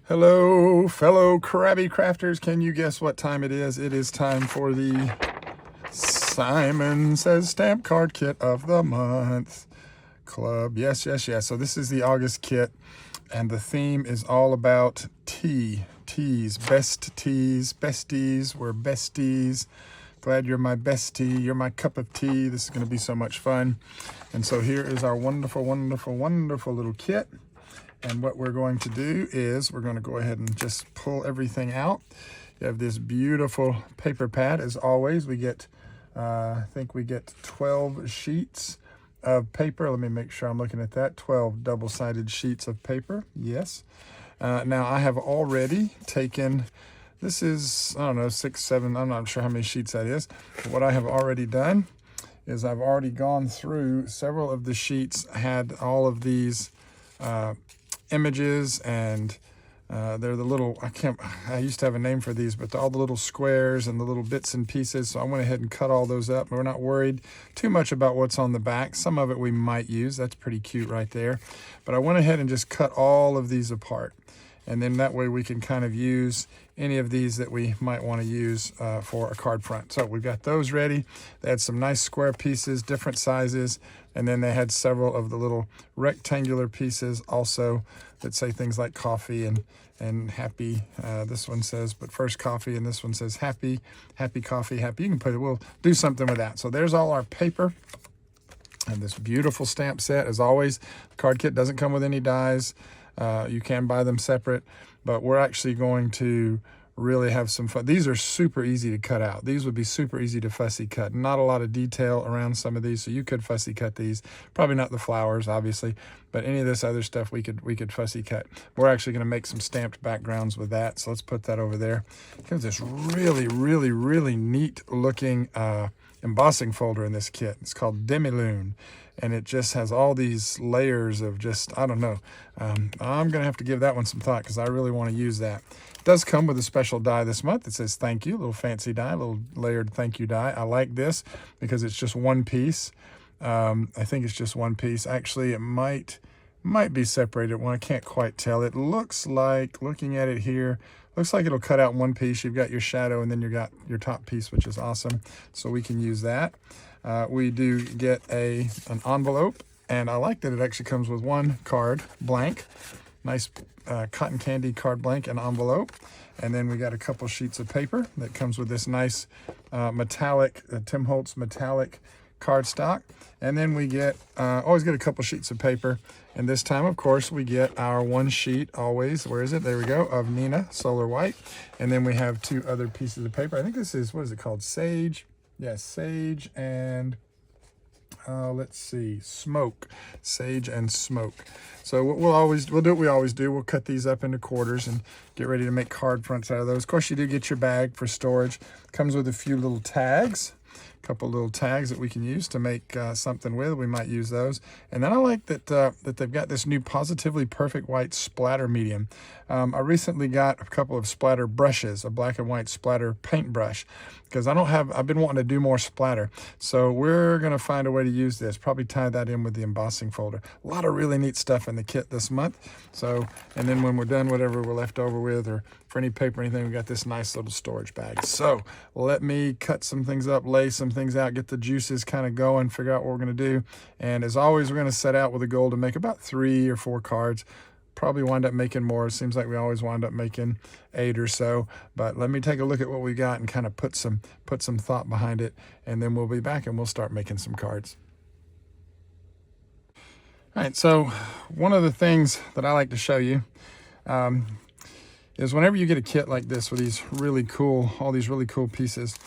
Hello, fellow Krabby Crafters. Can you guess what time it is? It is time for the Simon Says Stamp Card Kit of the Month Club. Yes, yes, yes. So this is the August kit, and the theme is all about tea. Teas, best teas, besties. We're besties. Glad you're my bestie. You're my cup of tea. This is going to be so much fun. And so here is our wonderful, wonderful, wonderful little kit. And what we're going to do is we're going to go ahead and just pull everything out. You have this beautiful paper pad. As always, we get, I think we get 12 sheets of paper. Let me make sure I'm looking at that. 12 double-sided sheets of paper. Yes. Now, I have already taken, this is, I don't know, 6, 7, I'm not sure how many sheets that is. But what I have already done is I've already gone through several of the sheets, had all of these images, and they're the little, I used to have a name for these, but all the little squares and the little bits and pieces. So I went ahead and cut all those up. We're not worried too much about what's on the back. Some of it we might use. That's pretty cute right there. But I went ahead and just cut all of these apart. And then that way we can kind of use any of these that we might want to use for a card front. So we've got those ready. They had some nice square pieces, different sizes, and then they had several of the little rectangular pieces also that say things like coffee and happy. This one says, but first coffee, and this one says happy, happy coffee, happy. You can put it, we'll do something with that. So there's all our paper. And this beautiful stamp set. As always, the card kit doesn't come with any dies. You can buy them separate, but we're actually going to really have some fun. These are super easy to cut out. These would be super easy to fussy cut. Not a lot of detail around some of these, so you could fussy cut these. Probably not the flowers, obviously, but any of this other stuff we could fussy cut. We're actually going to make some stamped backgrounds with that, so let's put that over there. Here's this really, really, really neat looking embossing folder in this kit. It's called Demilune, and it just has all these layers of just, I don't know. I'm going to have to give that one some thought because I really want to use that. It does come with a special die this month. It says thank you, a little fancy die, a little layered thank you die. I like this because it's just one piece. I think it's just one piece. Actually, it might be separated one. I can't quite tell. It looks like, looking at it here, looks like it'll cut out one piece. You've got your shadow, and then you've got your top piece, which is awesome. So we can use that. We do get an envelope, and I like that it actually comes with one card, blank. Nice cotton candy card blank and envelope. And then we got a couple sheets of paper that comes with this nice metallic, Tim Holtz metallic cardstock. And then we get, always get a couple sheets of paper. And this time, of course, we get our one sheet always, where is it? There we go, of Neenah Solar White. And then we have 2 other pieces of paper. I think this is, what is it called? Sage. Yes, sage and, let's see, smoke. Sage and smoke. So we'll do what we always do. We'll cut these up into quarters and get ready to make card fronts out of those. Of course, you do get your bag for storage. Comes with a few little tags. Couple little tags that we can use to make something with. We might use those. And then I like that that they've got this new Positively Perfect White splatter medium. I recently got a couple of splatter brushes, a black and white splatter paintbrush, because I've been wanting to do more splatter. So we're going to find a way to use this, probably tie that in with the embossing folder. A lot of really neat stuff in the kit this month. So, and then when we're done, whatever we're left over with, or for any paper or anything, we got this nice little storage bag. So let me cut some things up, lay some things out, get the juices kind of going, figure out what we're going to do. And as always, we're going to set out with a goal to make about 3 or 4 cards. Probably wind up making more. It seems like we always wind up making 8 or so. But let me take a look at what we got and kind of put some thought behind it. And then we'll be back and we'll start making some cards. All right, so one of the things that I like to show you is whenever you get a kit like this with these really cool, all these really cool pieces,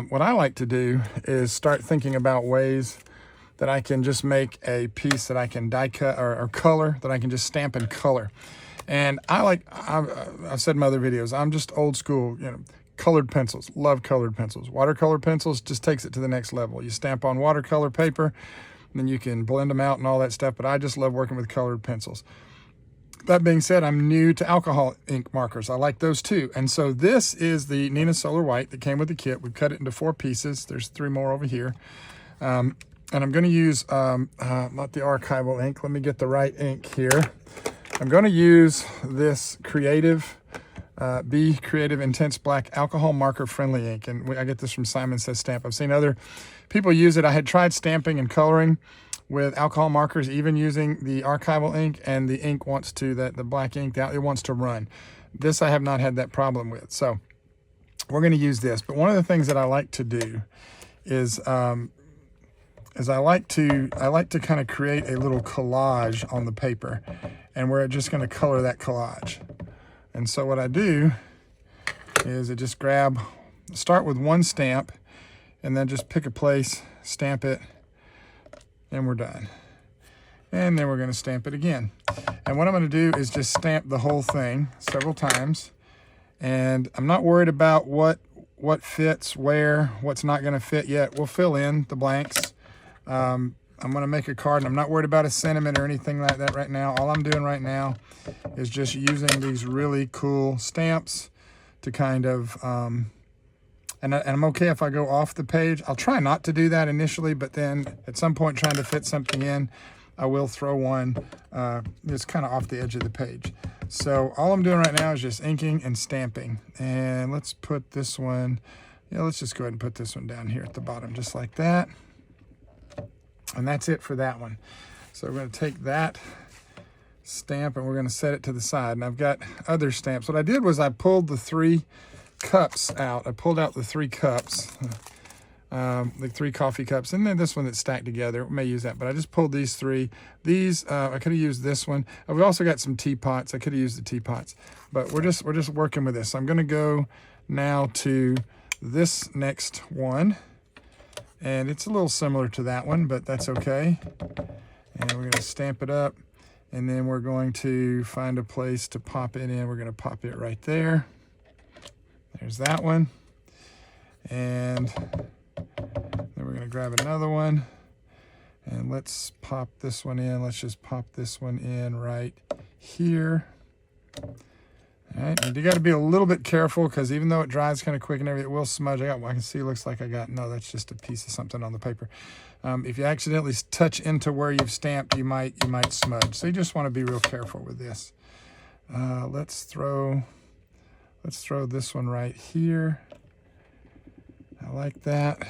what I like to do is start thinking about ways that I can just make a piece that I can die cut or color, that I can just stamp and color. And I've said in my other videos, I'm just old school, colored pencils, love colored pencils. Watercolor pencils just takes it to the next level. You stamp on watercolor paper, and then you can blend them out and all that stuff, but I just love working with colored pencils. That being said, I'm new to alcohol ink markers. I like those too. And so this is the Neenah Solar White that came with the kit. We've cut it into 4 pieces. There's 3 more over here. And I'm going to use, not the archival ink. Let me get the right ink here. I'm going to use this Be Creative Intense Black Alcohol Marker Friendly ink, and I get this from Simon Says Stamp. I've seen other people use it. I had tried stamping and coloring with alcohol markers, even using the archival ink, and the ink wants to, the black ink, it wants to run. This I have not had that problem with, so we're going to use this. But one of the things that I like to do is I like to kind of create a little collage on the paper, and we're just going to color that collage. And so what I do is I just start with one stamp, and then just pick a place, stamp it, and we're done. And then we're going to stamp it again. And what I'm going to do is just stamp the whole thing several times. And I'm not worried about what fits where, what's not going to fit yet. We'll fill in the blanks. I'm going to make a card, and I'm not worried about a sentiment or anything like that right now. All I'm doing right now is just using these really cool stamps to kind of, and I'm okay if I go off the page. I'll try not to do that initially, but then at some point trying to fit something in, I will throw one just kind of off the edge of the page. So all I'm doing right now is just inking and stamping. And let's put this one, let's just go ahead and put this one down here at the bottom, just like that. And that's it for that one. So we're going to take that stamp and we're going to set it to the side. And I've got other stamps. What I did was I pulled the 3 cups out. I pulled out the 3 cups, the 3 coffee cups, and then this one that's stacked together. We may use that, but I just pulled these 3. These I could have used this one. We've also got some teapots. I could have used the teapots, but we're just working with this. So I'm going to go now to this next one. And it's a little similar to that one, but that's okay. And we're going to stamp it up, and then we're going to find a place to pop it in. We're going to pop it right there. There's that one. And then we're going to grab another one, and let's pop this one in. Let's just pop this one in right here. All right, and you got to be a little bit careful, because even though it dries kind of quick and everything, it will smudge. I can see, looks like no, that's just a piece of something on the paper. If you accidentally touch into where you've stamped, you might smudge. So you just want to be real careful with this. Let's throw this one right here. I like that.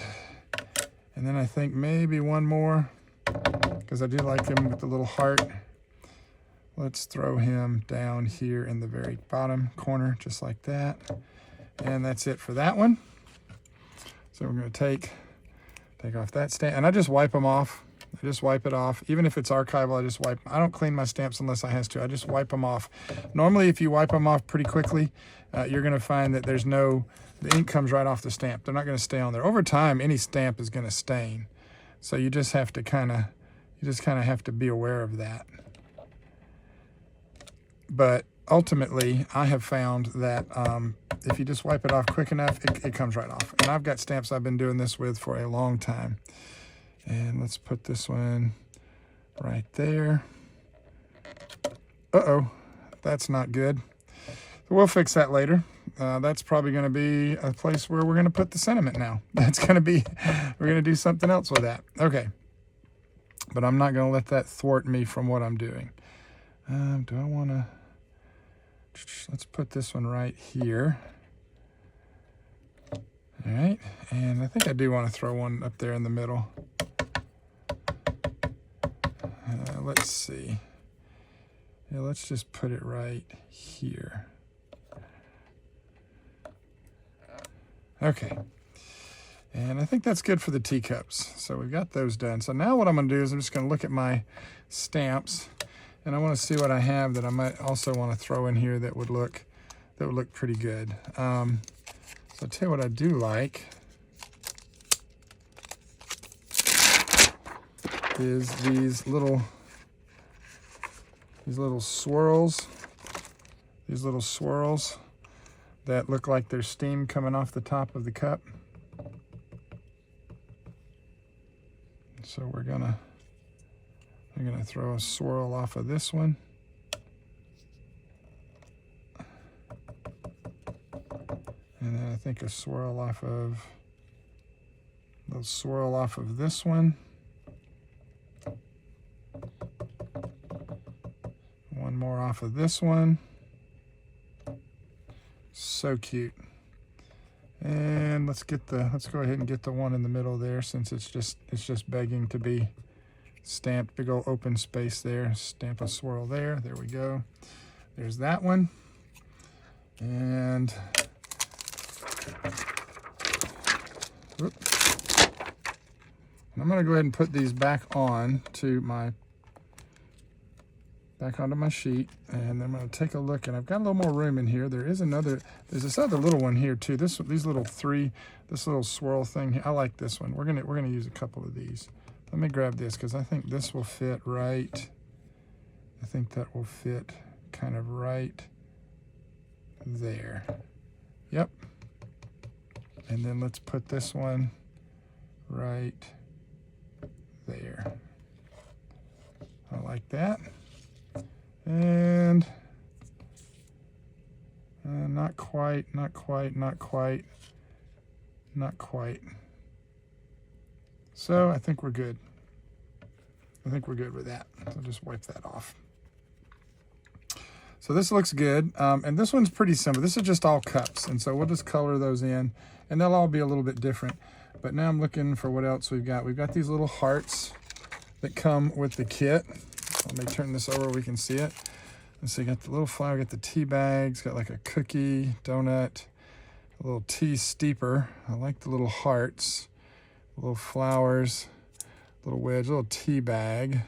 And then I think maybe one more, because I do like him with the little heart. Let's throw him down here in the very bottom corner, just like that. And that's it for that one. So we're going to take off that stamp, and I just wipe them off. I just wipe it off. Even if it's archival, I just wipe. I don't clean my stamps unless I have to. I just wipe them off. Normally, if you wipe them off pretty quickly, you're going to find that the ink comes right off the stamp. They're not going to stay on there. Over time, any stamp is going to stain. So you just have to kind of have to be aware of that. But ultimately, I have found that if you just wipe it off quick enough, it comes right off. And I've got stamps I've been doing this with for a long time. And let's put this one right there. Uh-oh, that's not good. So we'll fix that later. That's probably going to be a place where we're going to put the sentiment now. We're going to do something else with that. Okay. But I'm not going to let that thwart me from what I'm doing. Do I want to... Let's put this one right here. All right, and I think I do want to throw one up there in the middle. Let's see. Yeah, let's just put it right here. Okay, and I think that's good for the teacups. So we've got those done. So now what I'm going to do is I'm just going to look at my stamps. And I want to see what I have that I might also want to throw in here that would look pretty good. So I'll tell you what I do like is these little swirls. These little swirls that look like there's steam coming off the top of the cup. So I'm gonna throw a swirl off of this one. And then I think a swirl off of this one. One more off of this one. So cute. And let's go ahead and get the one in the middle there, since it's just begging to be stamped. Big old open space there. Stamp a swirl there. There we go. There's that one. And whoop. I'm going to go ahead and put these back onto my sheet, and I'm going to take a look, and I've got a little more room in here. There's this other little one here too. This little swirl thing here. I like this one. We're gonna use a couple of these. Let me grab this because I think this will fit right. I think that will fit kind of right there. Yep. And then let's put this one right there. I like that. And not quite. So I think we're good. I think we're good with that. So just wipe that off. So this looks good. And this one's pretty simple. This is just all cups. And so we'll just color those in, and they'll all be a little bit different. But now I'm looking for what else we've got. We've got these little hearts that come with the kit. Let me turn this over where we can see it. And so you got the little flower, got the tea bags, got like a cookie, donut, a little tea steeper. I like the little hearts, little flowers, little wedge, little tea bag.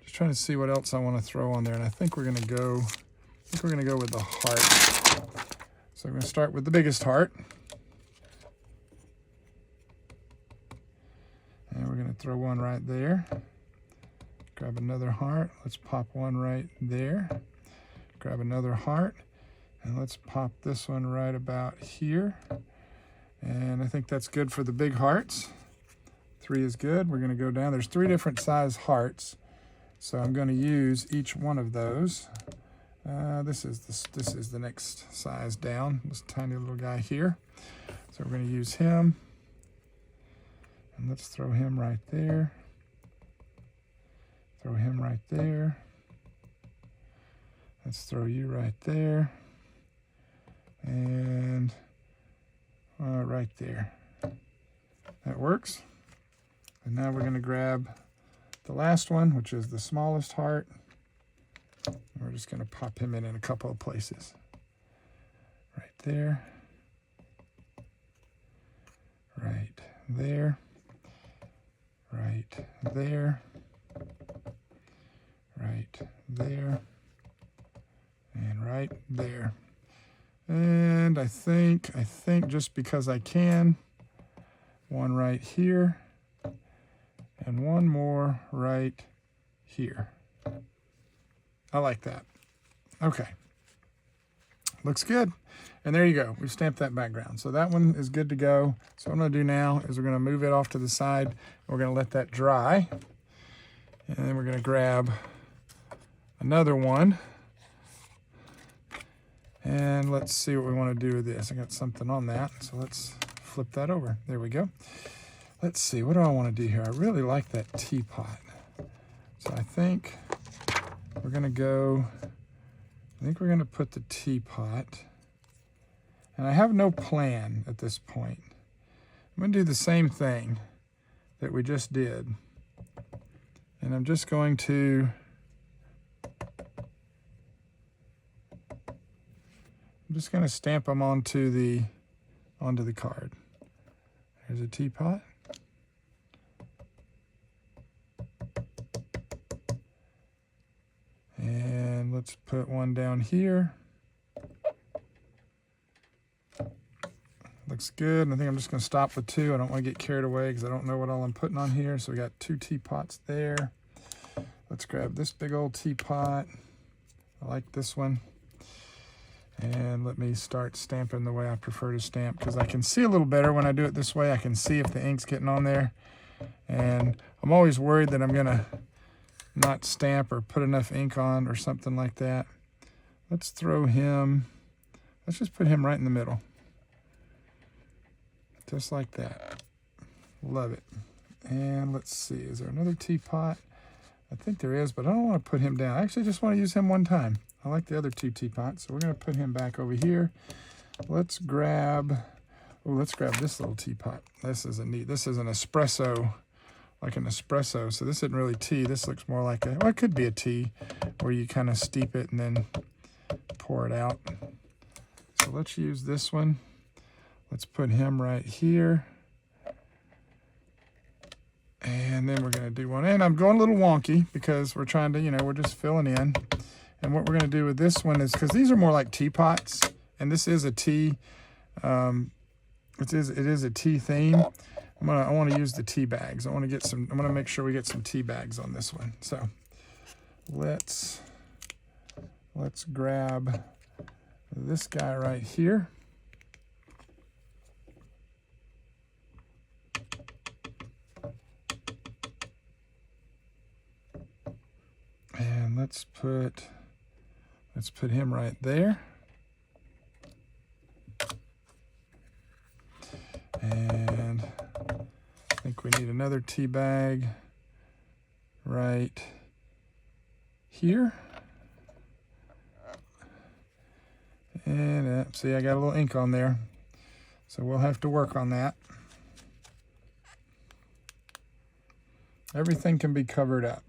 Just trying to see what else I want to throw on there. And I think we're gonna go with the heart. So I'm gonna start with the biggest heart. And we're gonna throw one right there. Grab another heart. Let's pop one right there. Grab another heart. And let's pop this one right about here. And I think that's good for the big hearts. 3 is good. We're going to go down. There's 3 different size hearts. So I'm going to use each one of those. This is the next size down. This tiny little guy here. So we're going to use him. And let's throw him right there. Throw him right there. Let's throw you right there. And right there. That works. And now we're going to grab the last one, which is the smallest heart. We're just going to pop him in a couple of places. Right there. Right there. Right there. Right there. And right there. And I think just because I can, one right here and one more right here. I like that. Okay. Looks good. And there you go. We've stamped that background. So that one is good to go. So what I'm going to do now is we're going to move it off to the side. We're going to let that dry. And then we're going to grab another one. And let's see what we want to do with this. I got something on that, so let's flip that over. There we go. Let's see, what do I want to do here? I really like that teapot. So I think we're going to put the teapot. And I have no plan at this point. I'm going to do the same thing that we just did. And I'm just going to stamp them onto the card. There's a teapot. And let's put one down here. Looks good. And I think I'm just going to stop with 2. I don't want to get carried away because I don't know what all I'm putting on here. So we got 2 teapots there. Let's grab this big old teapot. I like this one. And let me start stamping the way I prefer to stamp, because I can see a little better when I do it this way. I can see if the ink's getting on there. And I'm always worried that I'm going to not stamp or put enough ink on or something like that. Let's throw him, let's just put him right in the middle. Just like that. Love it. And let's see, is there another teapot? I think there is, but I don't want to put him down. I actually just want to use him one time. I like the other two teapots, so we're going to put him back over here. Let's grab this little teapot. This is an espresso, like an espresso. So this isn't really tea. This looks more like well, it could be a tea, where you kind of steep it and then pour it out. So let's use this one. Let's put him right here. And then we're going to do one. And I'm going a little wonky because we're trying to, we're just filling in. And what we're going to do with this one is, because these are more like teapots, and this is a tea, it is a tea theme. I want to use the tea bags. I'm going to make sure we get some tea bags on this one. So let's grab this guy right here. And let's put him right there. And I think we need another tea bag right here. And see, I got a little ink on there, so we'll have to work on that. Everything can be covered up,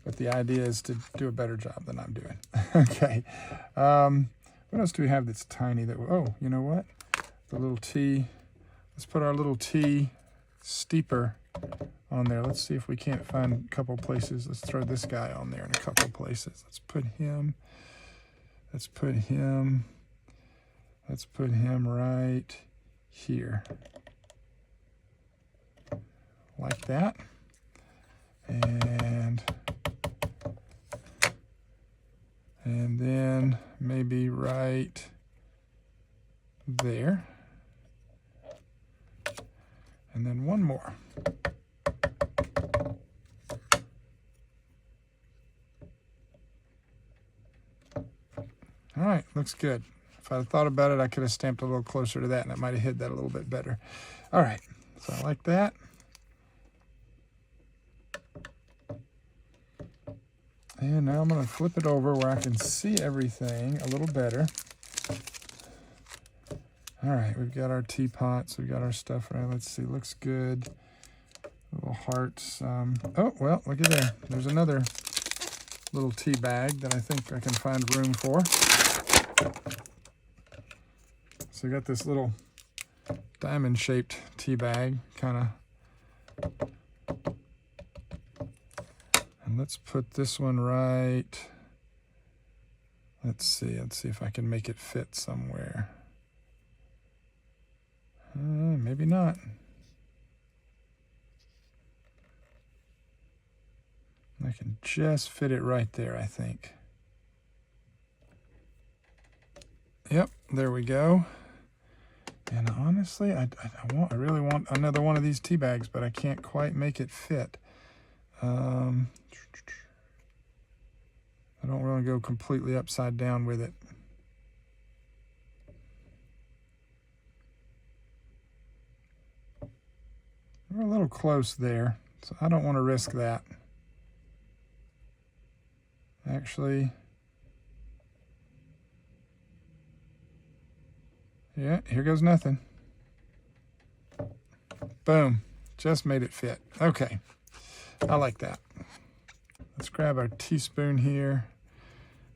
but the idea is to do a better job than I'm doing. Okay. What else do we have that's tiny? Oh, you know what? The little tea. Let's put our little tea steeper on there. Let's see if we can't find a couple places. Let's throw this guy on there in a couple places. Let's put him right here. Like that. And then maybe right there. And then one more. All right, looks good. If I'd thought about it, I could have stamped a little closer to that, and it might have hid that a little bit better. All right, so I like that. And now I'm going to flip it over where I can see everything a little better. All right, we've got our teapots. We've got our stuff right. Let's see, looks good. Little hearts. Oh, well, look at there. There's another little tea bag that I think I can find room for. So we got this little diamond-shaped tea bag, kind of. And let's put this one right. Let's see if I can make it fit somewhere. Maybe not. I can just fit it right there, I think. Yep, there we go. And honestly, I really want another one of these tea bags, but I can't quite make it fit. I don't want to go completely upside down with it. We're a little close there, so I don't want to risk that. Actually, yeah, here goes nothing. Boom, just made it fit. Okay, I like that. Let's grab our teaspoon here,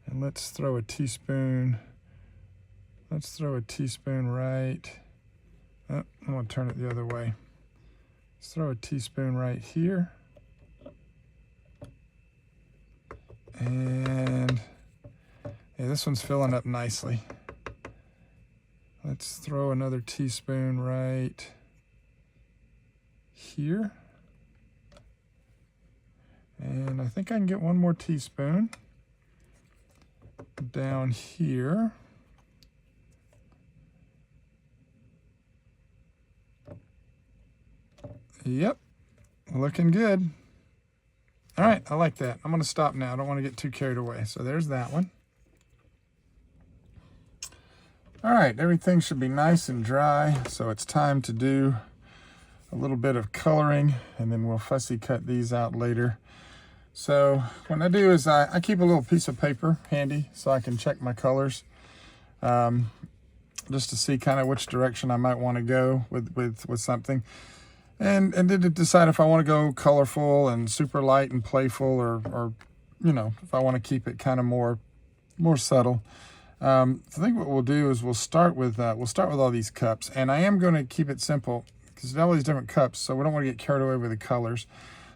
and let's throw a teaspoon. Let's throw a teaspoon right. Oh, I'm going to turn it the other way. Let's throw a teaspoon right here. And yeah, this one's filling up nicely. Let's throw another teaspoon right here. And I think I can get one more teaspoon down here. Yep, looking good. All right, I like that. I'm going to stop now. I don't want to get too carried away. So there's that one. All right, everything should be nice and dry. So it's time to do a little bit of coloring, and then we'll fussy cut these out later. So what I do is I keep a little piece of paper handy so I can check my colors, just to see kind of which direction I might want to go with something. And then to decide if I want to go colorful and super light and playful, or you know, if I want to keep it kind of more subtle. I think what we'll do is we'll start with all these cups, and I am going to keep it simple because there's all these different cups, so we don't want to get carried away with the colors.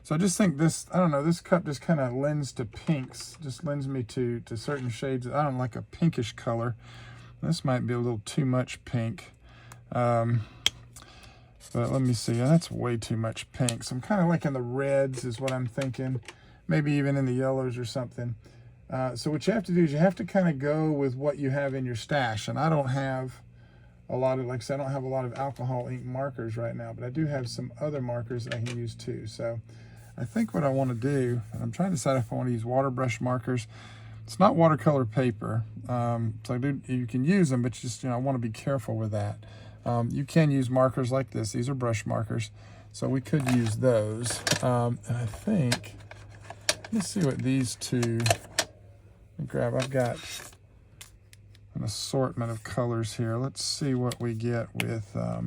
So I just think this, I don't know, this cup just kind of lends to pinks, just lends me to certain shades. I don't like a pinkish color. This might be a little too much pink. But let me see. Yeah, that's way too much pink. So I'm kind of liking the reds is what I'm thinking. Maybe even in the yellows or something. So what you have to do is you have to kind of go with what you have in your stash. And I don't have a lot of, like I said, I don't have a lot of alcohol ink markers right now, but I do have some other markers that I can use too. So I think what I want to do, and I'm trying to decide if I want to use water brush markers. It's not watercolor paper, so you can use them, but just, you know, I want to be careful with that. You can use markers like this. These are brush markers, so we could use those. And I think, let's see what these two, grab, I've got an assortment of colors here. Let's see what we get with, I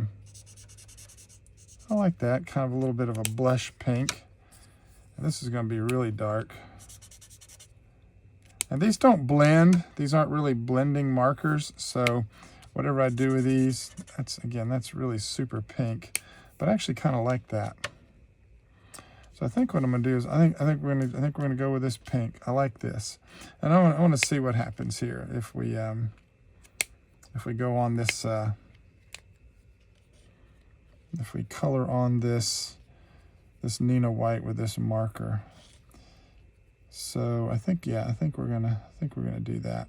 like that, kind of a little bit of a blush pink. And this is going to be really dark. And these don't blend. These aren't really blending markers. So whatever I do with these, that's really super pink. But I actually kind of like that. So I think what I'm going to do is I think we're going to go with this pink. I like this, and I want to see what happens here if we go on this. If we color on this Nina White with this marker. So I think we're gonna do that.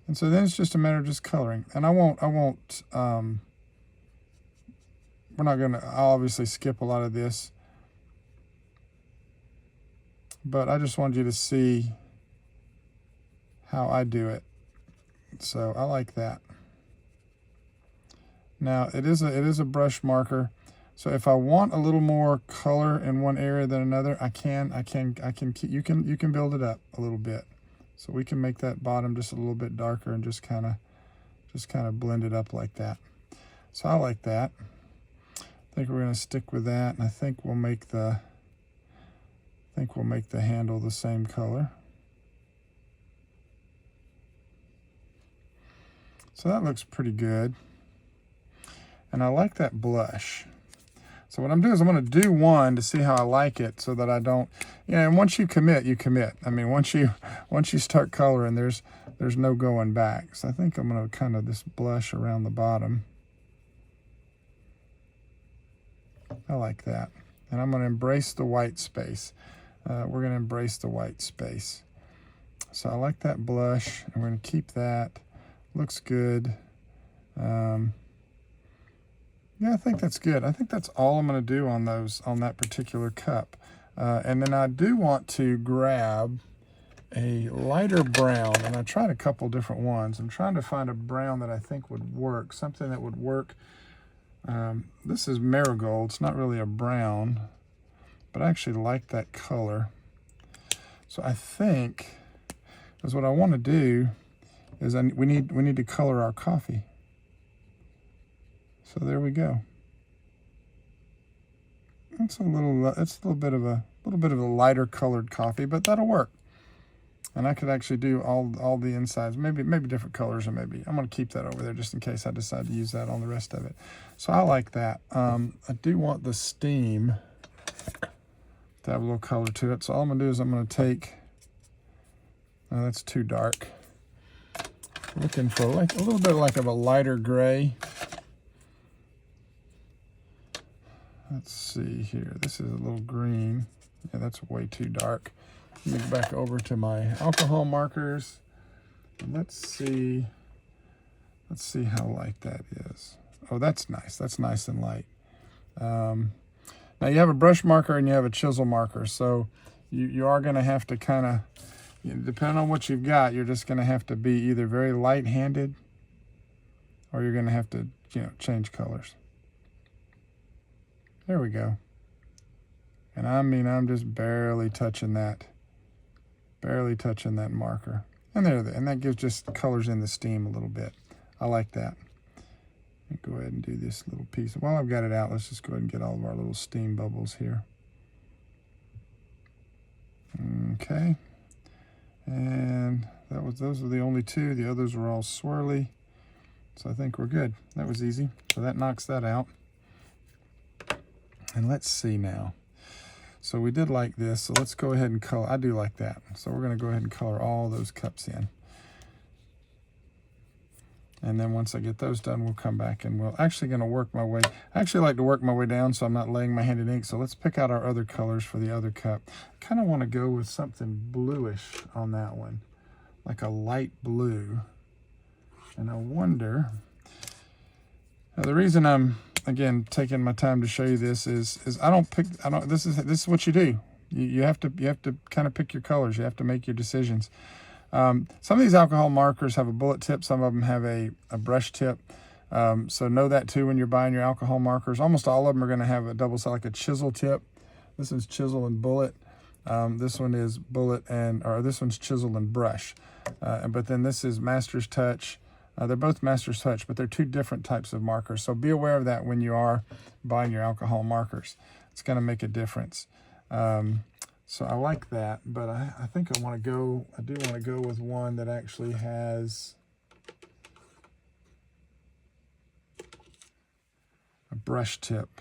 And so then it's just a matter of just coloring. And I'll obviously skip a lot of this, but I just wanted you to see how I do it. So I like that. Now it is a brush marker. So if I want a little more color in one area than another, you can build it up a little bit. So we can make that bottom just a little bit darker and just kind of blend it up like that. So I like that. I think we're going to stick with that, and I think we'll make the handle the same color. So that looks pretty good. And I like that blush. So what I'm doing is I'm going to do one to see how I like it, so that I don't, and once you commit, you commit. I mean, once you start coloring, there's no going back. So I think I'm going to kind of this blush around the bottom. I like that. And I'm going to embrace the white space. We're going to embrace the white space. So I like that blush, and we're going to keep that. Looks good. Yeah, I think that's good. I think that's all I'm going to do on that particular cup. And then I do want to grab a lighter brown, and I tried a couple different ones. I'm trying to find a brown that I think would work, something that would work. This is marigold. It's not really a brown, but I actually like that color. So I think, because what I want to do is we need to color our coffee. So there we go. It's a little bit of a lighter colored coffee, but that'll work. And I could actually do all the insides, maybe different colors, or maybe I'm going to keep that over there just in case I decide to use that on the rest of it. So I like that. I do want the steam to have a little color to it. So all I'm going to do is I'm going to take, oh, that's too dark. Looking for like a little bit like of a lighter gray. Let's see here. This is a little green. Yeah, that's way too dark. Let me go back over to my alcohol markers. And let's see how light that is. Oh, that's nice. That's nice and light. Now you have a brush marker and you have a chisel marker. So you are going to have to kind of, depending on what you've got, you're just going to have to be either very light-handed, or you're going to have to, change colors. There we go. And I mean, I'm just barely touching that marker. And and that gives just colors in the steam a little bit. I like that. Go ahead and do this little piece. While I've got it out, let's just go ahead and get all of our little steam bubbles here. Okay. And those are the only two. The others were all swirly. So I think we're good. That was easy. So that knocks that out. And let's see now. So we did like this. So let's go ahead and color. I do like that. So we're going to go ahead and color all those cups in. And then once I get those done, we'll come back and we're actually going to work my way. I actually like to work my way down so I'm not laying my hand in ink. So let's pick out our other colors for the other cup. I kind of want to go with something bluish on that one, like a light blue. And I wonder, now the reason I'm, again, taking my time to show you this is this is what you do. You have to kind of pick your colors. You have to make your decisions. Some of these alcohol markers have a bullet tip. Some of them have a brush tip. So know that too when you're buying your alcohol markers. Almost all of them are going to have a double side, like a chisel tip. This is chisel and bullet. This one is bullet or this one's chisel and brush. But then this is Master's Touch. They're both Master's Touch, but they're two different types of markers. So be aware of that when you are buying your alcohol markers. It's going to make a difference. So I like that, but I think I do want to go with one that actually has a brush tip.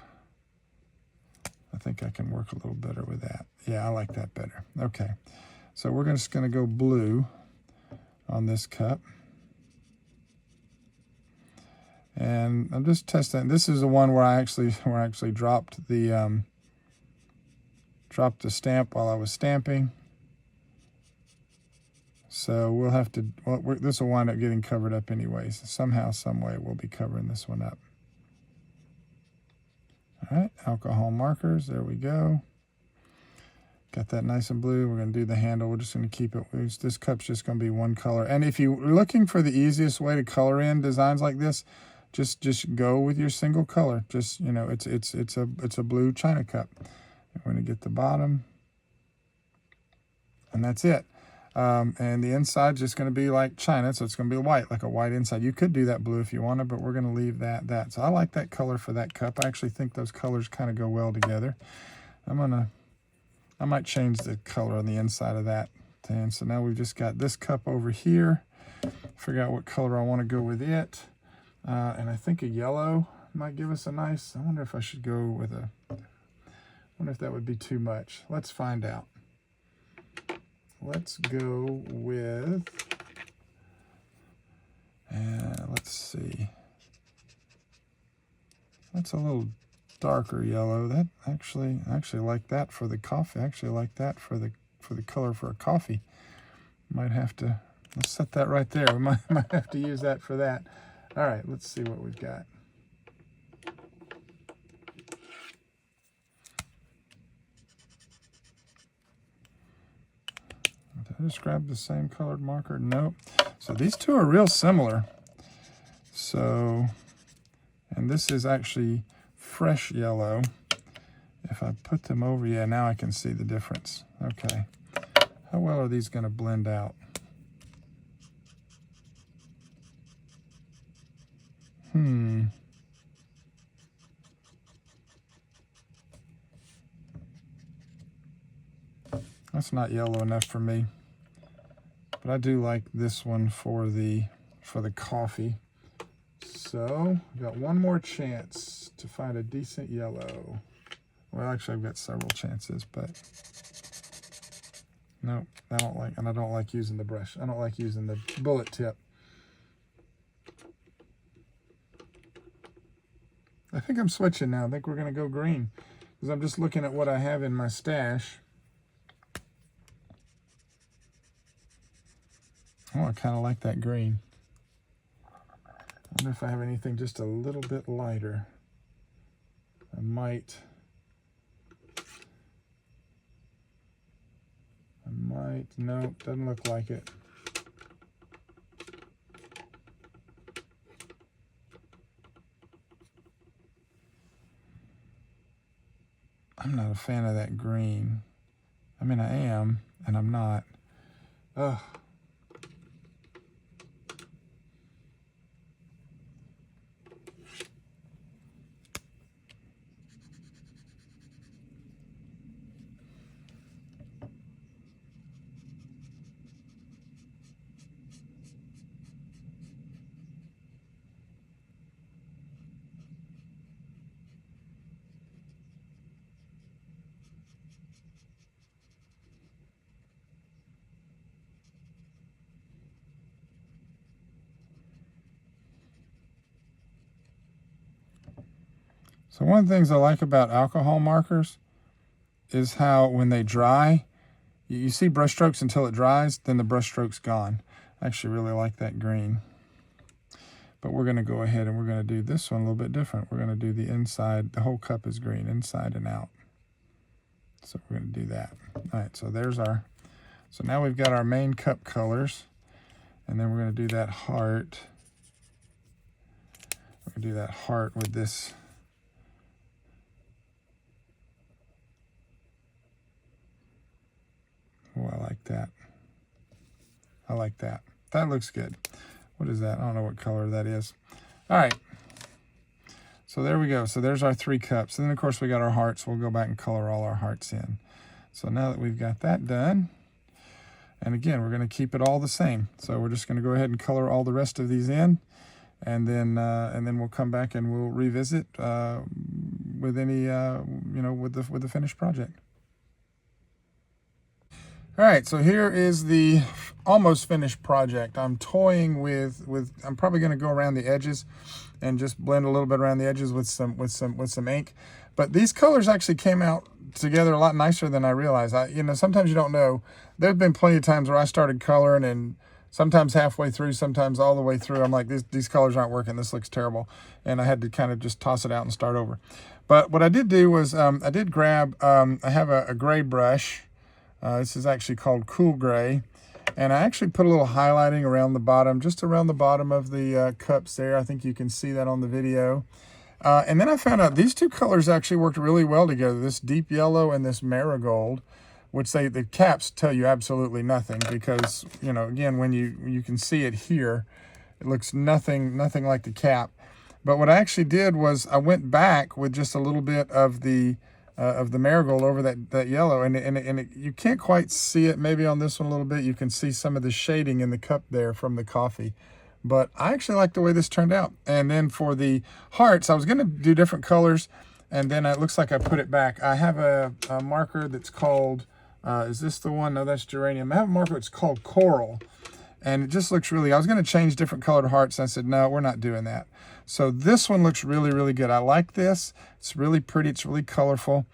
I think I can work a little better with that. Yeah, I like that better. Okay, so we're just going to go blue on this cup. And I'm just testing. This is the one where I actually dropped the stamp while I was stamping. So we'll have to, this will wind up getting covered up anyways. Somehow, some way, we'll be covering this one up. All right, alcohol markers, there we go. Got that nice and blue. We're going to do the handle. We're just going to keep it. This cup's just going to be one color. And if you're looking for the easiest way to color in designs like this, just go with your single color. Just, you know, it's a blue china cup. We're going to get the bottom, and that's it. And the inside's just going to be like china, so it's going to be white, like a white inside. You could do that blue if you wanted, but we're going to leave that. So I like that color for that cup. I actually think those colors kind of go well together. I might change the color on the inside of that. And so now we've just got this cup over here. Figure out what color I want to go with it. And I think a yellow might give us a nice, I wonder if I should go with I wonder if that would be too much. Let's find out. Let's go with, let's see. That's a little darker yellow. That I actually like that for the coffee. I actually like that for the color for a coffee. Might have to, let's set that right there. We might have to use that for that. All right, let's see what we've got. Did I just grab the same colored marker? Nope. So these two are real similar. So, and this is actually fresh yellow. If I put them over, yeah, now I can see the difference. Okay. How well are these going to blend out? That's not yellow enough for me. But I do like this one for the coffee. So, I've got one more chance to find a decent yellow. Well, actually, I've got several chances, but no, I don't like using the brush. I don't like using the bullet tip. I think I'm switching now. I think we're going to go green because I'm just looking at what I have in my stash. Oh, I kind of like that green. I wonder if I have anything just a little bit lighter. I might. Nope, doesn't look like it. I'm not a fan of that green. I mean, I am, and I'm not. Ugh. So one of the things I like about alcohol markers is how when they dry, you see brush strokes until it dries, then the brush stroke's gone. I actually really like that green. But we're going to go ahead and we're going to do this one a little bit different. We're going to do the inside. The whole cup is green, inside and out. So we're going to do that. All right, so there's our, so now we've got our main cup colors. And then we're going to do that heart. We're going to do that heart with this. Oh, I like that. I like that. That looks good. What is that? I don't know what color that is. All right. So there we go. So there's our 3 cups. And then, of course, we got our hearts. We'll go back and color all our hearts in. So now that we've got that done, and again, we're going to keep it all the same. So we're just going to go ahead and color all the rest of these in. And then we'll come back and we'll revisit with any, with the finished project. All right, so here is the almost finished project. I'm toying with I'm probably going to go around the edges and just blend a little bit around the edges with some ink. But these colors actually came out together a lot nicer than I realized. Sometimes you don't know. There's been plenty of times where I started coloring and sometimes halfway through, sometimes all the way through, I'm like, these colors aren't working. This looks terrible. And I had to kind of just toss it out and start over. But what I did do was I did grab, I have a gray brush. This is actually called Cool Gray. And I actually put a little highlighting around the bottom, just around the bottom of the cups there. I think you can see that on the video. And then I found out these 2 colors actually worked really well together, this deep yellow and this marigold, which the caps tell you absolutely nothing because, again, when you can see it here, it looks nothing like the cap. But what I actually did was I went back with just a little bit of the marigold over that yellow, and you can't quite see it. Maybe on this one a little bit, you can see some of the shading in the cup there from the coffee. But I actually like the way this turned out. And then for the hearts, I was going to do different colors, and then it looks like I put it back. I have a marker that's called, is this the one? No, that's geranium. I have a marker that's called Coral. And it just looks really, I was going to change different colored hearts. And I said, no, we're not doing that. So this one looks really, really good. I like this. It's really pretty. It's really colorful.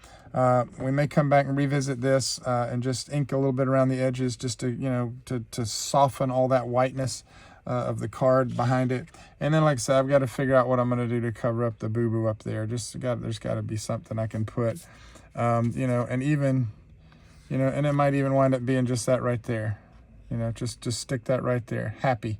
We may come back and revisit this and just ink a little bit around the edges just to, to soften all that whiteness of the card behind it. And then, like I said, I've got to figure out what I'm going to do to cover up the boo-boo up there. There's got to be something I can put, and even, and it might even wind up being just that right there. Just stick that right there. Happy.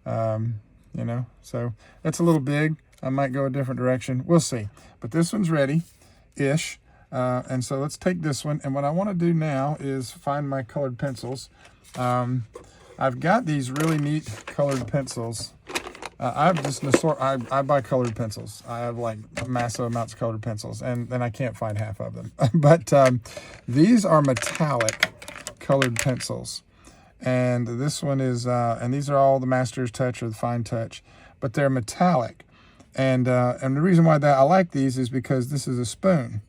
So that's a little big. I might go a different direction. We'll see. But this one's ready-ish. And so let's take this one. And what I want to do now is find my colored pencils. I've got these really neat colored pencils. I've just I buy colored pencils. I have like massive amounts of colored pencils, and then I can't find half of them. But these are metallic colored pencils. And this one is, and these are all the Master's Touch or the Fine Touch, but they're metallic. And the reason why I like these is because this is a spoon,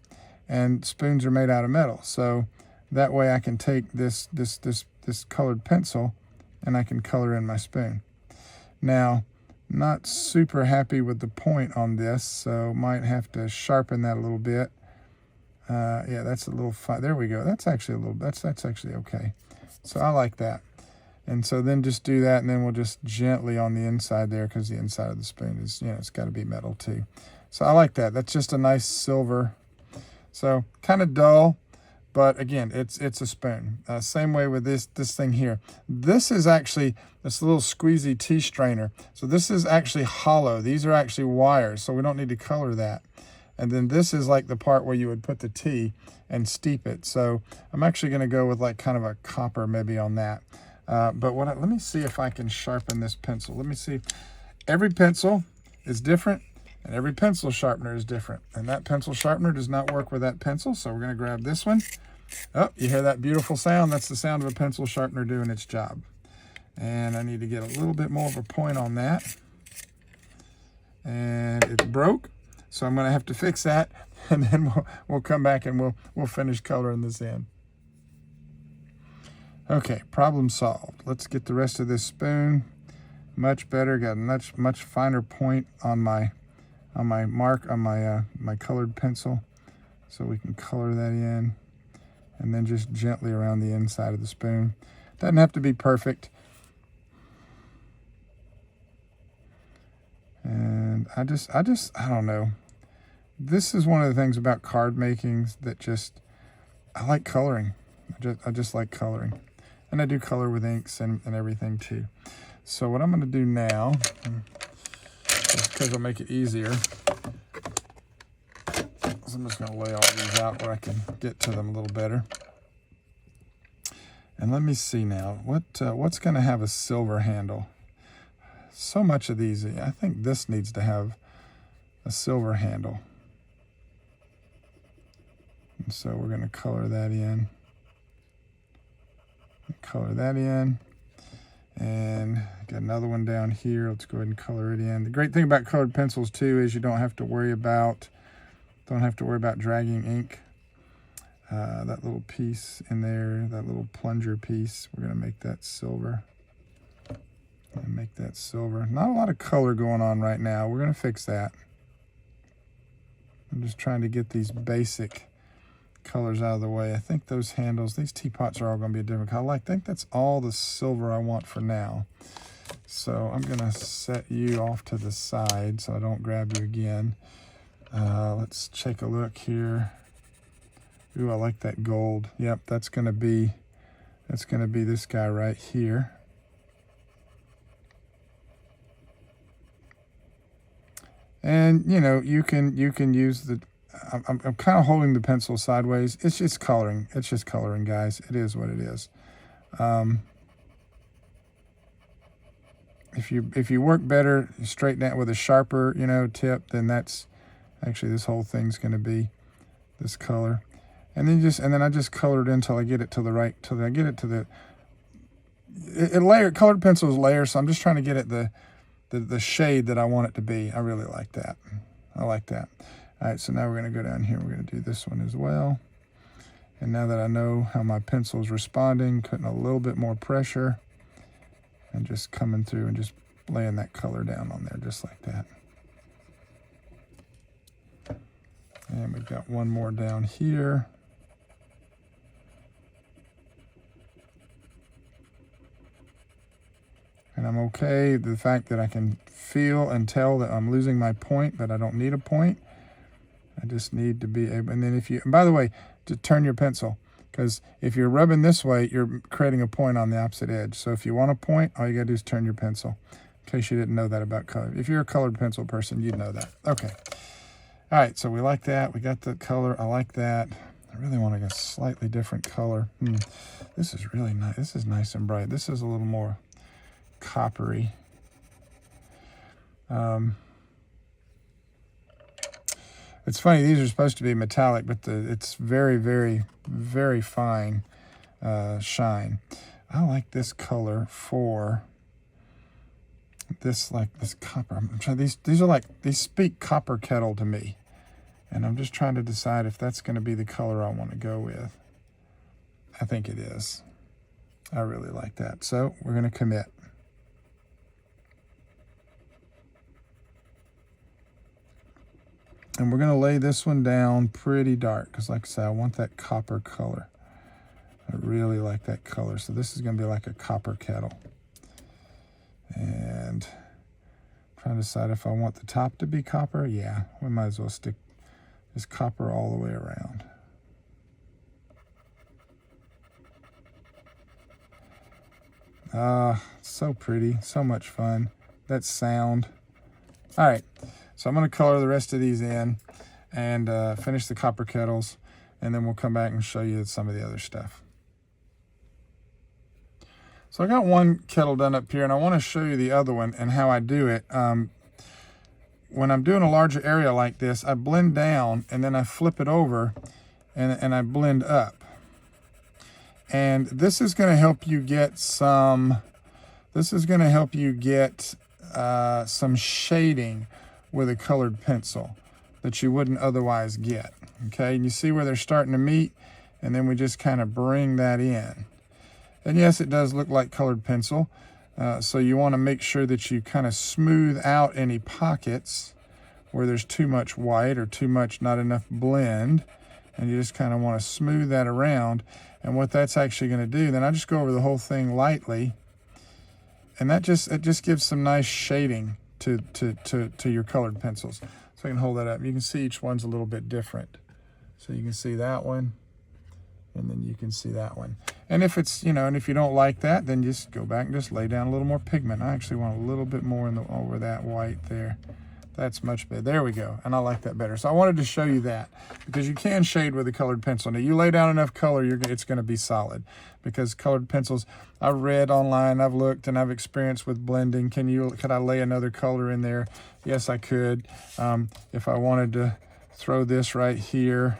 and spoons are made out of metal. So that way I can take this colored pencil and I can color in my spoon. Now, not super happy with the point on this, so might have to sharpen that a little bit. Yeah, that's a little fine. There we go. That's actually a little, that's actually okay. So I like that. And so then just do that, and then we'll just gently on the inside there, because the inside of the spoon is, it's got to be metal too. So I like that. That's just a nice silver. So kind of dull, but again, it's a spoon. Same way with this thing here. This is actually this little squeezy tea strainer. So this is actually hollow. These are actually wires, so we don't need to color that. And then this is like the part where you would put the tea and steep it. So I'm actually going to go with like kind of a copper maybe on that. But let me see if I can sharpen this pencil. Let me see. Every pencil is different, and every pencil sharpener is different. And that pencil sharpener does not work with that pencil, so we're going to grab this one. Oh, you hear that beautiful sound? That's the sound of a pencil sharpener doing its job. And I need to get a little bit more of a point on that. And it broke, so I'm going to have to fix that, and then we'll come back and we'll finish coloring this in. Okay, problem solved. Let's get the rest of this spoon. Much better. Got a much finer point on my my colored pencil, so we can color that in, and then just gently around the inside of the spoon. Doesn't have to be perfect. And I don't know. This is one of the things about card making that I like coloring. I just like coloring. And I do color with inks and everything too. So what I'm going to do now, just because it'll make it easier, is I'm just going to lay all these out where I can get to them a little better. And let me see now, what's going to have a silver handle? So much of these, I think this needs to have a silver handle. And so we're going to color that in. Color that in. And got another one down here. Let's go ahead and color it in. The great thing about colored pencils too is you don't have to worry about dragging ink. That little piece in there, that little plunger piece, we're going to make that silver. And make that silver. Not a lot of color going on right now. We're going to fix that. I'm just trying to get these basic colors out of the way. I think those handles, these teapots are all going to be a different color. I think that's all the silver I want for now. So I'm going to set you off to the side so I don't grab you again. Let's take a look here. Ooh, I like that gold. Yep, that's going to be this guy right here. And you know, you can use the, I'm kind of holding the pencil sideways. It's just coloring. It's just coloring, guys. It is what it is. If you work better, straighten out with a sharper, you know, tip, then that's actually, this whole thing's going to be this color. And then I just color it until I get it to the right, till I get it to the, colored pencils layer. So I'm just trying to get it the shade that I want it to be. I really like that. I like that. All right, so now we're going to go down here. We're going to do this one as well. And now that I know how my pencil's responding, putting a little bit more pressure and just coming through and just laying that color down on there just like that. And we've got one more down here. And I'm okay with the fact that I can feel and tell that I'm losing my point, but I don't need a point. I just need to be able, and then and by the way, to turn your pencil, because if you're rubbing this way, you're creating a point on the opposite edge. So if you want a point, all you gotta do is turn your pencil. In case you didn't know that about color. If you're a colored pencil person, you'd know that. Okay. All right, so we like that. We got the color. I like that. I really want like a slightly different color. This is really nice. This is nice and bright. This is a little more coppery. It's funny, these are supposed to be metallic, but it's very, very, very fine shine. I like this color for this, like this copper. I'm trying, these are like, these speak copper kettle to me. And I'm just trying to decide if that's going to be the color I want to go with. I think it is. I really like that. So we're going to commit. And we're going to lay this one down pretty dark because, like I said, I want that copper color. I really like that color. So this is going to be like a copper kettle. And I'm trying to decide if I want the top to be copper. Yeah, we might as well stick this copper all the way around. So pretty, so much fun. That sound. All right, so I'm going to color the rest of these in. and finish the copper kettles, and then we'll come back and show you some of the other stuff. So I got one kettle done up here, and I want to show you the other one and how I do it. When I'm doing a larger area like this, I blend down, and then I flip it over, and I blend up. And this is going to help you get some, some shading with a colored pencil that you wouldn't otherwise get. Okay, and you see where they're starting to meet, and then we just kind of bring that in. And yes, it does look like colored pencil. So you want to make sure that you kind of smooth out any pockets where there's too much white or too much, not enough blend. And you just kind of want to smooth that around. And what that's actually going to do, then I just go over the whole thing lightly. And it just gives some nice shading to your colored pencils. So I can hold that up. You can see each one's a little bit different. So you can see that one, and then you can see that one. And if it's, and if you don't like that, then just go back and just lay down a little more pigment. I actually want a little bit more over that white there. That's much better. There we go. And I like that better. So I wanted to show you that because you can shade with a colored pencil. Now you lay down enough color, it's going to be solid, because colored pencils, I've read online, I've looked, and I've experienced with blending. Could I lay another color in there? Yes, I could. If I wanted to throw this right here,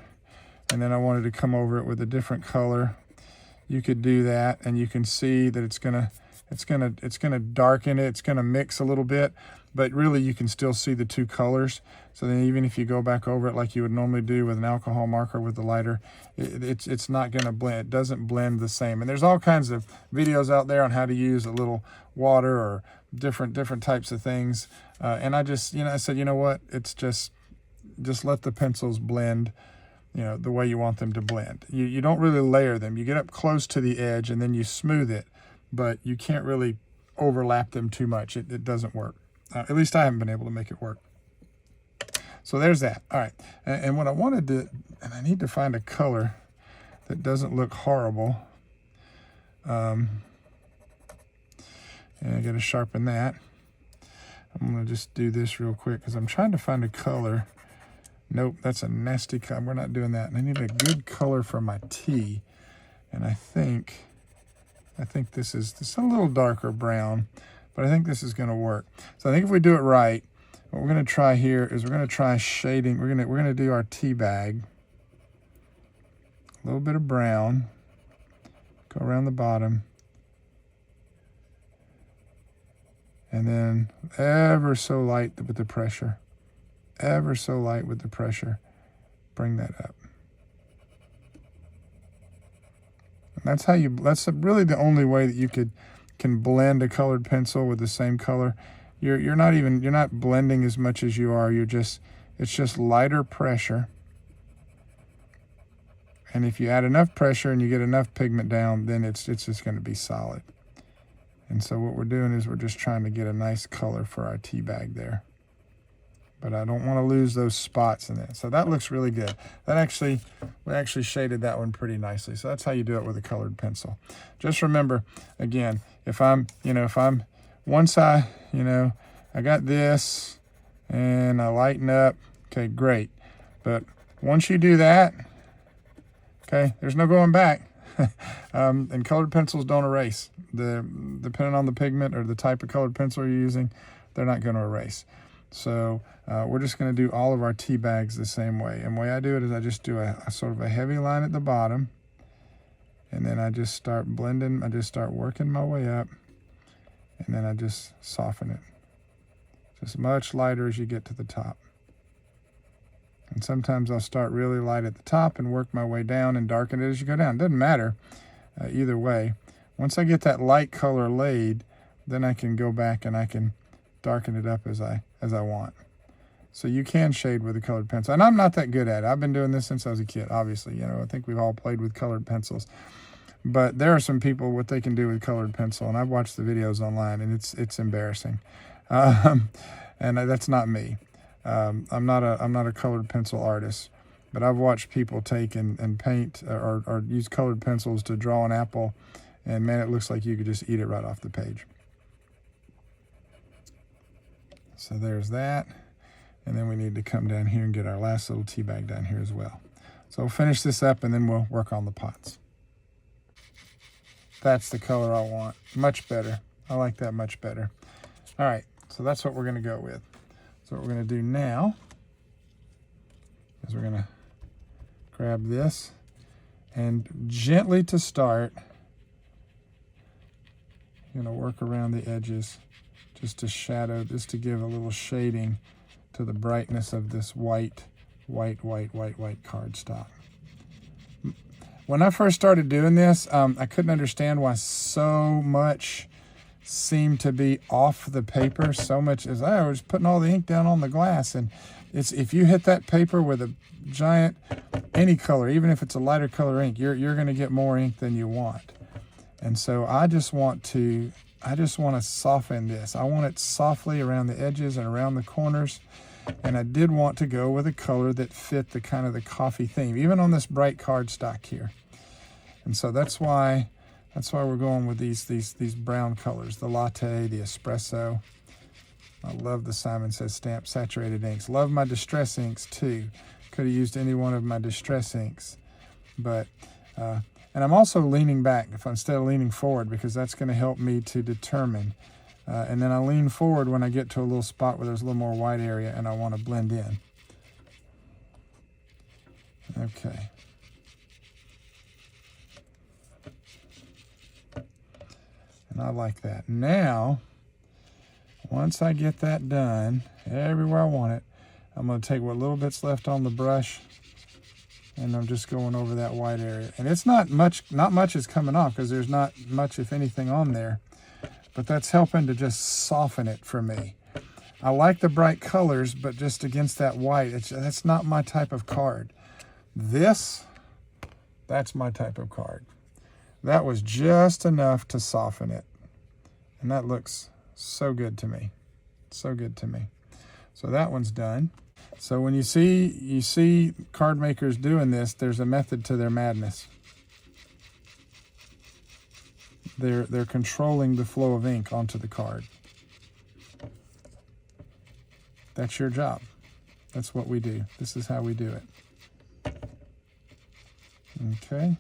and then I wanted to come over it with a different color, you could do that, and you can see that it's gonna darken it. It's gonna mix a little bit, but really you can still see the two colors. So then even if you go back over it like you would normally do with an alcohol marker with the lighter, it's not gonna blend. It doesn't blend the same. And there's all kinds of videos out there on how to use a little water or different types of things. And I just, I said, you know what? It's just let the pencils blend, the way you want them to blend. You don't really layer them. You get up close to the edge and then you smooth it, but you can't really overlap them too much. It doesn't work. At least I haven't been able to make it work. So there's that. All right. And what I wanted to, and I need to find a color that doesn't look horrible. And I got to sharpen that. I'm going to just do this real quick because I'm trying to find a color. Nope, that's a nasty color. We're not doing that. And I need a good color for my tea. And I think this is a little darker brown, but I think this is going to work. So I think if we do it right, what we're going to try here is we're going to try shading. We're going to do our tea bag. A little bit of brown. Go around the bottom. And then ever so light with the pressure. Ever so light with the pressure. Bring that up. And that's really the only way that you can blend a colored pencil with the same color. You're not blending as much as you are. It's just lighter pressure. And if you add enough pressure and you get enough pigment down, then it's just going to be solid. And so what we're doing is we're just trying to get a nice color for our tea bag there. But I don't want to lose those spots in there. So that looks really good. We actually shaded that one pretty nicely. So that's how you do it with a colored pencil. Just remember, again, once I got this and I lighten up, okay, great. But once you do that, okay, there's no going back. And colored pencils don't erase. Depending on the pigment or the type of colored pencil you're using, they're not going to erase. So we're just going to do all of our tea bags the same way. And the way I do it is I just do a sort of a heavy line at the bottom. And then I just start blending. I just start working my way up. And then I just soften it. Just much lighter as you get to the top. And sometimes I'll start really light at the top and work my way down and darken it as you go down. Doesn't matter either way. Once I get that light color laid, then I can go back and I can darken it up as I want. So you can shade with a colored pencil. And I'm not that good at it. I've been doing this since I was a kid, obviously. I think we've all played with colored pencils. But there are some people, what they can do with colored pencil, and I've watched the videos online, and it's embarrassing. And that's not me. I'm not a colored pencil artist, but I've watched people take and paint or use colored pencils to draw an apple, and man, it looks like you could just eat it right off the page. So there's that. And then we need to come down here and get our last little tea bag down here as well. So we'll finish this up and then we'll work on the pots. That's the color I want. Much better. I like that much better. All right, so that's what we're gonna go with. So what we're gonna do now is we're gonna grab this and gently to start, I'm gonna work around the edges just to shadow, just to give a little shading to the brightness of this white cardstock. When I first started doing this, I couldn't understand why so much seemed to be off the paper. So much as I was putting all the ink down on the glass, and it's, if you hit that paper with a giant, any color, even if it's a lighter color ink, you're going to get more ink than you want. And so I just want to soften this. I want it softly around the edges and around the corners. And I did want to go with a color that fit the kind of the coffee theme, even on this bright cardstock here. And so that's why we're going with these brown colors, the latte, the espresso. I love the Simon Says Stamp saturated inks. Love my distress inks too. Could have used any one of my distress inks, but and I'm also leaning back instead of leaning forward, because that's going to help me to determine. And then I lean forward when I get to a little spot where there's a little more white area and I want to blend in. Okay. And I like that. Now, once I get that done, everywhere I want it, I'm going to take what little bit's left on the brush, and I'm just going over that white area. And it's not much is coming off, because there's not much, if anything, on there. But that's helping to just soften it for me. I like the bright colors, but just against that white, that's not my type of card. That's my type of card. That was just enough to soften it. And that looks so good to me. So good to me. So that one's done. So when you see card makers doing this, there's a method to their madness. They're controlling the flow of ink onto the card. That's your job. That's what we do. This is how we do it. Okay.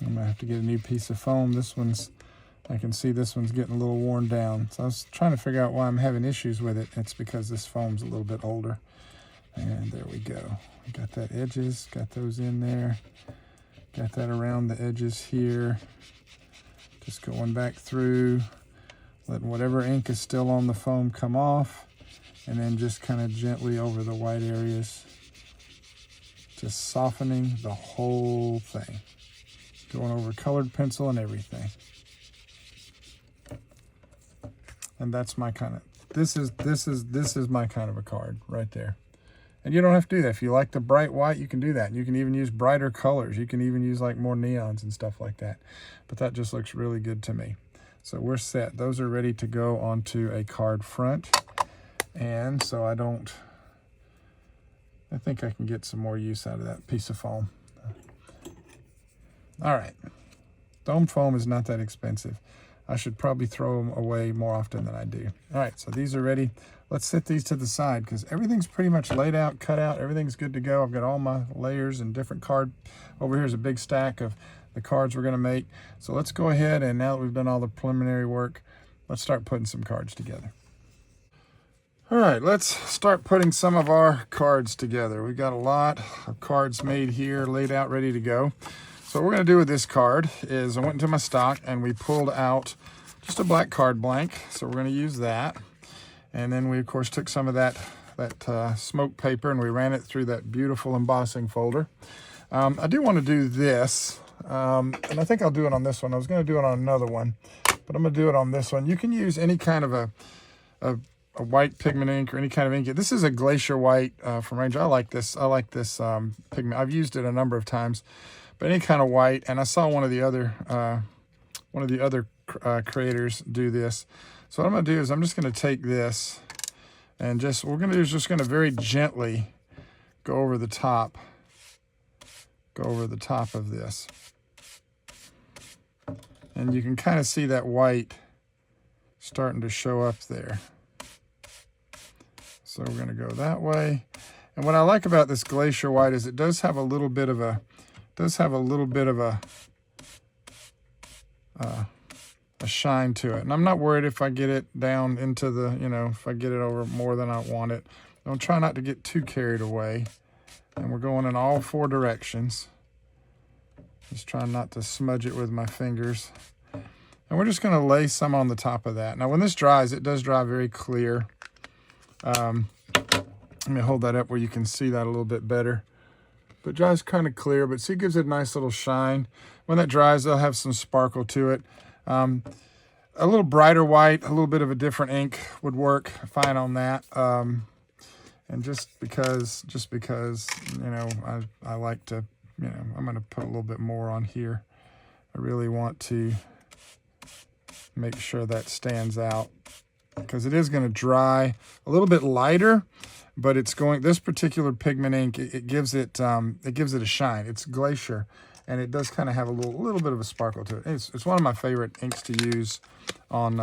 I'm gonna have to get a new piece of foam. This one's, I can see this one's getting a little worn down. So I was trying to figure out why I'm having issues with it. It's because this foam's a little bit older. And there we go. We got that edges, got those in there. Got that around the edges here. Just going back through, letting whatever ink is still on the foam come off, and then just kind of gently over the white areas, just softening the whole thing. Going over colored pencil and everything. And that's my kind of, this is my kind of a card right there. And you don't have to do that. If you like the bright white, you can do that. You can even use brighter colors. You can even use like more neons and stuff like that. But that just looks really good to me. So we're set. Those are ready to go onto a card front. And so I think I can get some more use out of that piece of foam. All right, dome foam is not that expensive. I should probably throw them away more often than I do. All right, so these are ready. Let's set these to the side because everything's pretty much laid out, cut out. Everything's good to go. I've got all my layers and different card. Over here is a big stack of the cards we're gonna make. So let's go ahead, and now that we've done all the preliminary work, let's start putting some cards together. All right, let's start putting some of our cards together. We've got a lot of cards made here, laid out, ready to go. So what we're going to do with this card is I went into my stock and we pulled out just a black card blank. So we're going to use that. And then we, of course, took some of that smoke paper and we ran it through that beautiful embossing folder. I do want to do this, and I think I'll do it on this one. I was going to do it on another one, but I'm going to do it on this one. You can use any kind of a white pigment ink or any kind of ink. This is a Glacier White from Ranger. I like this pigment. I've used it a number of times. but any kind of white. And I saw one of the other creators do this. So what I'm going to do is I'm just going to take this and what we're going to do is just going to very gently go over the top of this. And you can kind of see that white starting to show up there. So we're going to go that way. And what I like about this Glacier White is it does have a little bit of a shine to it. And I'm not worried if I get it down into the, if I get it over more than I want it. Don't try not to get too carried away. And we're going in all 4 directions. Just trying not to smudge it with my fingers. And we're just going to lay some on the top of that. Now when this dries, it does dry very clear. Let me hold that up where you can see that a little bit better. But it dries kind of clear, but see, it gives it a nice little shine. When that dries, they'll have some sparkle to it. A little brighter white, a little bit of a different ink would work fine on that. And just because, I like to, I'm going to put a little bit more on here. I really want to make sure that stands out because it is going to dry a little bit lighter, but this particular pigment ink, it gives it a shine. It's Glacier, and it does kind of have a little bit of a sparkle to it. It's one of my favorite inks to use on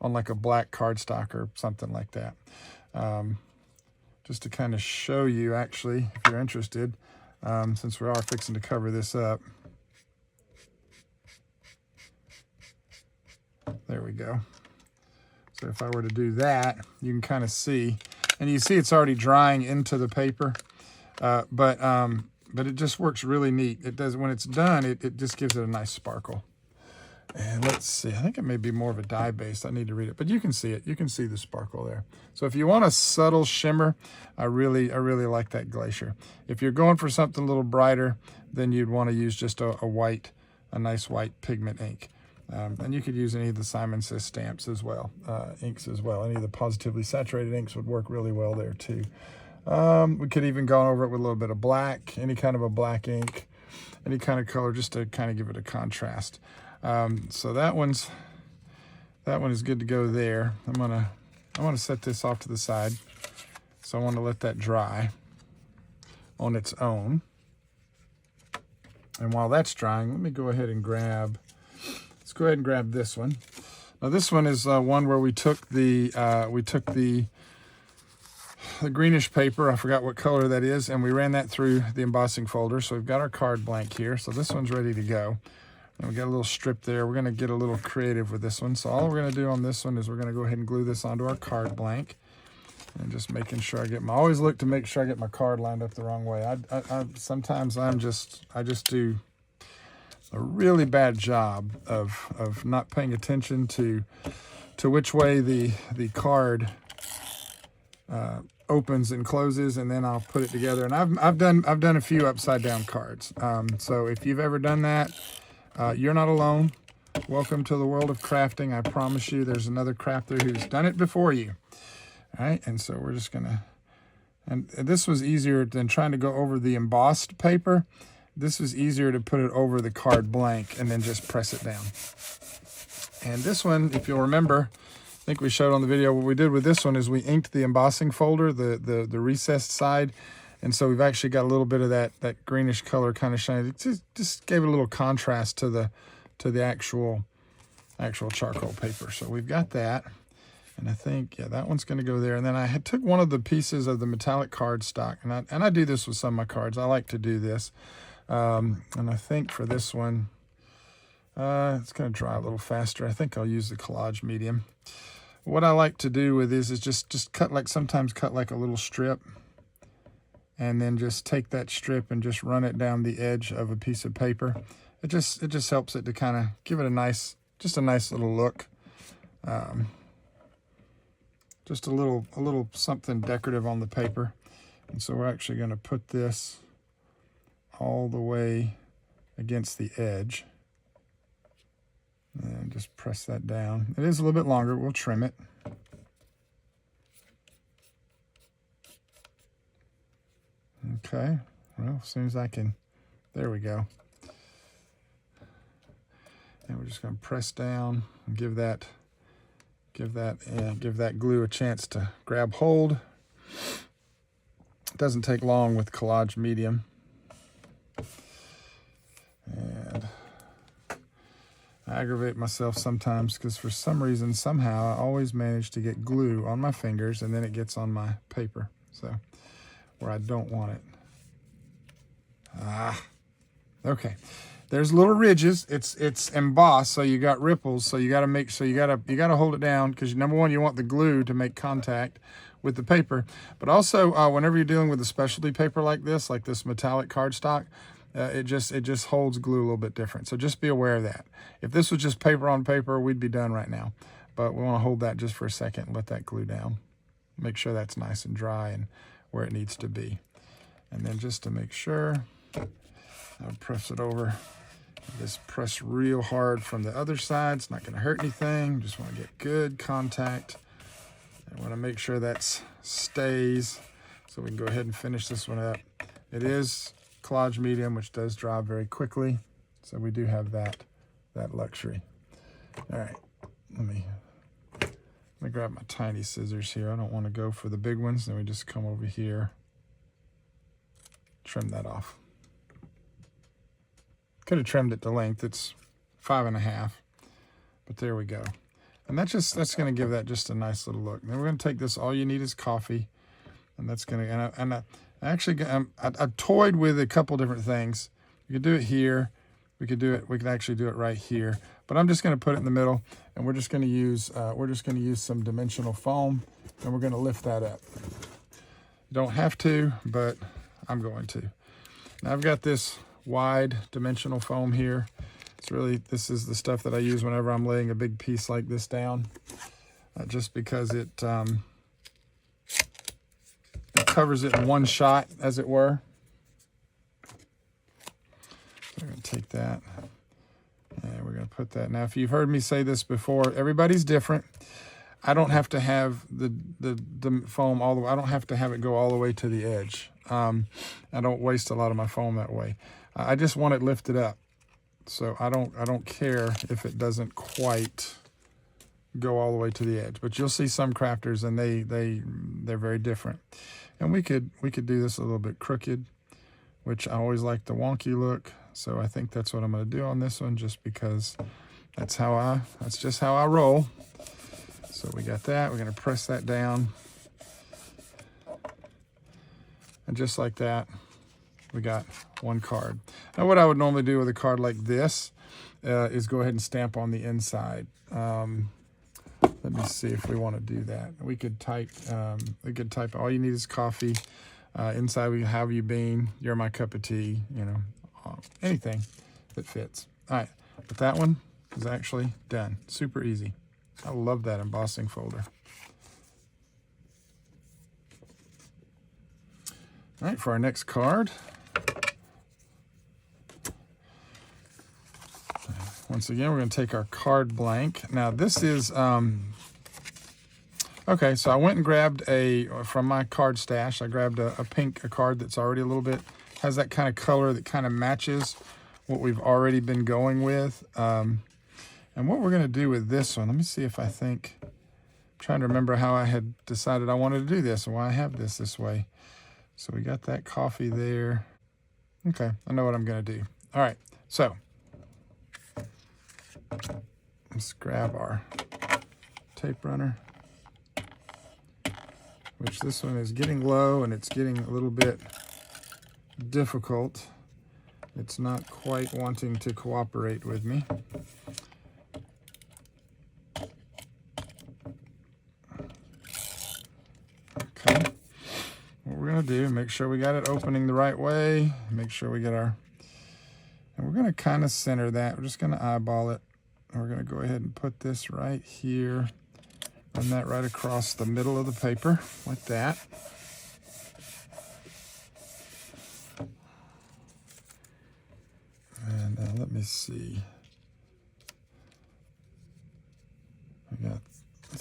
like a black cardstock or something like that. Just to kind of show you, actually, if you're interested, since we are fixing to cover this up. There we go. So if I were to do that, you can kind of see, and you see it's already drying into the paper, but it just works really neat. It does, when it's done, it just gives it a nice sparkle. And let's see, I think it may be more of a dye base. I need to read it, but you can see it. You can see the sparkle there. So if you want a subtle shimmer, I really like that Glacier. If you're going for something a little brighter, then you'd want to use just a nice white pigment ink. And you could use any of the Simon Says stamps as well, inks as well. Any of the positively saturated inks would work really well there too. We could even go over it with a little bit of black, any kind of a black ink, any kind of color, just to kind of give it a contrast. So that one is good to go there. I want to set this off to the side. So I want to let that dry on its own. And while that's drying, let me go ahead and grab this one. Now this one is one where we took the greenish paper, I forgot what color that is, and we ran that through the embossing folder. So we've got our card blank here. So this one's ready to go. And we got a little strip there. We're going to get a little creative with this one. So all we're going to do on this one is we're going to go ahead and glue this onto our card blank. And just making sure I always look to make sure I get my card lined up the wrong way. Sometimes I just do a really bad job of not paying attention to which way the card opens and closes, and then I'll put it together. And I've done a few upside down cards. So if you've ever done that, you're not alone. Welcome to the world of crafting. I promise you there's another crafter who's done it before you. All right, and so we're just gonna, and this was easier than trying to go over the embossed paper. This was easier to put it over the card blank and then just press it down. And this one, if you'll remember, I think we showed on the video, what we did with this one is we inked the embossing folder, the recessed side. And so we've actually got a little bit of that greenish color kind of shine. It just gave it a little contrast to the actual charcoal paper. So we've got that. And I think, yeah, that one's going to go there. And then I took one of the pieces of the metallic cardstock, and I do this with some of my cards. I like to do this. And I think for this one, it's going to dry a little faster. I think I'll use the collage medium. What I like to do with this is just sometimes cut like a little strip, and then just take that strip and just run it down the edge of a piece of paper. It just helps it to kind of give it a nice little look. Just a little something decorative on the paper. And so we're actually going to put this all the way against the edge. And just press that down. It is a little bit longer. We'll trim it. Okay. Well, as soon as I can, there we go. And we're just going to press down and give that glue a chance to grab hold. It doesn't take long with Collage Medium. And I aggravate myself sometimes because for some reason, somehow, I always manage to get glue on my fingers and then it gets on my paper. So, where I don't want it. Okay. There's little ridges. It's embossed, so you got ripples. So you got to hold it down because number one, you want the glue to make contact with the paper. But also, whenever you're dealing with a specialty paper like this metallic cardstock, it just holds glue a little bit different. So just be aware of that. If this was just paper on paper, we'd be done right now. But we want to hold that just for a second and let that glue down. Make sure that's nice and dry and where it needs to be. And then just to make sure, I'll press it over. Just press real hard from the other side. It's not going to hurt anything. Just want to get good contact. I want to make sure that stays so we can go ahead and finish this one up. It is Collage Medium, which does dry very quickly. So we do have that luxury. All right, let me grab my tiny scissors here. I don't want to go for the big ones. Then we just come over here, trim that off. Could have trimmed it to length. It's 5.5, but there we go. And that's going to give that just a nice little look. Then we're going to take this. All you need is coffee, and that's going to. I toyed with a couple different things. You could do it here. We could actually do it right here. But I'm just going to put it in the middle, and we're just going to use some dimensional foam, and we're going to lift that up. You don't have to, but I'm going to. Now I've got this wide dimensional foam here. This is the stuff that I use whenever I'm laying a big piece like this down, just because it covers it in one shot, as it were. So we're going to take that and we're going to put that. Now, if you've heard me say this before, everybody's different. I don't have to have the foam all the way. I don't have to have it go all the way to the edge. I don't waste a lot of my foam that way. I just want it lifted up. So I don't care if it doesn't quite go all the way to the edge. But you'll see some crafters and they're very different. And we could do this a little bit crooked, which I always like the wonky look. So I think that's what I'm going to do on this one, just because that's just how I roll. So we got that. We're going to press that down. And just like that, we got one card. Now what I would normally do with a card like this is go ahead and stamp on the inside. Let me see if we want to do that. We could type, all you need is coffee. Inside we have you bean, you're my cup of tea, anything that fits. All right, but that one is actually done. Super easy. I love that embossing folder. All right, for our next card. Once again, we're going to take our card blank. Now, this is, okay, so I went and grabbed from my card stash, I grabbed a card that's already a little bit, has that kind of color that kind of matches what we've already been going with. And what we're going to do with this one, let me see if I'm trying to remember how I had decided I wanted to do this and why I have this way. So we got that coffee there. Okay, I know what I'm going to do. All right, so let's grab our tape runner, which this one is getting low and it's getting a little bit difficult. It's not quite wanting to cooperate with me. Okay, what we're going to do, make sure we got it opening the right way, make sure we get and we're going to kind of center that. We're just going to eyeball it. And we're going to go ahead and put this right here, run that right across the middle of the paper, like that. And let me see.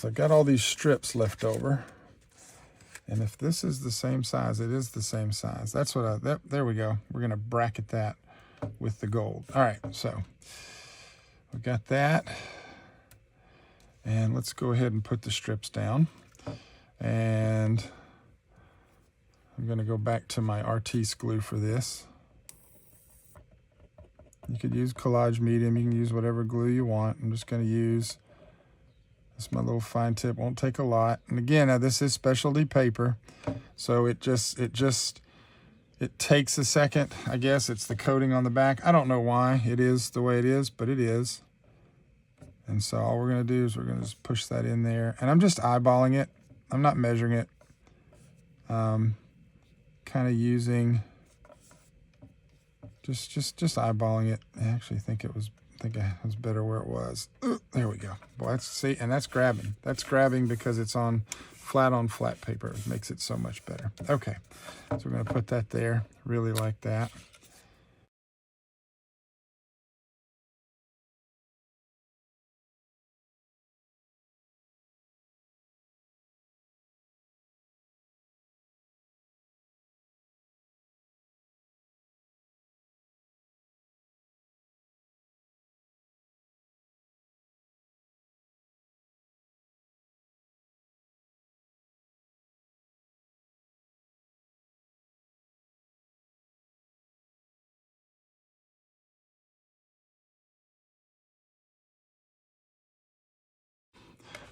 I've got all these strips left over. And if this is the same size, it is the same size. That's what there we go. We're going to bracket that with the gold. All right, so We got that. And let's go ahead and put the strips down. And I'm going to go back to my Artis glue for this. You could use Collage Medium. You can use whatever glue you want. I'm just going to use this, my little fine tip. Won't take a lot. And again, now this is specialty paper, so it takes a second. I guess it's the coating on the back. I don't know why it is the way it is, but it is. And so all we're going to do is we're going to just push that in there. And I'm just eyeballing it. I'm not measuring it. Kind of using, just eyeballing it. I actually think it was better where it was. There we go. Boy, see, and that's grabbing. That's grabbing because it's on flat paper. It makes it so much better. Okay, so we're going to put that there. Really like that.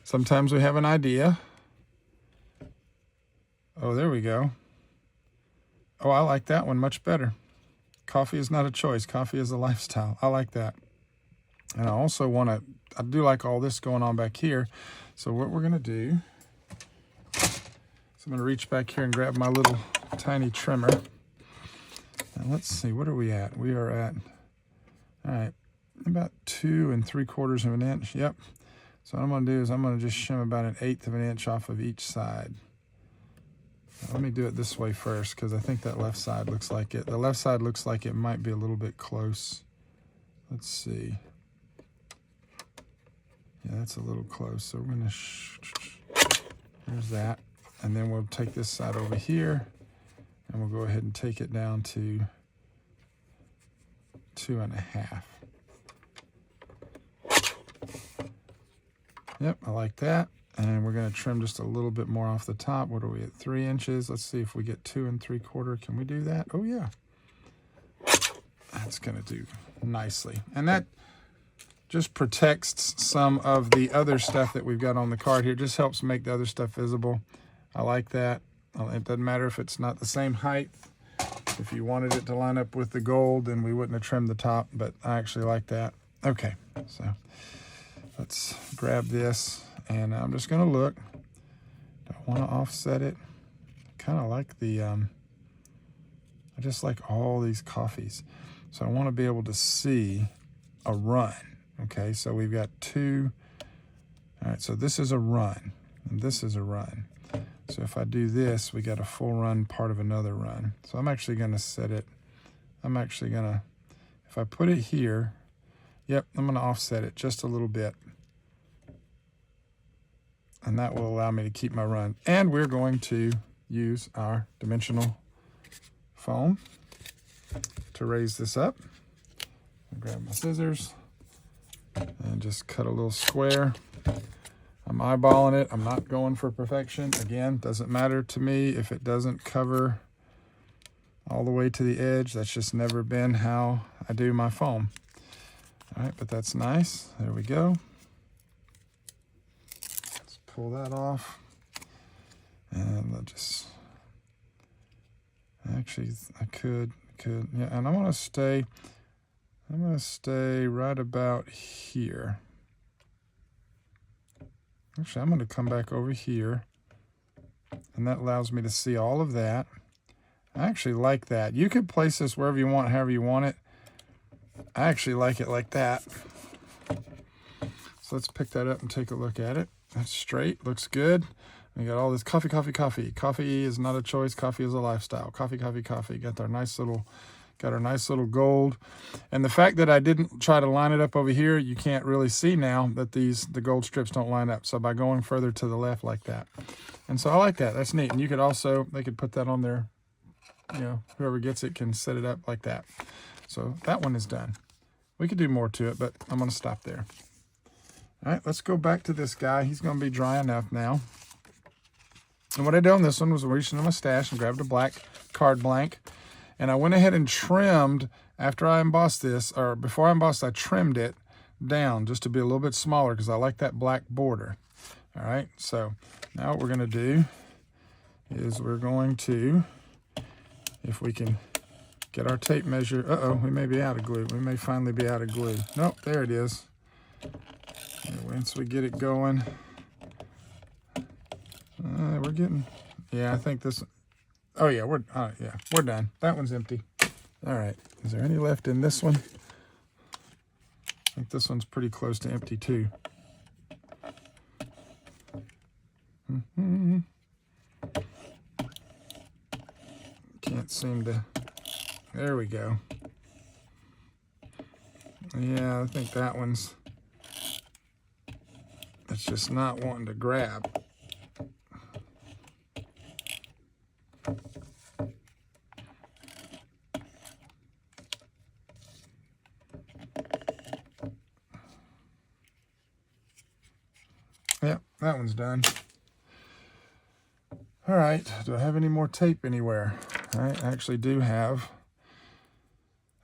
Sometimes we have an idea. Oh, there we go. Oh, I like that one much better. Coffee is not a choice. Coffee is a lifestyle. I like that. And I also I do like all this going on back here. So what we're going to do is I'm going to reach back here and grab my little tiny trimmer. And let's see, what are we at? We are at, all right, about 2 3/4 of an inch. Yep. So what I'm going to do is I'm going to just shim about 1/8 of an inch off of each side. Now, let me do it this way first because I think that left side looks like it. The left side looks like it might be a little bit close. Let's see. Yeah, that's a little close. So we're going to, there's that. And then we'll take this side over here and we'll go ahead and take it down to 2.5. Yep, I like that. And we're going to trim just a little bit more off the top. What are we at? 3 inches. Let's see if we get 2 3/4. Can we do that? Oh, yeah. That's going to do nicely. And that just protects some of the other stuff that we've got on the card here. Just helps make the other stuff visible. I like that. It doesn't matter if it's not the same height. If you wanted it to line up with the gold, then we wouldn't have trimmed the top, but I actually like that. Okay, so let's grab this, and I'm just going to look. Don't want to offset it. Kind of like the, I just like all these coffees. So I want to be able to see a run. Okay, so we've got 2. All right, so this is a run, and this is a run. So if I do this, we got a full run part of another run. So I'm actually going to set it, if I put it here, yep, I'm going to offset it just a little bit. And that will allow me to keep my run. And we're going to use our dimensional foam to raise this up. I'll grab my scissors and just cut a little square. I'm eyeballing it. I'm not going for perfection. Again, doesn't matter to me if it doesn't cover all the way to the edge. That's just never been how I do my foam. All right, but that's nice. There we go. Let's pull that off. And I'll just, actually, I could, yeah, and I'm gonna stay right about here. Actually, I'm going to come back over here, and that allows me to see all of that. I actually like that. You could place this wherever you want, however you want it. I actually like it like that. So let's pick that up and take a look at it. That's straight, looks good. We got all this coffee. Coffee is not a choice. Coffee is a lifestyle. Coffee. Got our nice little gold. And the fact that I didn't try to line it up over here, you can't really see now that the gold strips don't line up. So by going further to the left like that. And so I like that. That's neat. And you could also, they could put that on there, you know, whoever gets it can set it up like that. So that one is done. We could do more to it, but I'm going to stop there. All right, let's go back to this guy. He's going to be dry enough now. And what I did on this one was reach into my stash and grabbed a black card blank. And I went ahead and trimmed, after I embossed this, or before I embossed, I trimmed it down just to be a little bit smaller because I like that black border. All right, so now what we're going to do is we're going to, if we can get our tape measure, we may be out of glue. We may finally be out of glue. Nope, there it is. And once we get it going, we're getting, yeah, I think this, oh yeah, we're done. That one's empty. All right, is there any left in this one? I think this one's pretty close to empty too. Can't seem to, there we go. Yeah, I think that one's, it's just not wanting to grab. Yep, that one's done. All right, do I have any more tape anywhere? I actually do have.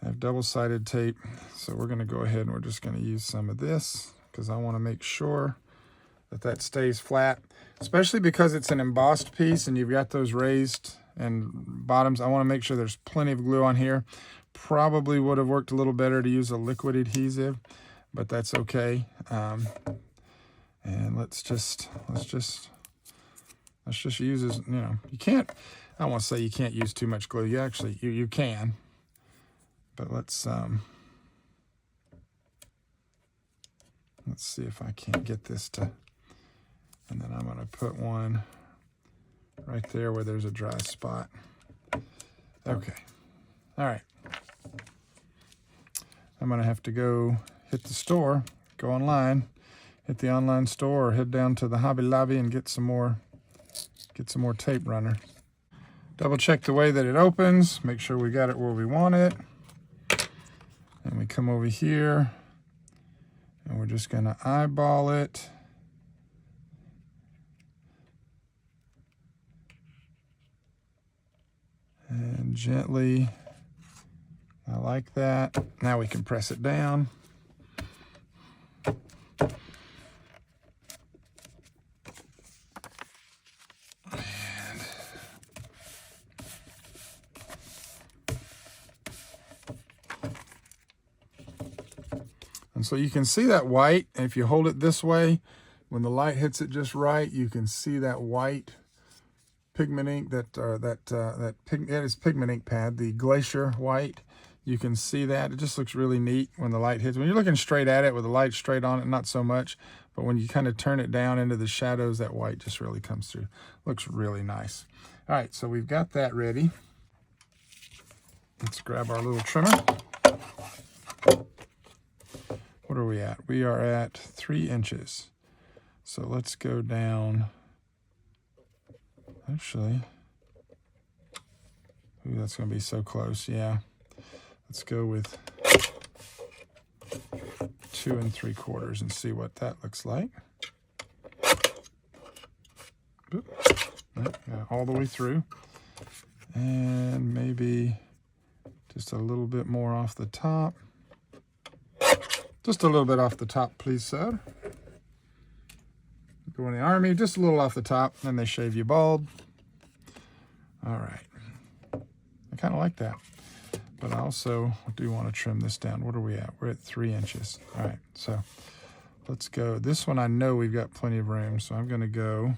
I have double-sided tape, so we're going to go ahead and we're just going to use some of this because I want to make sure that that stays flat, especially because it's an embossed piece and you've got those raised and bottoms. I want to make sure there's plenty of glue on here. Probably would have worked a little better to use a liquid adhesive, but that's okay. And let's just use this, you know, you can't, I don't want to say you can't use too much glue. You actually, you can, but let's see if I can't get this to, and then I'm going to put one right there where there's a dry spot. Okay. All right. I'm going to have to go hit the store, go online, hit the online store, or head down to the Hobby Lobby and get some more tape runner. Double check the way that it opens, make sure we got it where we want it. And we come over here and we're just going to eyeball it. And gently, I like that. Now we can press it down. And so you can see that white, and if you hold it this way, when the light hits it just right, you can see that white pigment ink, that is pigment ink pad, the Glacier white. You can see that. It just looks really neat when the light hits. When you're looking straight at it with the light straight on it, not so much, but when you kind of turn it down into the shadows, that white just really comes through. Looks really nice. All right, so we've got that ready. Let's grab our little trimmer. What are we at? We are at 3 inches. So let's go down. Actually, ooh, that's going to be so close. Yeah. Let's go with 2 3/4 and see what that looks like. Oop. Yeah, all the way through. And maybe just a little bit more off the top. Just a little bit off the top, please, sir. Go in the Army, just a little off the top, then they shave you bald. All right. I kind of like that. But I also do want to trim this down. What are we at? We're at 3 inches. All right, so let's go. This one I know we've got plenty of room, so I'm going to go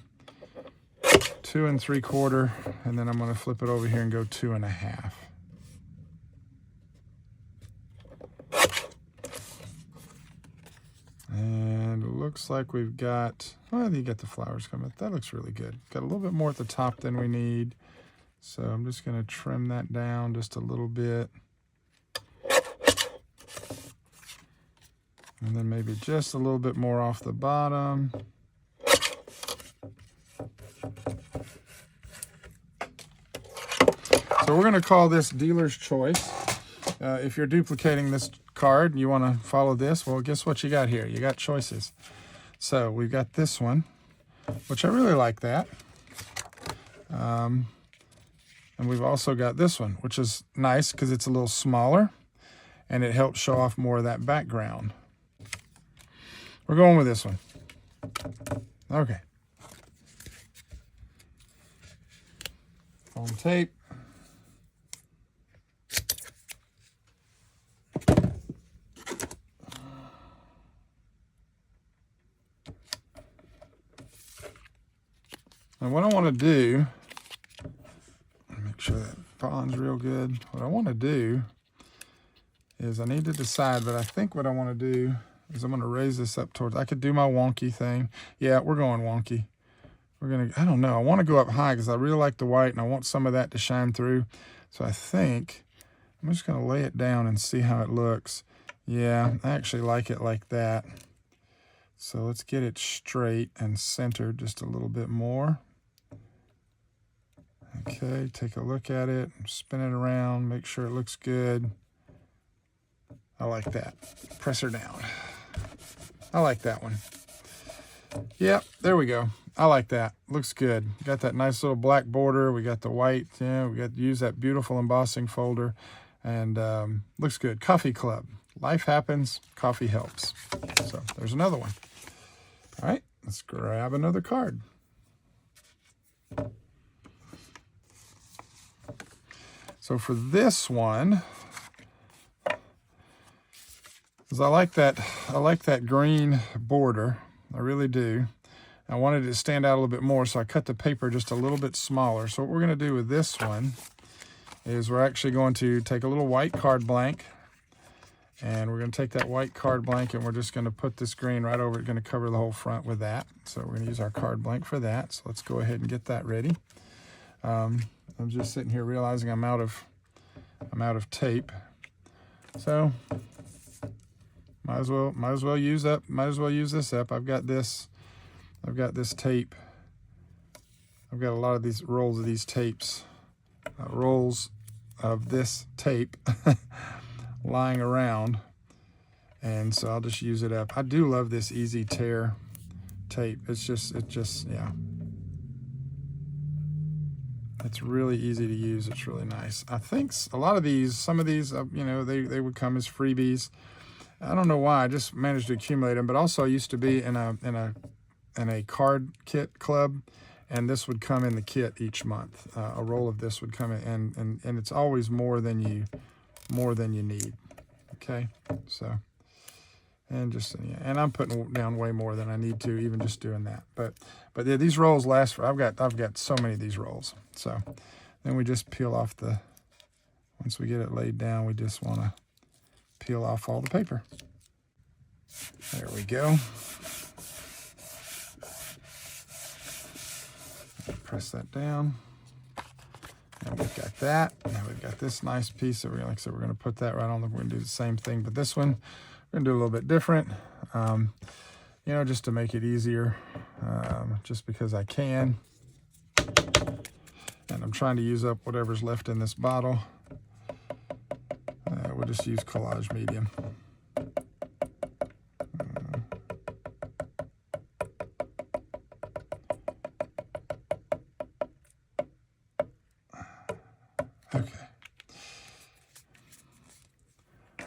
2 3/4, and then I'm going to flip it over here and go 2 1/2. And it looks like we've got, well, you get the flowers coming. That looks really good. Got a little bit more at the top than we need. So I'm just going to trim that down just a little bit. And then maybe just a little bit more off the bottom. So we're going to call this Dealer's Choice. if you're duplicating this card and you want to follow this, well, guess what you got here? You got choices. So we've got this one, which I really like that. And we've also got this one, which is nice because it's a little smaller and it helps show off more of that background. We're going with this one. Okay. Foam tape. And what I want to do, make sure that bond's real good. What I want to do is I need to decide, but I think what I want to do is I'm going to raise this up towards, I could do my wonky thing. Yeah, we're going wonky. We're going to, I don't know. I want to go up high because I really like the white and I want some of that to shine through. So I think I'm just going to lay it down and see how it looks. Yeah, I actually like it like that. So let's get it straight and centered just a little bit more. Okay, take a look at it, spin it around, make sure it looks good. I like that. Press her down. I like that one. Yep, there we go. I like that. Looks good. Got that nice little black border. We got the white. Yeah, we got to use that beautiful embossing folder. And looks good. Coffee Club. Life happens. Coffee helps. So there's another one. All right, let's grab another card. So for this one, because I like that green border. I really do. I wanted it to stand out a little bit more, so I cut the paper just a little bit smaller. So what we're going to do with this one is we're actually going to take a little white card blank, and we're going to take that white card blank and we're just going to put this green right over it, going to cover the whole front with that. So we're going to use our card blank for that. So let's go ahead and get that ready. I'm just sitting here realizing I'm out of tape. So might as well use this up. I've got this tape. I've got a lot of these rolls of these tapes, rolls of this tape lying around, and so I'll just use it up. I do love this Easy Tear tape. It just yeah. It's really easy to use. It's really nice. I think a lot of these, some of these, you know, they would come as freebies. I don't know why. I just managed to accumulate them. But also, I used to be in a card kit club, and this would come in the kit each month. A roll of this would come in, and it's always more than you need. Okay, so. And just, yeah, and I'm putting down way more than I need to, even just doing that. But yeah, these rolls last for, I've got so many of these rolls. So then we just peel off once we get it laid down, we just want to peel off all the paper. There we go. Press that down. And we've got that. Now we've got this nice piece that like I said, we're going to put that right on we're going to do the same thing, but this one, we're going to do a little bit different, you know, just to make it easier, just because I can. And I'm trying to use up whatever's left in this bottle. We'll just use Collage Medium. Okay.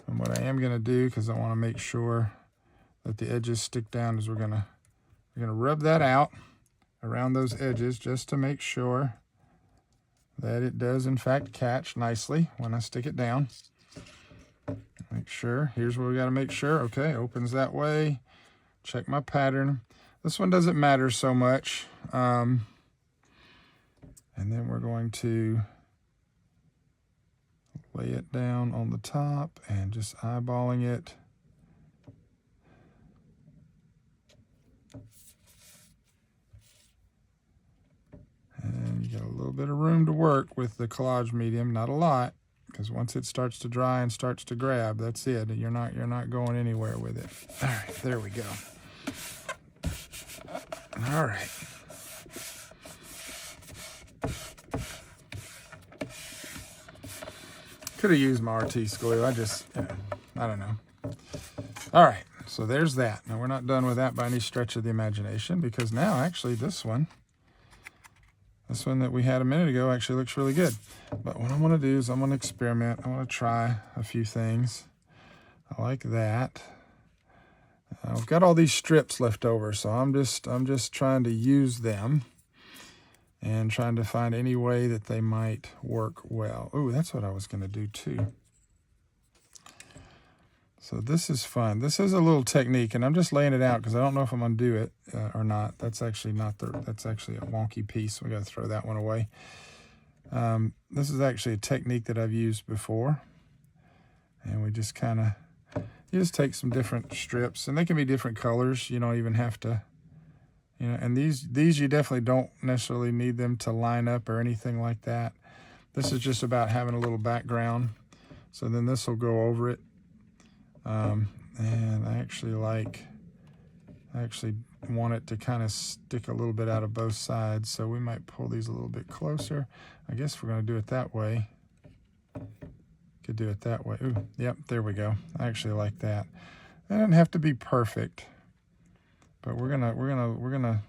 And what I am going to do, because I want to make sure that the edges stick down, is we're going to rub that out around those edges just to make sure that it does in fact catch nicely when I stick it down. Make sure, here's where we got to make sure. Okay, opens that way. Check my pattern. This one doesn't matter so much. And then we're going to lay it down on the top and just eyeballing it. And you got a little bit of room to work with the Collage Medium, not a lot, because once it starts to dry and starts to grab, that's it. You're not going anywhere with it. All right, there we go. All right. Could have used my Artis glue. I just, I don't know. All right, so there's that. Now, we're not done with that by any stretch of the imagination, because now, actually, this one that we had a minute ago actually looks really good. But what I want to do is I'm going to experiment. I want to try a few things. I like that. I've got all these strips left over, so I'm just trying to use them and trying to find any way that they might work well. Ooh, that's what I was going to do too. So this is fun. This is a little technique, and I'm just laying it out because I don't know if I'm going to do it or not. That's actually that's actually a wonky piece. We got to throw that one away. This is actually a technique that I've used before, and we just kind of, you just take some different strips, and they can be different colors. You don't even have to, you know, and these you definitely don't necessarily need them to line up or anything like that. This is just about having a little background. So then this will go over it. And I actually want it to kind of stick a little bit out of both sides, so we might pull these a little bit closer. I guess we're going to do it that way. Could do it that way. Ooh, yep, there we go. I actually like that. It doesn't have to be perfect, but we're gonna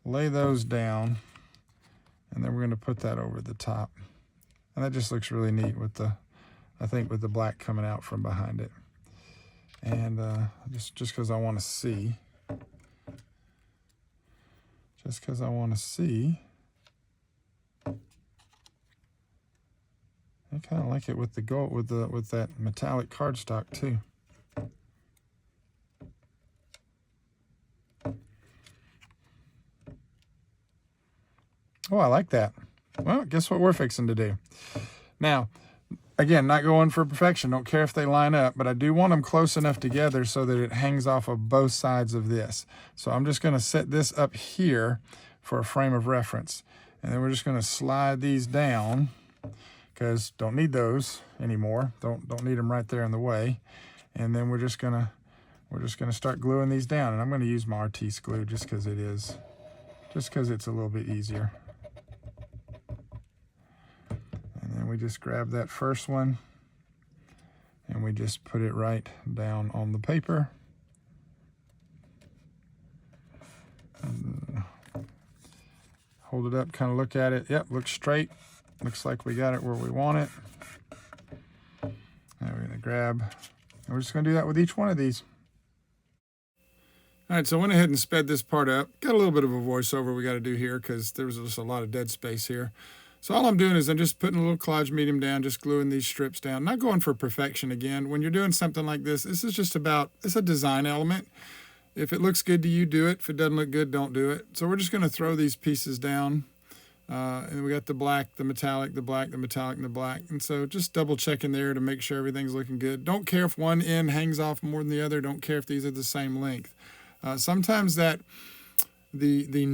lay those down, and then we're gonna put that over the top, and that just looks really neat with the, I think, with the black coming out from behind it. And just because I want to see. Just because I want to see. I kind of like it with the gold, with that metallic cardstock too. Oh, I like that. Well, guess what we're fixing to do now. Again, not going for perfection. Don't care if they line up, but I do want them close enough together so that it hangs off of both sides of this. So I'm just going to set this up here for a frame of reference. And then we're just going to slide these down, because don't need those anymore. Don't need them right there in the way. And then we're just going to start gluing these down. And I'm going to use my Artis glue just because it's a little bit easier. We just grab that first one and we just put it right down on the paper. And hold it up, kind of look at it. Yep, looks straight. Looks like we got it where we want it. And we're going to grab, and we're just going to do that with each one of these. All right, so I went ahead and sped this part up. Got a little bit of a voiceover we got to do here because there was just a lot of dead space here. So all I'm doing is I'm just putting a little collage medium down, just gluing these strips down. Not going for perfection again. When you're doing something like this, this is just about, it's a design element. If it looks good to you, do it. If it doesn't look good, don't do it. So we're just going to throw these pieces down. And we got the black, the metallic, the black, the metallic, and the black. And so just double checking there to make sure everything's looking good. Don't care if one end hangs off more than the other. Don't care if these are the same length. Sometimes that the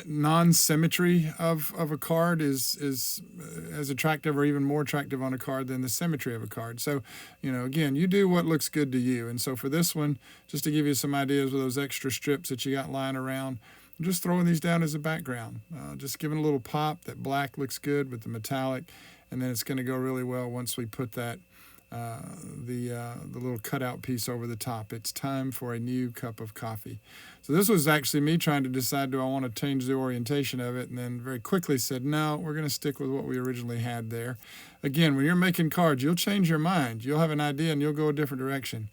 non-symmetry of a card is as attractive or even more attractive on a card than the symmetry of a card. So, you know, again, you do what looks good to you. And so for this one, just to give you some ideas with those extra strips that you got lying around, I'm just throwing these down as a background. Just giving a little pop. That black looks good with the metallic, and then it's going to go really well once we put that the little cutout piece over the top. It's time for a new cup of coffee. So this was actually me trying to decide, do I want to change the orientation of it, and then very quickly said, no, we're going to stick with what we originally had there. Again, when you're making cards, you'll change your mind. You'll have an idea and you'll go a different direction.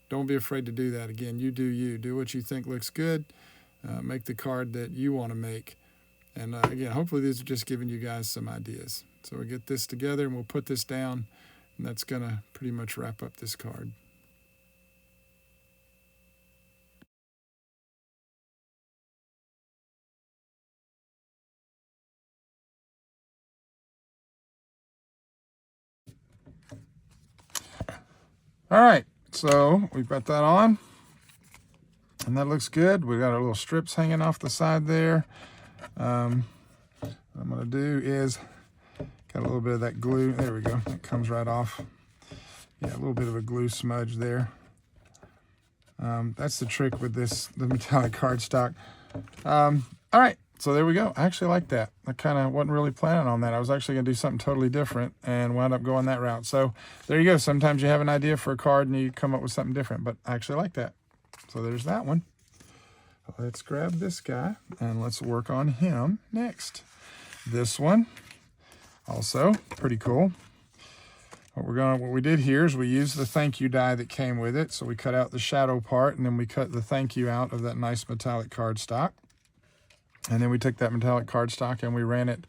Don't be afraid to do that. Again, you do you. Do what you think looks good. Make the card that you want to make. And again, hopefully these are just giving you guys some ideas. So we'll get this together and we'll put this down. And that's going to pretty much wrap up this card. All right, so we've got that on. And that looks good. We got our little strips hanging off the side there. What I'm going to do is, got a little bit of that glue. There we go. It comes right off. Yeah, a little bit of a glue smudge there. That's the trick with the metallic cardstock. All right, So there we go. I actually like that. I kind of wasn't really planning on that. I was actually going to do something totally different and wound up going that route. So there you go. Sometimes you have an idea for a card and you come up with something different, but I actually like that. So there's that one. Let's grab this guy and let's work on him next. This one, also pretty cool. What we did here is we used the thank you die that came with it. So we cut out the shadow part and then we cut the thank you out of that nice metallic cardstock. And then we took that metallic cardstock and we ran it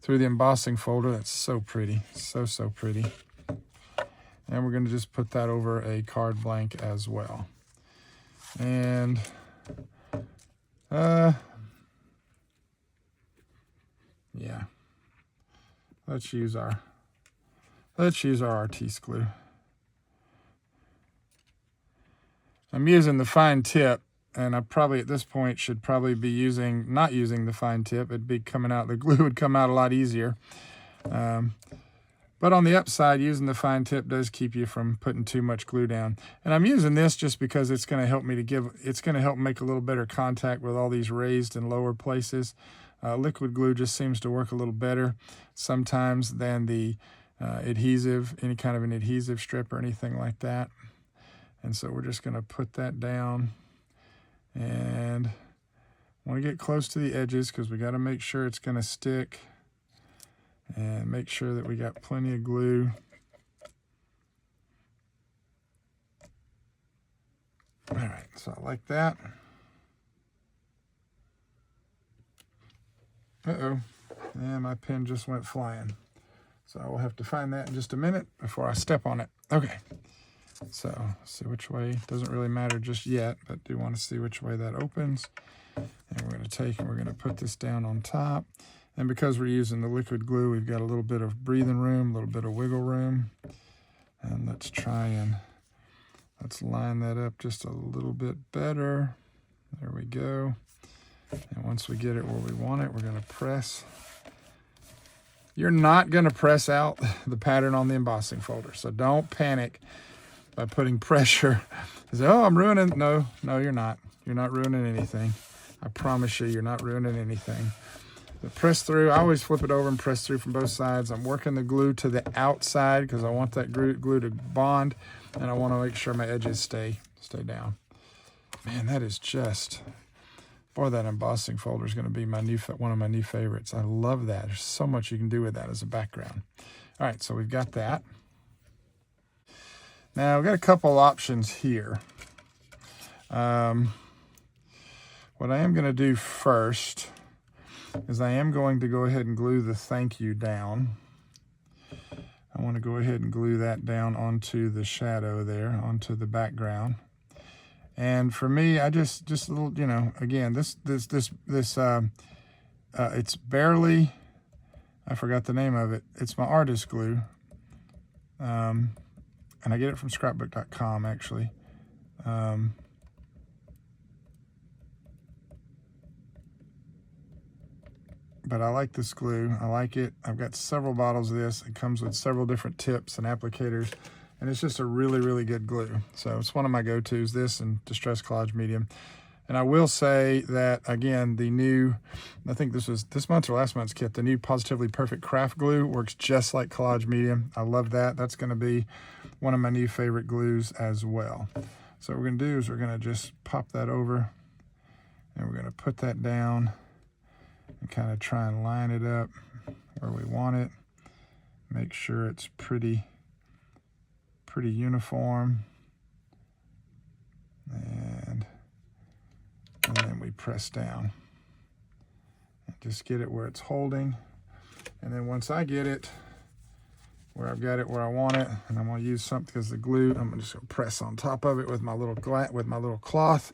through the embossing folder. That's so pretty, so pretty. And we're going to just put that over a card blank as well. And yeah, let's use our Artis glue. I'm using the fine tip. And I probably at this point should probably be not using the fine tip. It'd be coming out, the glue would come out a lot easier. But on the upside, using the fine tip does keep you from putting too much glue down. And I'm using this just because it's going to help me it's going to help make a little better contact with all these raised and lower places. Liquid glue just seems to work a little better sometimes than the adhesive, any kind of an adhesive strip or anything like that. And so we're just going to put that down. And want to get close to the edges because we got to make sure it's going to stick and make sure that we got plenty of glue. All right, so I like that. Uh-oh, and my pen just went flying. So I will have to find that in just a minute before I step on it. Okay. So see which way, doesn't really matter just yet, but do want to see which way that opens. And we're going to take and we're going to put this down on top. And because we're using the liquid glue, we've got a little bit of breathing room, a little bit of wiggle room. And let's line that up just a little bit better. There we go. And once we get it where we want it, we're going to press. You're not going to press out the pattern on the embossing folder, so don't panic by putting pressure. Say, oh, I'm ruining. No, you're not. You're not ruining anything. I promise you, you're not ruining anything. The press through, I always flip it over and press through from both sides. I'm working the glue to the outside because I want that glue to bond, and I want to make sure my edges stay down. Man, that is just, boy, that embossing folder is going to be one of my new favorites. I love that. There's so much you can do with that as a background. All right, so we've got that. Now, we've got a couple options here. What I am going to do first is I am going to go ahead and glue the thank you down. I want to go ahead and glue that down onto the shadow there, onto the background. And for me, I just a little, you know, again, this it's barely, I forgot the name of it. It's my artist glue. And I get it from scrapbook.com actually. But I like this glue. I like it. I've got several bottles of this. It comes with several different tips and applicators, and it's just a really good glue. So it's one of my go-tos, this and Distress Collage Medium. And I will say that, again, the new, I think this was this month's or last month's kit, the new Positively Perfect Craft Glue works just like Collage Medium. I love that. That's going to be one of my new favorite glues as well. So what we're going to do is we're going to just pop that over, and we're going to put that down and kind of try and line it up where we want it. Make sure it's pretty uniform. And then we press down and just get it where it's holding. And then once I get it where I've got it where I want it, and I'm going to use something because the glue, I'm just going to press on top of it with my little cloth.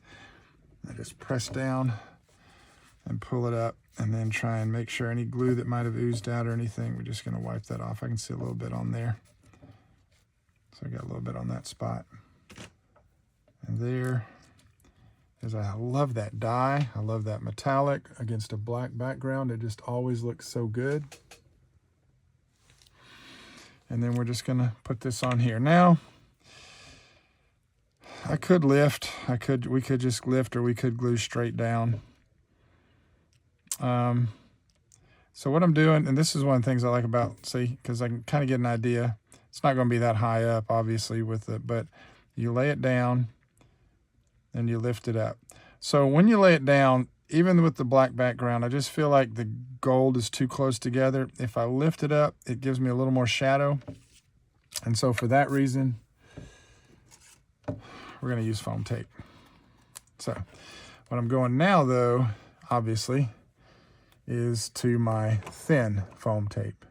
I just press down and pull it up, and then try and make sure any glue that might have oozed out or anything, we're just going to wipe that off. I can see a little bit on there. So I got a little bit on that spot. And there is, I love that dye. I love that metallic against a black background. It just always looks so good. And then we're just going to put this on here. Now, I could lift. We could just lift, or we could glue straight down. So what I'm doing, and this is one of the things I like about, see, because I can kind of get an idea. It's not going to be that high up, obviously, with it, but you lay it down and you lift it up. So when you lay it down, even with the black background, I just feel like the gold is too close together. If I lift it up, it gives me a little more shadow. And so for that reason, we're going to use foam tape. So what I'm going now, though, obviously, is to my thin foam tape,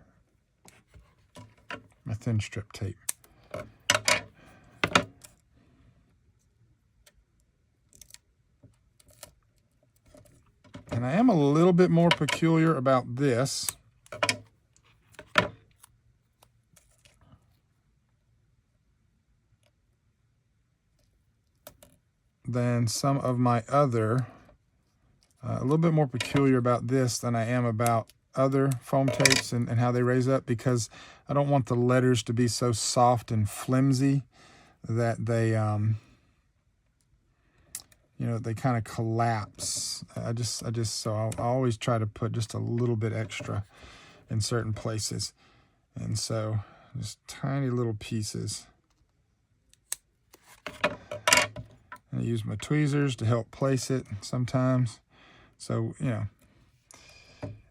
my thin strip tape. And I am a little bit more peculiar about this than some of my other, a little bit more peculiar about this than I am about other foam tapes and how they raise up, because I don't want the letters to be so soft and flimsy that they, you know, they kind of collapse. So I always try to put just a little bit extra in certain places. And so just tiny little pieces. I use my tweezers to help place it sometimes. So, you know,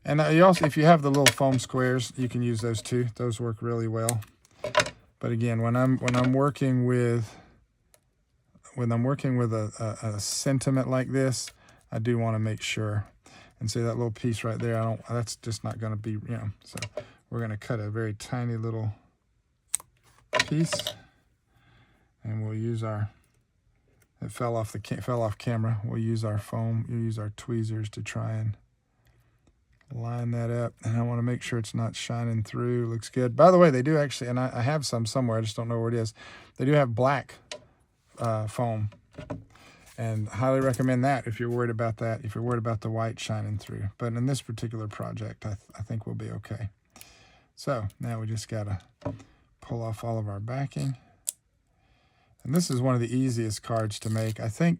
and you also, if you have the little foam squares, you can use those too. Those work really well. But again, when I'm working with a sentiment like this, I do want to make sure. And see that little piece right there, that's just not going to be, you know. So we're going to cut a very tiny little piece, and we'll use our, it fell off camera. We'll use our foam, we'll use our tweezers to try and line that up. And I want to make sure it's not shining through. Looks good. By the way, they do actually, and I have some somewhere, I just don't know where it is. They do have black foam, and highly recommend that if you're worried about that, if you're worried about the white shining through. But in this particular project, I think we'll be okay. So now we just got to pull off all of our backing. And this is one of the easiest cards to make. I'm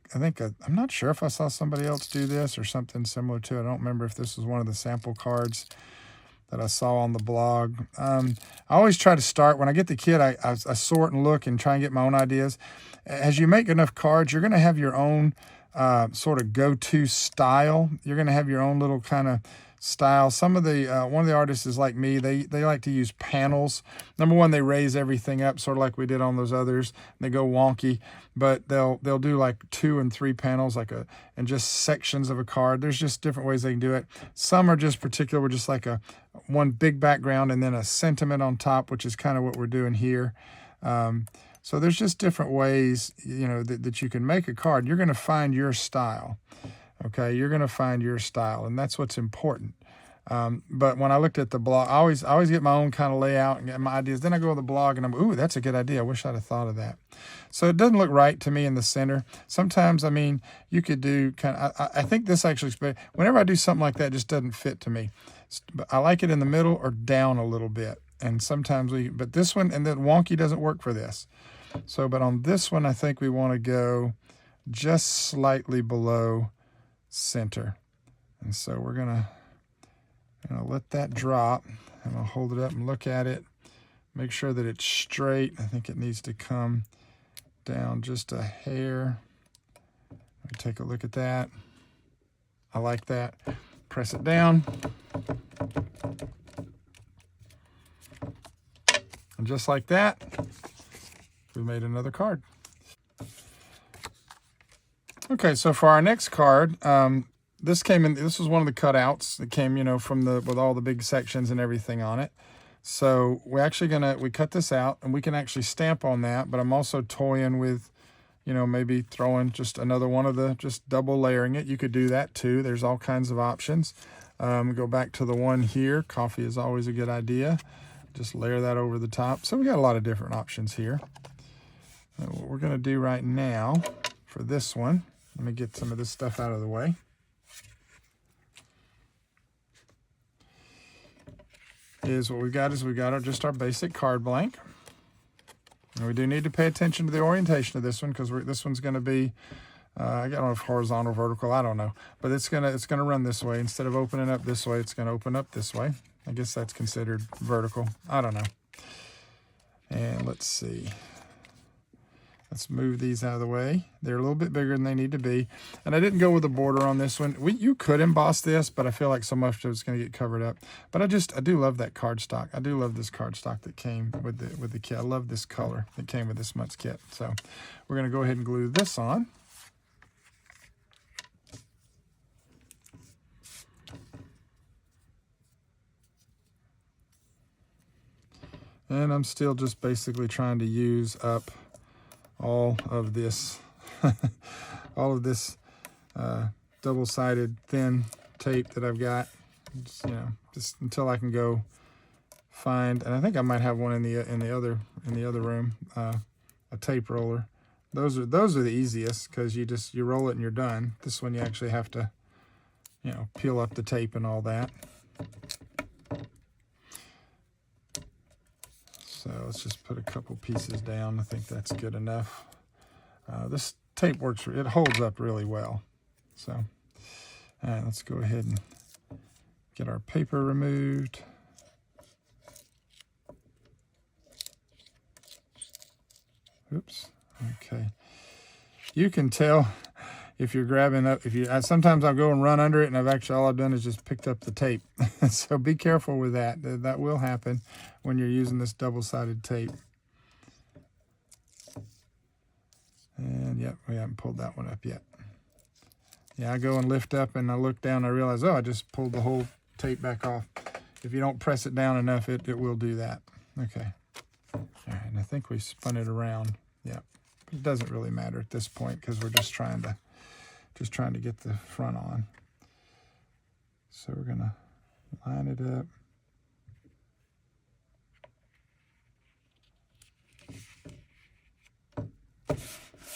not sure if I saw somebody else do this or something similar to it. I don't remember if this was one of the sample cards that I saw on the blog. I always try to start, when I get the kit, I sort and look and try and get my own ideas. As you make enough cards, you're going to have your own sort of go-to style. You're going to have your own little kind of style. Some of the one of the artists is like me. They like to use panels. Number one, they raise everything up, sort of like we did on those others. They go wonky, but they'll do like 2 and 3 panels, and just sections of a card. There's just different ways they can do it. Some are just particular, with just like one big background and then a sentiment on top, which is kind of what we're doing here. So there's just different ways, you know, that you can make a card. You're going to find your style. Okay, you're going to find your style, and that's what's important. But when I looked at the blog, I always get my own kind of layout and get my ideas. Then I go to the blog and I'm, ooh, that's a good idea. I wish I'd have thought of that. So it doesn't look right to me in the center. Sometimes, I mean, you could do kind of, I think this actually, whenever I do something like that, it just doesn't fit to me. I like it in the middle or down a little bit. And sometimes but this one, and then wonky doesn't work for this. So, but on this one, I think we want to go just slightly below center. And so we're going to let that drop, and I'll hold it up and look at it, make sure that it's straight. I think it needs to come down just a hair. Let me take a look at that. I like that. Press it down. And just like that, we made another card. Okay, so for our next card, this came in. This was one of the cutouts that came, you know, from with all the big sections and everything on it. So we're actually we cut this out, and we can actually stamp on that. But I'm also toying with, you know, maybe throwing just another one of just double layering it. You could do that too. There's all kinds of options. Go back to the one here. Coffee is always a good idea. Just layer that over the top. So we got a lot of different options here. What we're going to do right now for this one, let me get some of this stuff out of the way. We've got just our basic card blank. And we do need to pay attention to the orientation of this one, because this one's going to be I don't know if horizontal, vertical, I don't know. But it's gonna run this way. Instead of opening up this way, it's gonna open up this way. I guess that's considered vertical. I don't know. And let's see. Let's move these out of the way. They're a little bit bigger than they need to be. And I didn't go with a border on this one. You could emboss this, but I feel like so much of it's going to get covered up. But I do love that cardstock. I do love this cardstock that came with the kit. I love this color that came with this month's kit. So we're going to go ahead and glue this on. And I'm still just basically trying to use up all of this double-sided thin tape that I've got, just until I can go find, and I think I might have one in the other room, a tape roller. Those are the easiest, because you roll it and you're done. This one you actually have to peel up the tape and all that. So let's just put a couple pieces down. I think that's good enough. This tape works, it holds up really well. So, all right, let's go ahead and get our paper removed. Oops, okay. You can tell if you're grabbing up, sometimes I'll go and run under it, and all I've done is just picked up the tape. So be careful with that. That will happen when you're using this double-sided tape. And yep, we haven't pulled that one up yet. Yeah, I go and lift up and I look down and I realize, oh, I just pulled the whole tape back off. If you don't press it down enough, it will do that. Okay. All right, and I think we spun it around. Yeah, but it doesn't really matter at this point because we're just trying to get the front on. So we're gonna line it up.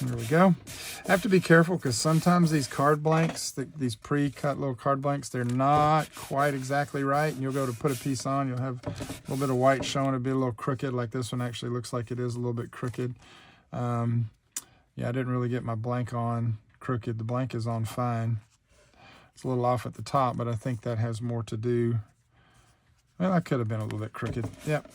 There we go. I have to be careful because sometimes these card blanks, these pre-cut little card blanks, they're not quite exactly right. And you'll go to put a piece on, you'll have a little bit of white showing, it'll be a little crooked, like this one actually looks like it is a little bit crooked. Yeah, I didn't really get my blank on crooked. The blank is on fine. It's a little off at the top, but I think that has more to do. Well, that could have been a little bit crooked. Yep,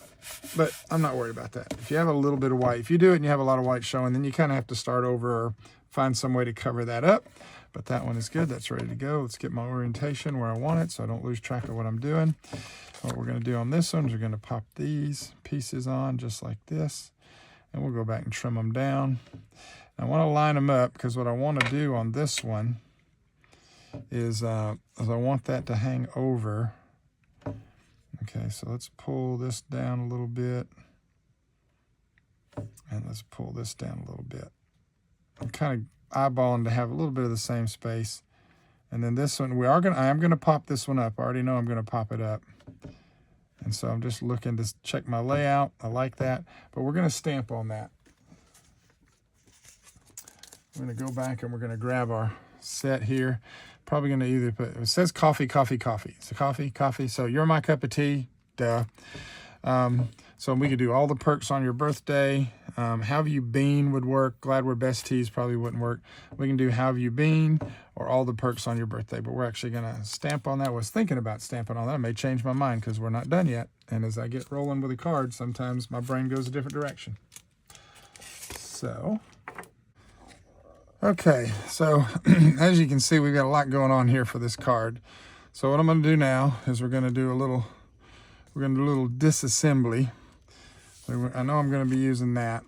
but I'm not worried about that. If you have a little bit of white, if you do it and you have a lot of white showing, then you kind of have to start over or find some way to cover that up. But that one is good. That's ready to go. Let's get my orientation where I want it so I don't lose track of what I'm doing. What we're going to do on this one is we're going to pop these pieces on just like this. And we'll go back and trim them down. I want to line them up because what I want to do on this one is I want that to hang over. Okay, so let's pull this down a little bit. And let's pull this down a little bit. I'm kind of eyeballing to have a little bit of the same space. And then this one, I am gonna pop this one up. I already know I'm gonna pop it up. And so I'm just looking to check my layout. I like that, but we're gonna stamp on that. We're gonna go back and we're gonna grab our set here. Probably gonna either put, it says coffee, coffee, coffee. So coffee, coffee. So you're my cup of tea, duh. So we could do all the perks on your birthday. Have you been would work. Glad we're best teas probably wouldn't work. We can do have you been or all the perks on your birthday, but we're actually gonna stamp on that. I was thinking about stamping on that. I may change my mind because we're not done yet. And as I get rolling with the card, sometimes my brain goes a different direction. So, okay, so as you can see, we've got a lot going on here for this card. So what I'm gonna do now is we're gonna do a little disassembly. I know I'm going to be using that.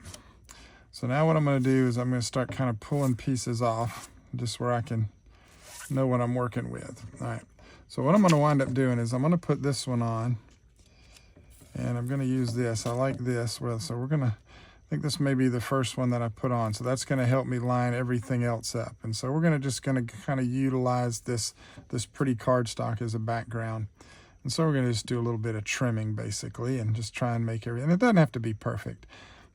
So now what I'm going to do is I'm going to start kind of pulling pieces off just where I can know what I'm working with. All right. So what I'm going to wind up doing is I'm going to put this one on and I'm going to use this. I like this. Well, so I think this may be the first one that I put on. So that's going to help me line everything else up. And so we're going to kind of utilize this pretty cardstock as a background. And so we're going to just do a little bit of trimming basically and just try and make everything. It doesn't have to be perfect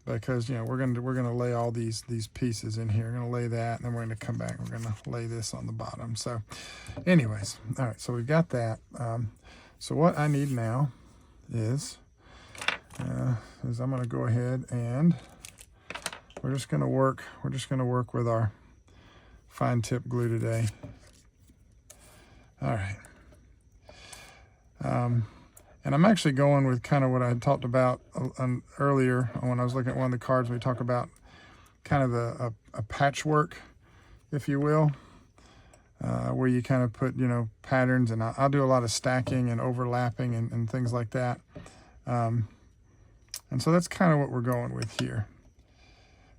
because, we're going to lay all these pieces in here. We're going to lay that and then we're going to come back and we're going to lay this on the bottom. So anyways, all right, so we've got that. So what I need now is I'm going to go ahead and we're just going to work with our fine tip glue today. All right. And I'm actually going with kind of what I had talked about earlier when I was looking at one of the cards. We talk about kind of a patchwork, if you will, where you kind of put, you know, patterns, and I'll do a lot of stacking and overlapping and things like that. And so that's kind of what we're going with here.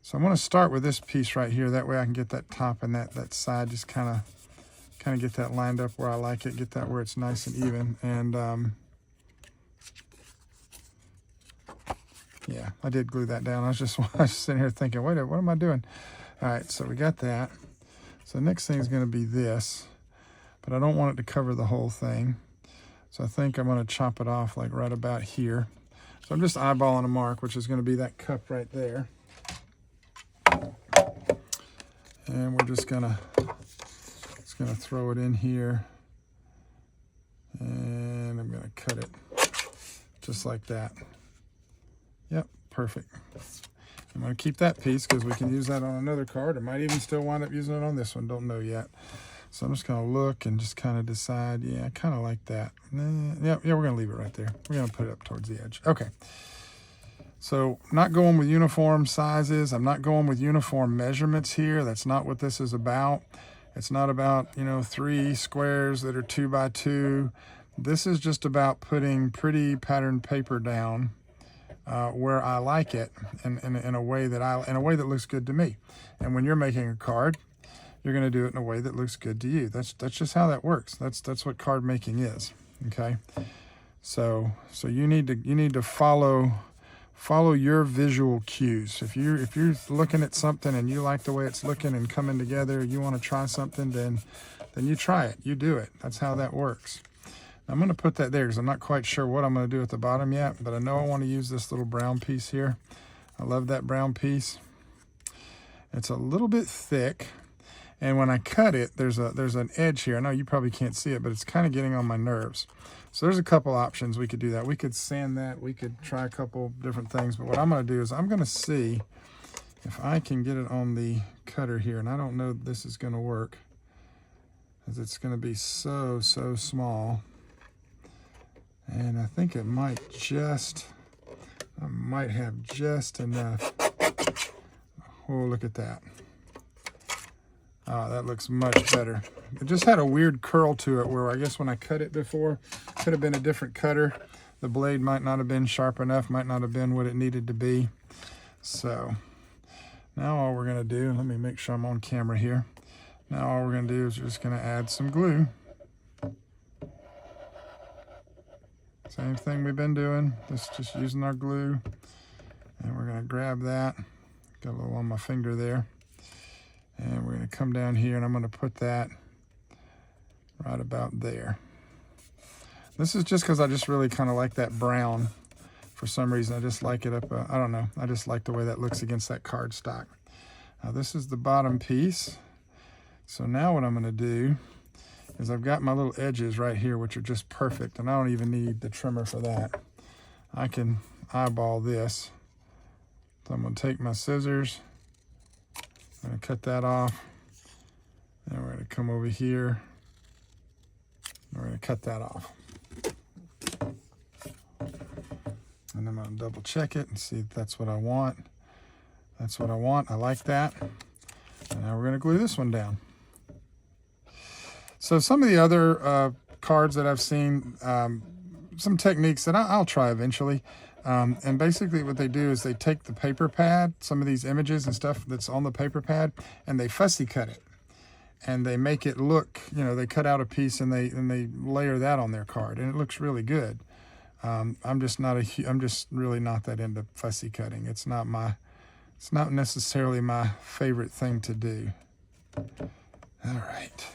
So I'm going to start with this piece right here. That way I can get that top and that side, just kind of get that lined up where I like it, get that where it's nice and even. And yeah, I did glue that down. I was just sitting here thinking, wait, what am I doing? All right, so we got that. So the next thing is going to be this, but I don't want it to cover the whole thing. So I think I'm going to chop it off like right about here. So I'm just eyeballing a mark, which is going to be that cup right there. And we're just gonna throw it in here, and I'm gonna cut it just like that. Yep, perfect. I'm gonna keep that piece because we can use that on another card. I might even still wind up using it on this one, don't know yet. So I'm just gonna look and just kind of decide, yeah, I kind of like that. Yeah, we're gonna leave it right there. We're gonna put it up towards the edge. Okay. So not going with uniform sizes. I'm not going with uniform measurements here. That's not what this is about. It's not about, you know, 3 squares that are 2 by 2. This is just about putting pretty patterned paper down where I like it, in a way that looks good to me. And when you're making a card, you're going to do it in a way that looks good to you. That's just how that works. That's what card making is. Okay. So you need to follow your visual cues. If you're looking at something and you like the way it's looking and coming together, you want to try something, then you try it. You do it. That's how that works. I'm going to put that there because I'm not quite sure what I'm going to do at the bottom yet, but I know I want to use this little brown piece here. I love that brown piece. It's a little bit thick, and when I cut it, there's an edge here. I know you probably can't see it, but it's kind of getting on my nerves. So there's a couple options we could do that. We could sand that. We could try a couple different things. But what I'm going to do is I'm going to see if I can get it on the cutter here. And I don't know if this is going to work, because it's going to be so small. And I think it might I might have just enough. Oh, look at that. Oh, that looks much better. It just had a weird curl to it where I guess when I cut it before, could have been a different cutter. The blade might not have been sharp enough, might not have been what it needed to be. So now all we're going to do, let me make sure I'm on camera here. Now all we're going to do is just going to add some glue. Same thing we've been doing, just using our glue. And we're going to grab that. Got a little on my finger there. And we're going to come down here and I'm going to put that right about there. This is just because I just really kind of like that brown. For some reason, I just like it up. I don't know. I just like the way that looks against that cardstock. Now this is the bottom piece. So now what I'm going to do is I've got my little edges right here, which are just perfect. And I don't even need the trimmer for that. I can eyeball this. So I'm going to take my scissors. I'm going to cut that off. And we're going to come over here. And we're going to cut that off. And I'm going to double check it and see if that's what I want. That's what I want. I like that. And now we're going to glue this one down. So some of the other cards that I've seen, some techniques that I'll try eventually. And basically what they do is they take the paper pad, some of these images and stuff that's on the paper pad, and they fussy cut it. And they make it look, you know, they cut out a piece and they layer that on their card, and it looks really good. I'm just really not that into fussy cutting. It's not necessarily my favorite thing to do. All right.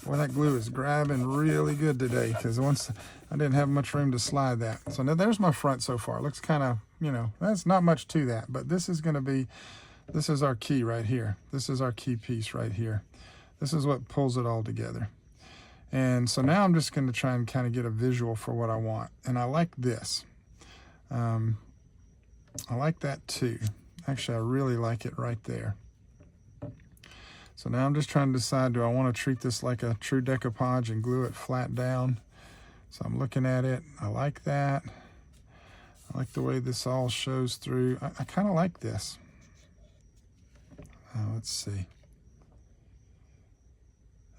Boy, that glue is grabbing really good today, because once I didn't have much room to slide that. So now there's my front so far. It looks kind of, you know, that's not much to that, but this is our key right here. This is our key piece right here. This is what pulls it all together. And so now I'm just going to try and kind of get a visual for what I want. And I like this. I like that too. Actually, I really like it right there. So now I'm just trying to decide, do I want to treat this like a true decoupage and glue it flat down? So I'm looking at it. I like that. I like the way this all shows through. I kind of like this. Let's see.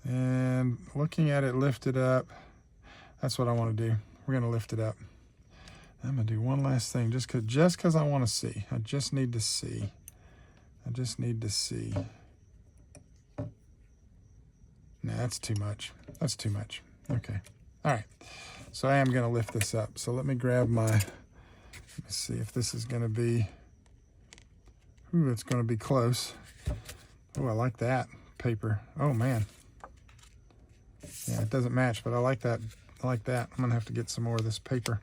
And looking at it lifted up, that's what I want to do. We're going to lift it up. I'm going to do one last thing just because I want to see. I just need to see. I just need to see. Nah, that's too much. That's too much. Okay. All right. So I am going to lift this up. So let me grab my, let me see if this is going to be, ooh, it's going to be close. Oh, I like that paper. Oh, man. Yeah, it doesn't match, but I like that. I like that. I'm going to have to get some more of this paper.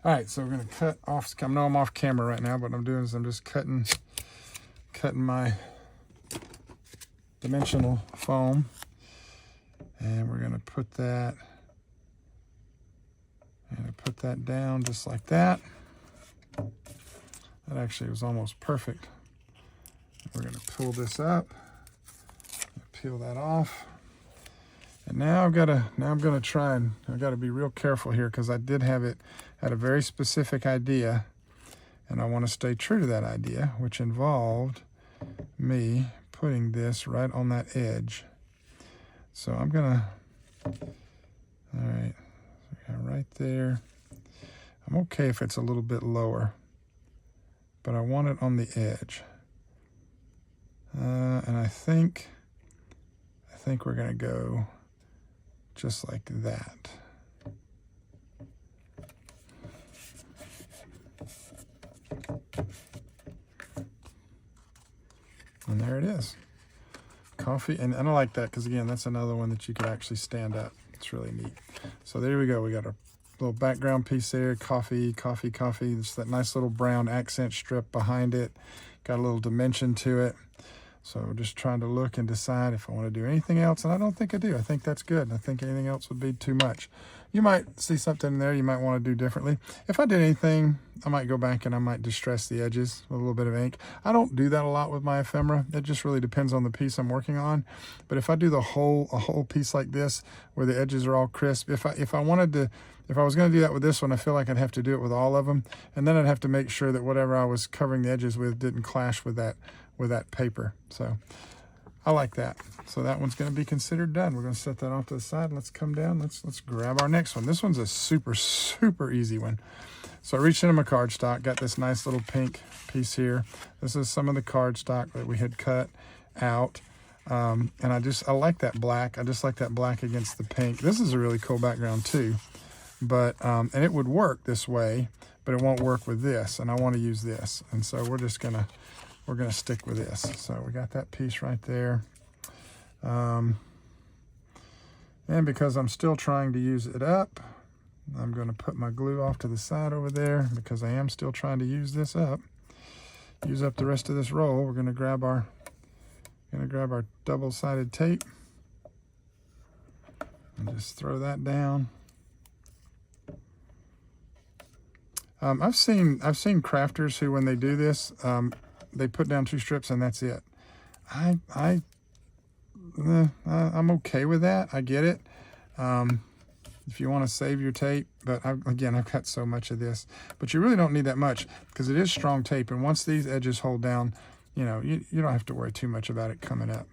All right, so we're going to cut off. I know I'm off camera right now, but what I'm doing is I'm just cutting my dimensional foam. And we're going to put that down just like that. That actually was almost perfect. We're going to pull this up, peel that off. And now I'm going to try and I've got to be real careful here because I did have it at a very specific idea and I want to stay true to that idea, which involved me putting this right on that edge. So I'm going to, all right, right there. I'm okay if it's a little bit lower, but I want it on the edge. And I think we're going to go just like that. And there it is. Coffee, and I like that because again, that's another one that you could actually stand up. It's really neat. So there we go. We got a little background piece there. Coffee, coffee, coffee. It's that nice little brown accent strip behind it. Got a little dimension to it. So just trying to look and decide if I want to do anything else, and I don't think I do. I think that's good. I think anything else would be too much. You might see something in there you might want to do differently. If I did anything, I might go back and I might distress the edges with a little bit of ink. I don't do that a lot with my ephemera. It just really depends on the piece I'm working on. But if I do a whole piece like this where the edges are all crisp, if I was going to do that with this one, I feel like I'd have to do it with all of them, and then I'd have to make sure that whatever I was covering the edges with didn't clash with that paper. So I like that. So that one's going to be considered done. We're going to set that off to the side. Let's come down. Let's grab our next one. This one's a super, super easy one. So I reached into my cardstock, got this nice little pink piece here. This is some of the cardstock that we had cut out. And I like that black. I just like that black against the pink. This is a really cool background too. But, and it would work this way, but it won't work with this. And I want to use this. And so we're going to stick with this. So we got that piece right there. And because I'm still trying to use it up, I'm going to put my glue off to the side over there because I am still trying to use this up. Use up the rest of this roll. We're going to grab our double-sided tape and just throw that down. I've seen crafters who, when they do this, they put down 2 strips and that's it. I'm okay with that. I get it. If you want to save your tape, but again, I've got so much of this, but you really don't need that much because it is strong tape. And once these edges hold down, you don't have to worry too much about it coming up.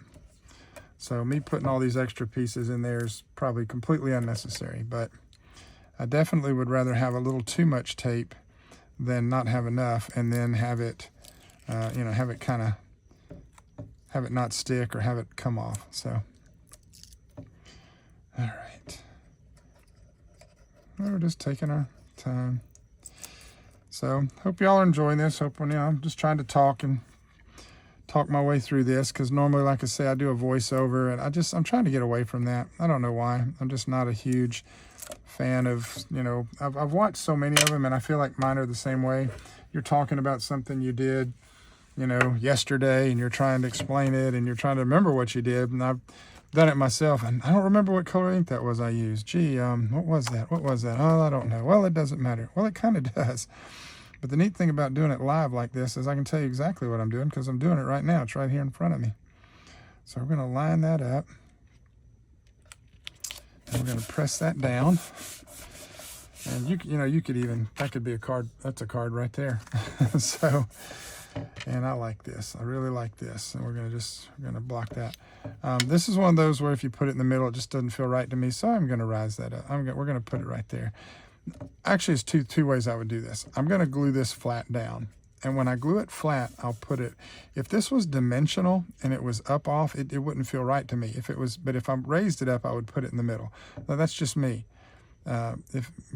So me putting all these extra pieces in there is probably completely unnecessary, but I definitely would rather have a little too much tape than not have enough and then have it, have it not stick or have it come off. So, all right. We're just taking our time. So, hope y'all are enjoying this. I'm just trying to talk my way through this because normally, like I say, I do a voiceover and I'm trying to get away from that. I don't know why. I'm just not a huge fan of, I've watched so many of them and I feel like mine are the same way. You're talking about something you did, yesterday, and you're trying to explain it and you're trying to remember what you did. And I've done it myself and I don't remember what color ink that was I used. Gee, what was that? Oh, I don't know. Well, it doesn't matter. Well, it kind of does. But the neat thing about doing it live like this is I can tell you exactly what I'm doing because I'm doing it right now. It's right here in front of me. So we're going to line that up. And we're going to press that down. And you could even, that could be a card. That's a card right there. So, and I like this. I really like this. And we're going to block that. This is one of those where if you put it in the middle, it just doesn't feel right to me. So I'm going to rise that up. We're going to put it right there. Actually, it's two ways I would do this. I'm going to glue this flat down. And when I glue it flat, I'll put it, if this was dimensional and it was up off, it wouldn't feel right to me. But if I raised it up, I would put it in the middle. Now that's just me.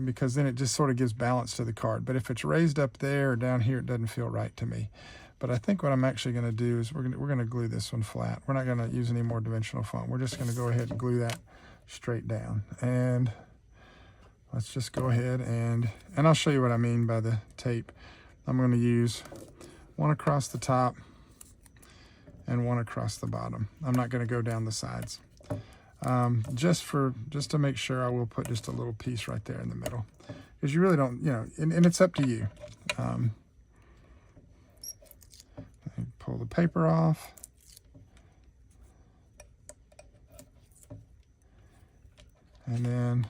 Because then it just sort of gives balance to the card. But if it's raised up there or down here, it doesn't feel right to me. But I think what I'm actually going to do is we're going to glue this one flat. We're not going to use any more dimensional foam. We're just going to go ahead and glue that straight down. And let's just go ahead and I'll show you what I mean by the tape. I'm going to use one across the top and one across the bottom. I'm not going to go down the sides. Just to make sure, I will put just a little piece right there in the middle, because you really don't, and it's up to you. Pull the paper off. And then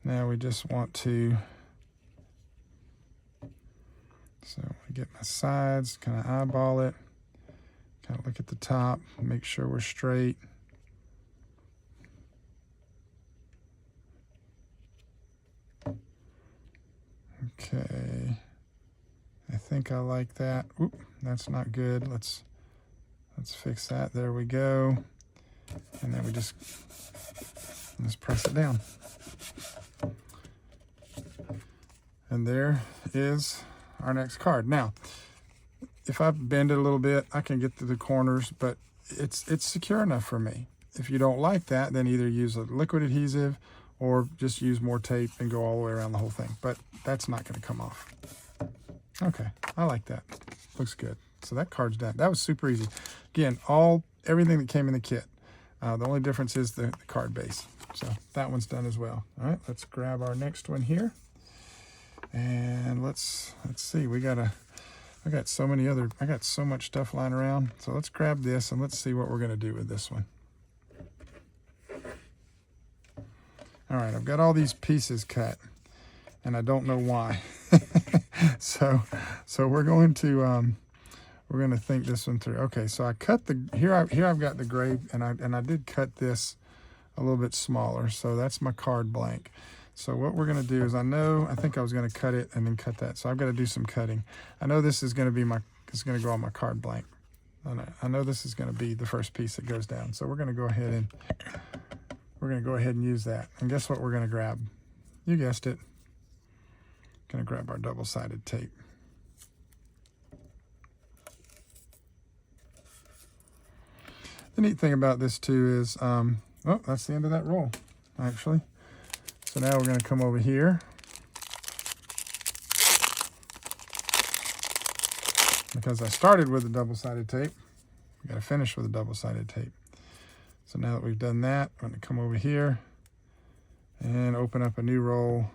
now we just want to, so I get my sides, kind of eyeball it, kind of look at the top, make sure we're straight. Okay, I think I like that. Oop, that's not good. Let's fix that. There we go. And then we just press it down. And there is our next card. Now, if I bend it a little bit, I can get to the corners, but it's secure enough for me. If you don't like that, then either use a liquid adhesive or just use more tape and go all the way around the whole thing. But that's not going to come off. Okay, I like that. Looks good. So that card's done. That was super easy. Again, everything that came in the kit. The only difference is the card base. So that one's done as well. All right, let's grab our next one here. And let's see. I got so much stuff lying around. So let's grab this and let's see what we're going to do with this one. All right, I've got all these pieces cut, and I don't know why. so we're going to think this one through. Okay, so I cut here I've got the gray, and I did cut this a little bit smaller, so that's my card blank. So what we're going to do is I think I was going to cut it and then cut that. So I've got to do some cutting. I know this is going to be it's going to go on my card blank. I know this is going to be the first piece that goes down. So we're going to go ahead and use that. And guess what we're going to grab? You guessed it. Going to grab our double-sided tape. The neat thing about this too is, that's the end of that roll, actually. So now we're going to come over here. Because I started with the double-sided tape, we got to finish with the double-sided tape. So now that we've done that, I'm going to come over here and open up a new roll.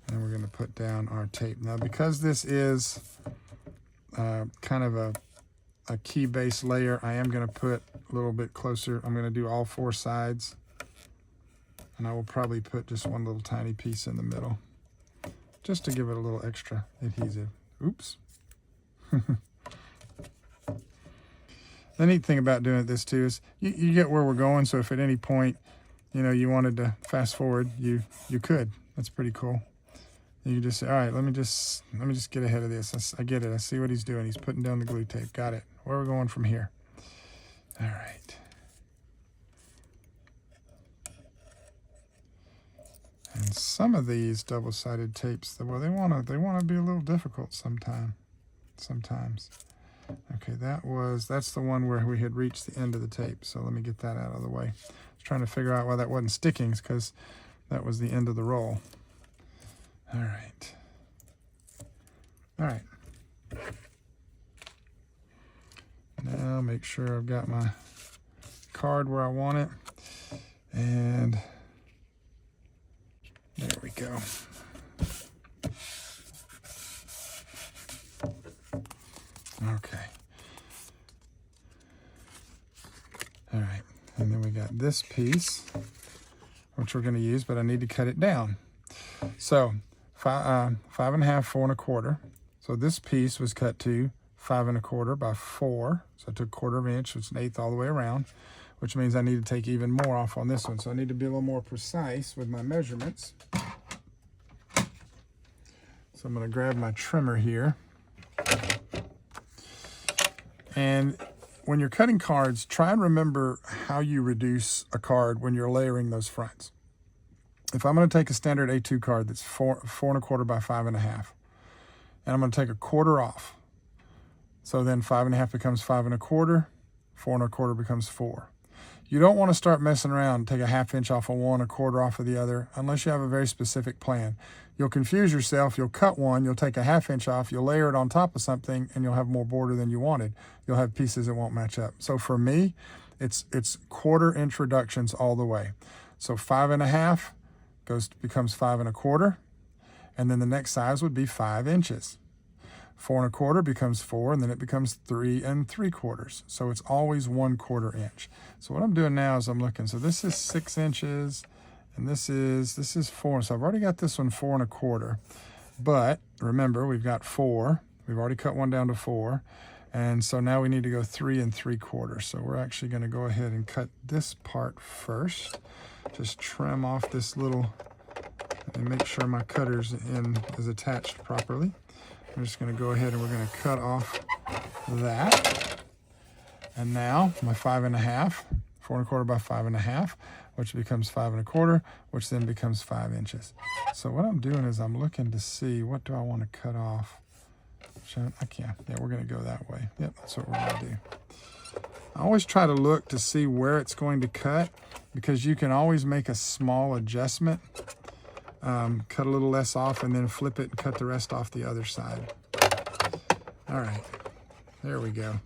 And we're going to put down our tape. Now, because this is kind of a key base layer, I am going to put a little bit closer. I'm going to do all four sides. And I will probably put just one little tiny piece in the middle, just to give it a little extra adhesive. Oops. The neat thing about doing this too is you get where we're going. So if at any point, you wanted to fast forward, you could. That's pretty cool. You can just say, all right, let me just get ahead of this. I get it. I see what he's doing. He's putting down the glue tape. Got it. Where are we going from here? All right. And some of these double-sided tapes, well, they want to be a little difficult sometimes. Okay, that's the one where we had reached the end of the tape. So let me get that out of the way. I was trying to figure out why that wasn't sticking, because that was the end of the roll. All right. All right. Now make sure I've got my card where I want it. And there we go. Okay. All right, and then we got this piece, which we're going to use, but I need to cut it down. So 5.5, 4 1/4. So this piece was cut to 5 1/4 by 4. So I took 1/4 inch, which is 1/8 all the way around, which means I need to take even more off on this one. So I need to be a little more precise with my measurements. So I'm going to grab my trimmer here. And when you're cutting cards, try and remember how you reduce a card when you're layering those fronts. If I'm going to take a standard A2 card that's 4 1/4 by 5.5, and I'm going to take 1/4 off. So then 5.5 becomes 5 1/4, 4 1/4 becomes 4. You don't want to start messing around and take a 1/2 inch off of one, 1/4 off of the other, unless you have a very specific plan. You'll confuse yourself. You'll cut one, you'll take a 1/2 inch off, you'll layer it on top of something, and you'll have more border than you wanted. You'll have pieces that won't match up. So for me, it's 1/4 inch reductions all the way. So 5.5 becomes 5 1/4, and then the next size would be 5 inches. 4 1/4 becomes 4, and then it becomes 3 3/4. So it's always 1/4 inch. So what I'm doing now is I'm looking. So this is 6 inches, and this is 4. So I've already got this one 4 1/4. But remember, we've got 4. We've already cut one down to 4. And so now we need to go 3 3/4. So we're actually going to go ahead and cut this part first. Just trim off this little, and make sure my cutter's is attached properly. I'm just going to go ahead and we're going to cut off that. And now my 5.5, 4 1/4 by 5.5, which becomes 5 1/4, which then becomes 5 inches. So what I'm doing is I'm looking to see, what do I want to cut off? I can't. Yeah, we're going to go that way. Yep, that's what we're going to do. I always try to look to see where it's going to cut, because you can always make a small adjustment. Cut a little less off and then flip it and cut the rest off the other side. All right, there we go.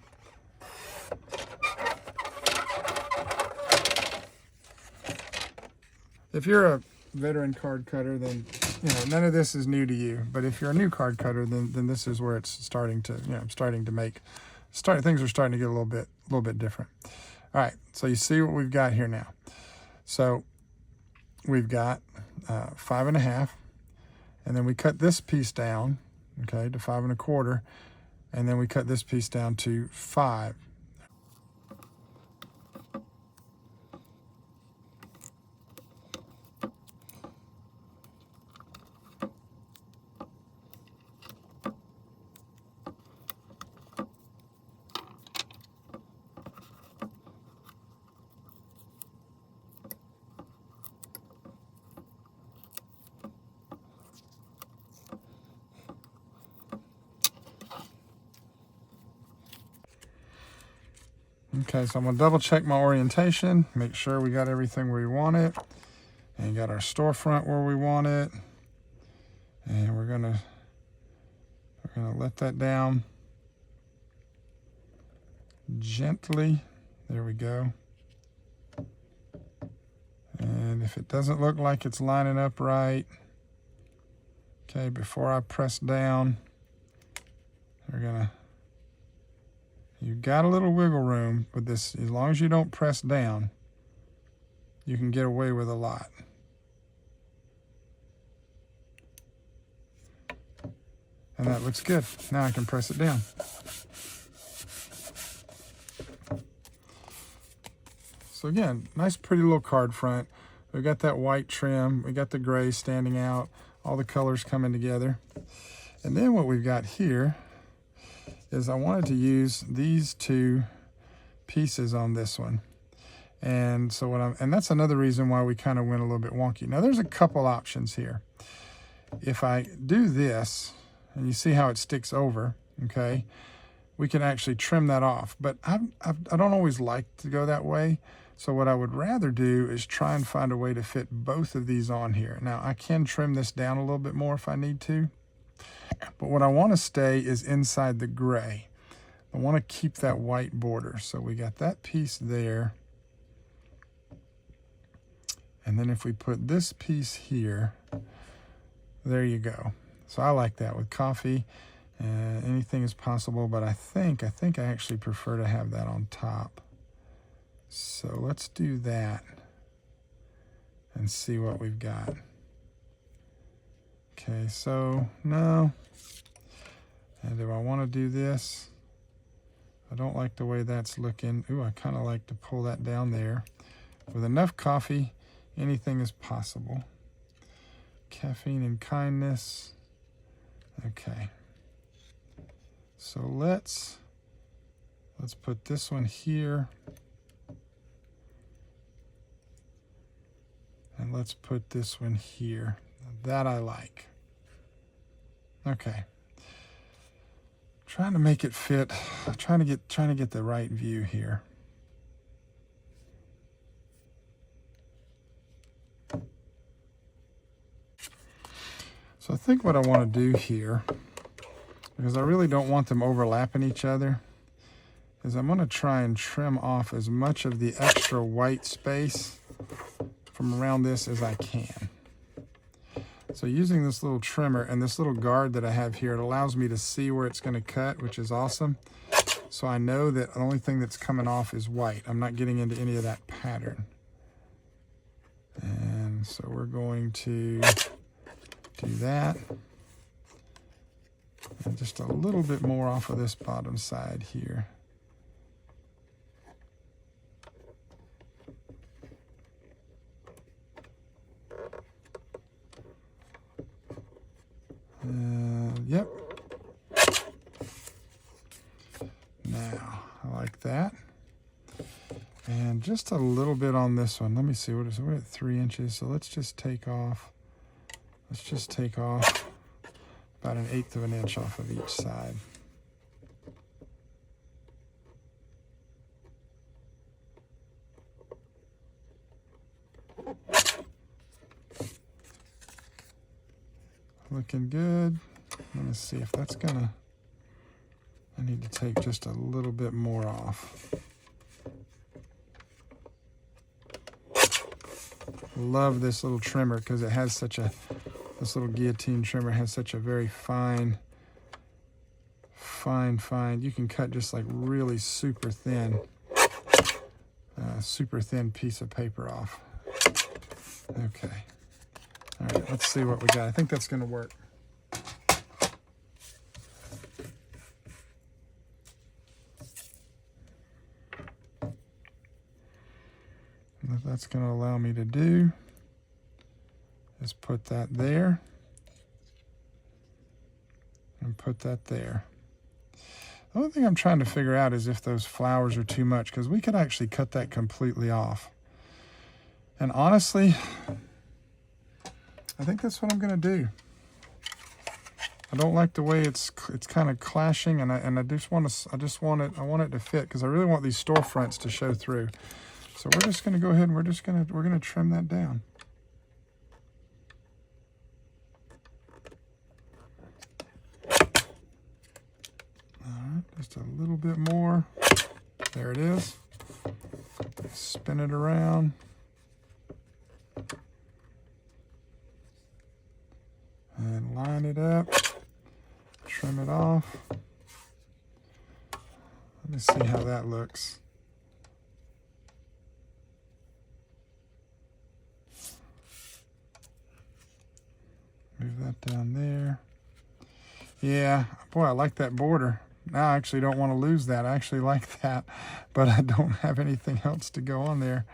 If you're a veteran card cutter, then none of this is new to you. But if you're a new card cutter, then this is where it's starting to things are starting to get a little bit different. All right, so you see what we've got here now. So we've got 5.5, and then we cut this piece down, okay, to 5 1/4, and then we cut this piece down to 5. Okay, so I'm going to double check my orientation, make sure we got everything where we want it, and got our storefront where we want it. And we're gonna let that down gently. There we go. And if it doesn't look like it's lining up right, okay, before I press down, you've got a little wiggle room with this. As long as you don't press down, you can get away with a lot. And that looks good. Now I can press it down. So again, nice pretty little card front. We've got that white trim. We got the gray standing out. All the colors coming together. And then what we've got here is I wanted to use these two pieces on this one. And so and that's another reason why we kind of went a little bit wonky. Now there's a couple options here. If I do this, and you see how it sticks over, okay, we can actually trim that off. But I don't always like to go that way. So what I would rather do is try and find a way to fit both of these on here. Now I can trim this down a little bit more if I need to. But what I want to stay is inside the gray. I want to keep that white border. So we got that piece there. And then if we put this piece here, There you go. So I like that with coffee. Anything is possible, but I think I actually prefer to have that on top. So let's do that and see what we've got. Okay, so no. And do I want to do this? I don't like the way that's looking. Ooh, I kind of like to pull that down there. With enough coffee, anything is possible. Caffeine and kindness. Okay. So let's put this one here. And let's put this one here. That I like. Okay. Trying to make it fit. Trying to get the right view here. So I think what I want to do here, because I really don't want them overlapping each other, is I'm going to try and trim off as much of the extra white space from around this as I can. So using this little trimmer and this little guard that I have here, it allows me to see where it's going to cut, which is awesome. So I know that the only thing that's coming off is white. I'm not getting into any of that pattern. And so we're going to do that. And just a little bit more off of this bottom side here. Yep. Now, I like that. And just a little bit on this one. Let me see, what is it? We're at 3 inches, so let's just take off. Let's just take off about 1/8 of an inch off of each side. Looking good. Let me see if that's gonna, I need to take just a little bit more off. Love this little trimmer because it has such a, this little guillotine trimmer has such a very fine, you can cut just like really super thin piece of paper off. Okay. All right, let's see what we got. I think that's going to work. What that's going to allow me to do is put that there and put that there. The only thing I'm trying to figure out is if those flowers are too much, because we could actually cut that completely off. And honestly, I think that's what I'm going to do. I don't like the way it's kind of clashing, and I want it to fit, because I really want these storefronts to show through. So we're just going to go ahead and we're going to trim that down. All right, just a little bit more. There it is. Spin it around. And line it up. Trim it off. Let me see how that looks. Move that down there. Yeah, boy, I like that border. Now I actually don't want to lose that. I actually like that, but I don't have anything else to go on there.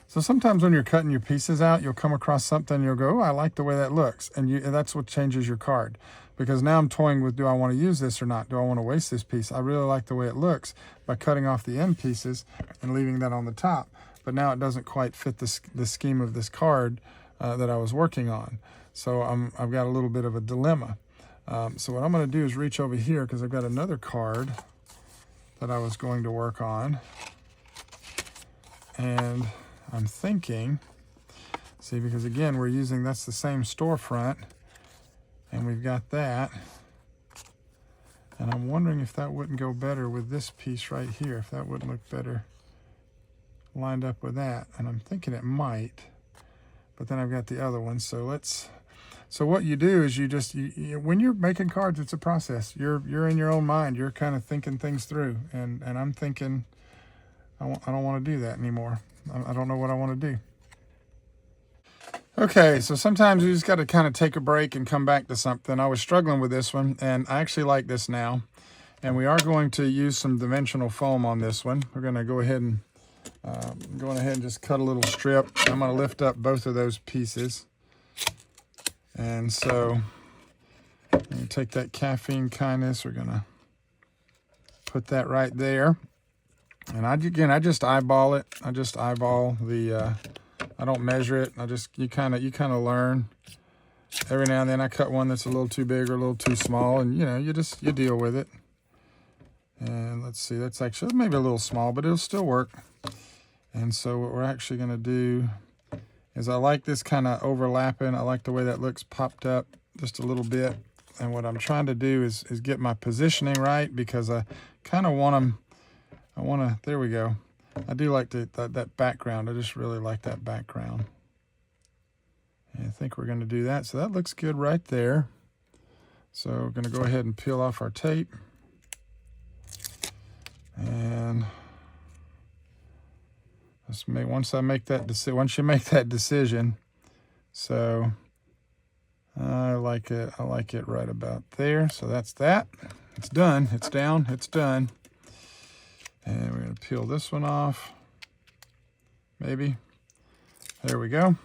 So sometimes when you're cutting your pieces out, you'll come across something and you'll go, oh, I like the way that looks. And that's what changes your card. Because now I'm toying with, do I want to use this or not? Do I want to waste this piece? I really like the way it looks by cutting off the end pieces and leaving that on the top. But now it doesn't quite fit the scheme of this card that I was working on. So I've got a little bit of a dilemma. So what I'm going to do is reach over here, because I've got another card that I was going to work on. And I'm thinking, see, because again, we're using, that's the same storefront, and we've got that. And I'm wondering if that wouldn't go better with this piece right here, if that wouldn't look better lined up with that. And I'm thinking it might. but then I've got the other one. So what you do is you when you're making cards, it's a process. You're in your own mind. You're kind of thinking things through, and I'm thinking, I don't want to do that anymore. I don't know what I want to do. Okay, so sometimes you just got to kind of take a break and come back to something. I was struggling with this one, and I actually like this now. And we are going to use some dimensional foam on this one. We're going to go ahead and just cut a little strip. I'm going to lift up both of those pieces. And so I'm going to take that Caffeine Kindness. We're going to put that right there. And I just eyeball it. I just eyeball the, I don't measure it. You kind of learn. Every now and then I cut one that's a little too big or a little too small, and you deal with it. And let's see, that's actually maybe a little small, but it'll still work. And so what we're actually going to do is I like this kind of overlapping. I like the way that looks popped up just a little bit. And what I'm trying to do is get my positioning right, because I kind of want them, there we go. I do like that background. I just really like that background. And I think we're going to do that. So that looks good right there. So we're going to go ahead and peel off our tape. And once you make that decision, so I like it right about there. So that's that. It's done. It's down. It's done. And we're going to peel this one off. Maybe. There we go.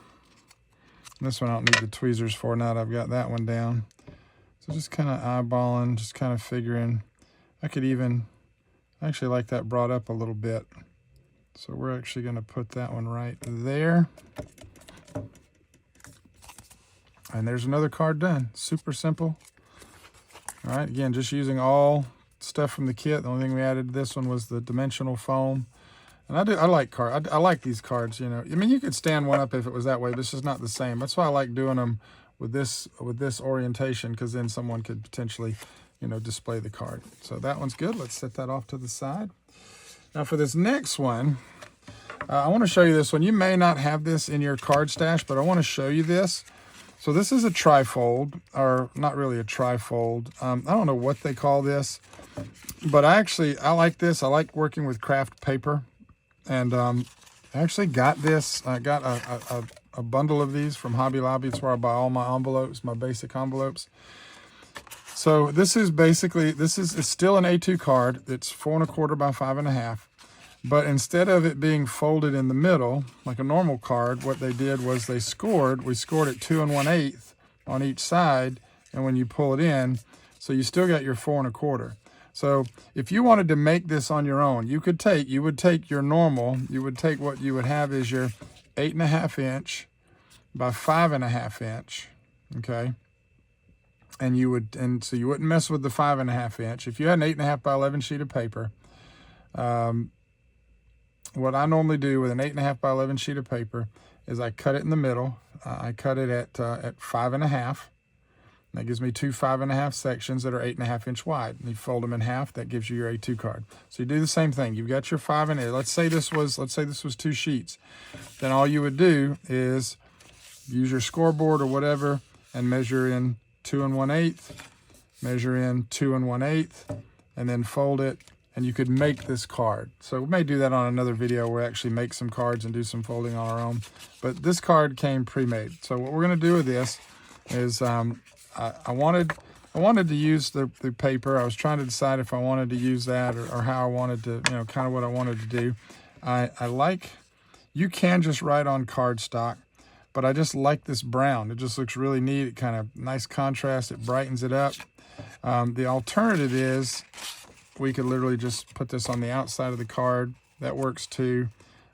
This one I don't need the tweezers for now that I've got that one down. So just kind of eyeballing, just kind of figuring. I actually like that brought up a little bit. So we're actually going to put that one right there. And there's another card done. Super simple. All right, again, just using all stuff from the kit. The only thing we added to this one was the dimensional foam. And I like I like these cards, I mean, you could stand one up if it was that way, but it's just not the same. That's why I like doing them with this orientation, because then someone could potentially, display the card. So that one's good. Let's set that off to the side. Now for this next one, I want to show you this one. You may not have this in your card stash, but I want to show you this. So this is a trifold, or not really a trifold. I don't know what they call this, but I like this. I like working with craft paper. And I actually got this. I got a bundle of these from Hobby Lobby. It's where I buy all my envelopes, my basic envelopes. So this is it's still an A2 card. It's 4 1/4 by 5 1/2. But instead of it being folded in the middle, like a normal card, what they did was we scored it 2 1/8 on each side. And when you pull it in, so you still got your 4 1/4. So if you wanted to make this on your own, you would take your normal, you would take what you would have is your 8 1/2 inch by 5 1/2 inch, okay? And so you wouldn't mess with the 5 1/2 inch. If you had an 8 1/2 by 11 sheet of paper, what I normally do with an 8 1/2 by 11 sheet of paper is I cut it in the middle. I cut it at 5 1/2. That gives me 2 5 1/2 sections that are 8 1/2 inch wide. And you fold them in half. That gives you your A2 card. So you do the same thing. You've got your 5 1/8. Let's say this was 2 sheets. Then all you would do is use your scoreboard or whatever and measure in 2 1/8, measure in 2 1/8, and then fold it. And you could make this card. So we may do that on another video where we actually make some cards and do some folding on our own. But this card came pre-made. So what we're going to do with this is I wanted to use the paper. I was trying to decide if I wanted to use that or how I wanted to, kind of what I wanted to do. You can just write on cardstock, but I just like this brown. It just looks really neat. It kind of nice contrast. It brightens it up. The alternative is we could literally just put this on the outside of the card. That works too.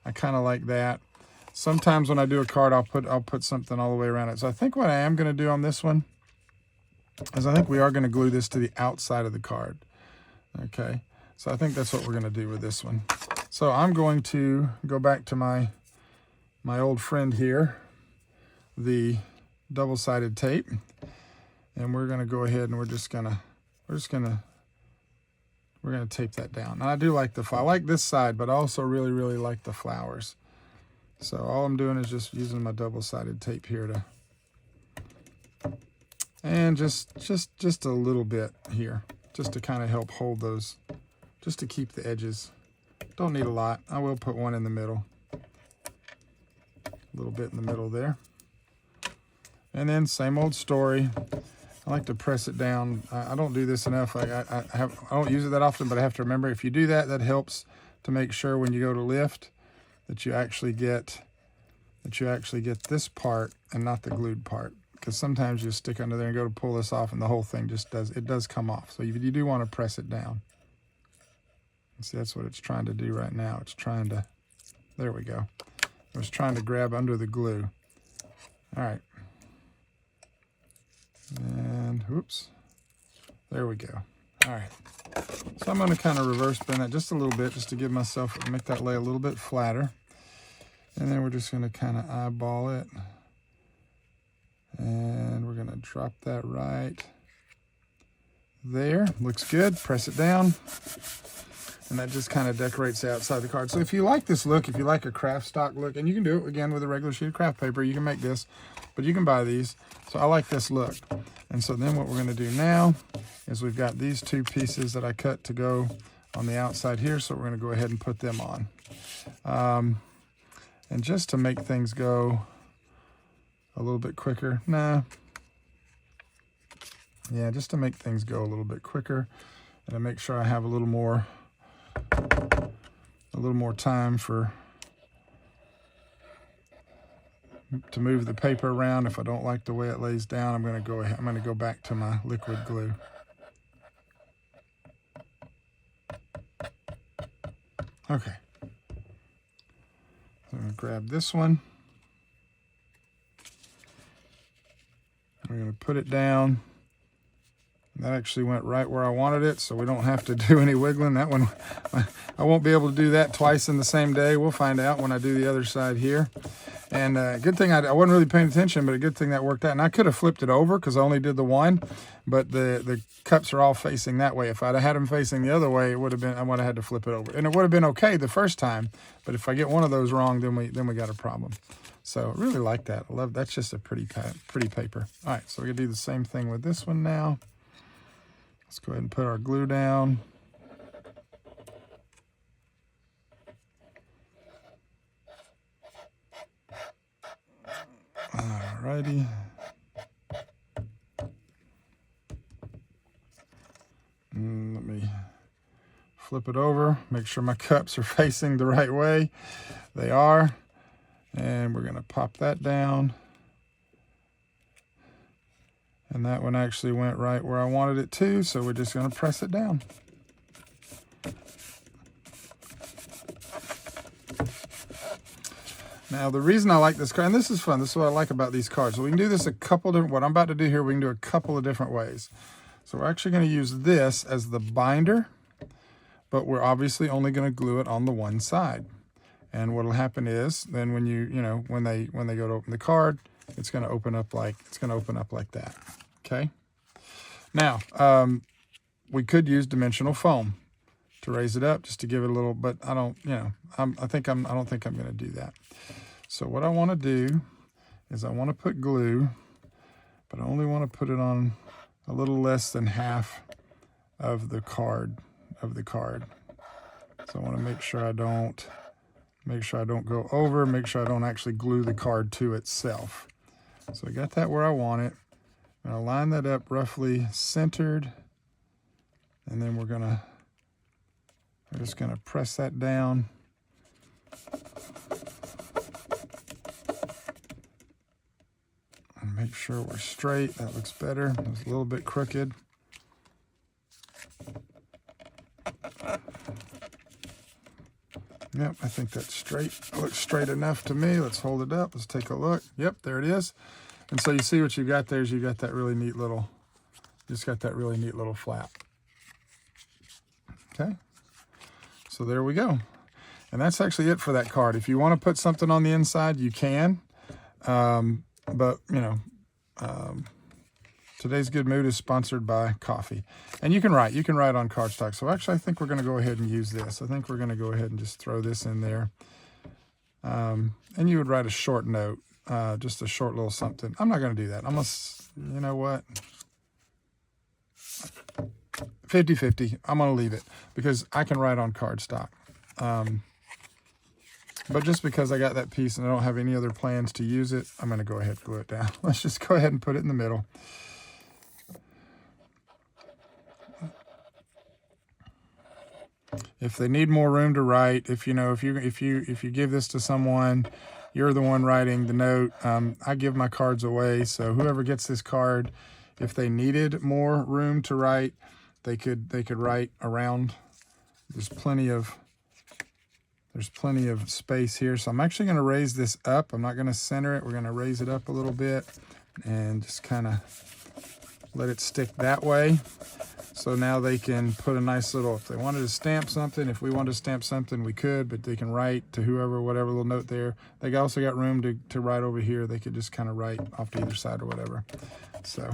I kind of like that. Sometimes when I do a card, I'll put something all the way around it. So I think what I am going to do on this one is I think we are going to glue this to the outside of the card. Okay, so I think that's what we're going to do with this one. So I'm going to go back to my old friend here, the double-sided tape, and we're going to go ahead and we're going to tape that down. And I do like I like this side, but I also really, really like the flowers. So all I'm doing is just using my double-sided tape here to, and just a little bit here, just to kind of help hold those, just to keep the edges. Don't need a lot. I will put one in the middle, a little bit in the middle there. And then same old story. I like to press it down. I don't do this enough. I don't use it that often, but I have to remember, if you do that, that helps to make sure when you go to lift that you actually get this part and not the glued part. Because sometimes you stick under there and go to pull this off and the whole thing just does come off. So you do want to press it down. See, that's what it's trying to do right now. It's trying to, there we go. It was trying to grab under the glue. All right. And whoops, there we go. All right, so I'm going to kind of reverse bend that just a little bit, just to give myself, make that lay a little bit flatter. And then we're just going to kind of eyeball it, and we're going to drop that right there. Looks good. Press it down, and that just kind of decorates the outside of the card. So if you like this look, if you like a craft stock look, and you can do it again with a regular sheet of craft paper, you can make this, but you can buy these. So I like this look. And so then what we're going to do now is we've got these two pieces that I cut to go on the outside here, so we're going to go ahead and put them on. And just to make things go a little bit quicker, just to make things go a little bit quicker, and to make sure I have a little more time to move the paper around. If I don't like the way it lays down, I'm going to go back to my liquid glue. Okay. So I'm going to grab this one. We're going to put it down. That actually went right where I wanted it, so we don't have to do any wiggling. That one, I won't be able to do that twice in the same day. We'll find out when I do the other side here. And good thing I wasn't really paying attention, but a good thing that worked out. And I could have flipped it over because I only did the one, but the cups are all facing that way. If I'd have had them facing the other way, I would have had to flip it over. And it would have been okay the first time, but if I get one of those wrong, then we got a problem. So I really like that. I love, that's just a pretty paper. All right, so we're gonna do the same thing with this one now. Let's go ahead and put our glue down. Alrighty. Let me flip it over, make sure my cups are facing the right way. They are. And we're going to pop that down. And that one actually went right where I wanted it to, so we're just going to press it down. Now, the reason I like this card, and this is fun, this is what I like about these cards. So we can do this a couple different, what I'm about to do here, we can do a couple of different ways. So we're actually going to use this as the binder, but we're obviously only going to glue it on the one side. And what'll happen is, then when when they go to open the card, it's going to open up like that. Okay. Now, we could use dimensional foam to raise it up, just to give it a little, but I don't, I don't think I'm going to do that. So what I want to do is I want to put glue, but I only want to put it on a little less than half of the card. So I want to make sure I don't go over, make sure I don't actually glue the card to itself. So I got that where I want it. I'm going to line that up roughly centered, and then we're just going to press that down. And make sure we're straight. That looks better. It's a little bit crooked. Yep, I think that's straight. It looks straight enough to me. Let's hold it up. Let's take a look. Yep, there it is. And so you see what you've got there is you've got that really neat little, flap. Okay. So there we go. And that's actually it for that card. If you want to put something on the inside, you can. But, today's Good Mood is sponsored by coffee. And you can write on cardstock. So actually, I think we're going to go ahead and use this. I think we're going to go ahead and just throw this in there. And you would write a short note, just a short little something. I'm not going to do that. I'm going to, you know what? 50-50. I'm going to leave it because I can write on cardstock. But just because I got that piece and I don't have any other plans to use it, I'm going to go ahead and glue it down. Let's just go ahead and put it in the middle. If they need more room to write, if you give this to someone, you're the one writing the note. I give my cards away, so whoever gets this card, if they needed more room to write, they could write around. There's plenty of space here. So I'm actually going to raise this up. I'm not going to center it. We're going to raise it up a little bit and just kind of let it stick that way. So now they can put a nice little, if they wanted to stamp something, if we wanted to stamp something, we could, but they can write to whoever, whatever little note there. They also got room to write over here. They could just kind of write off to either side or whatever. So,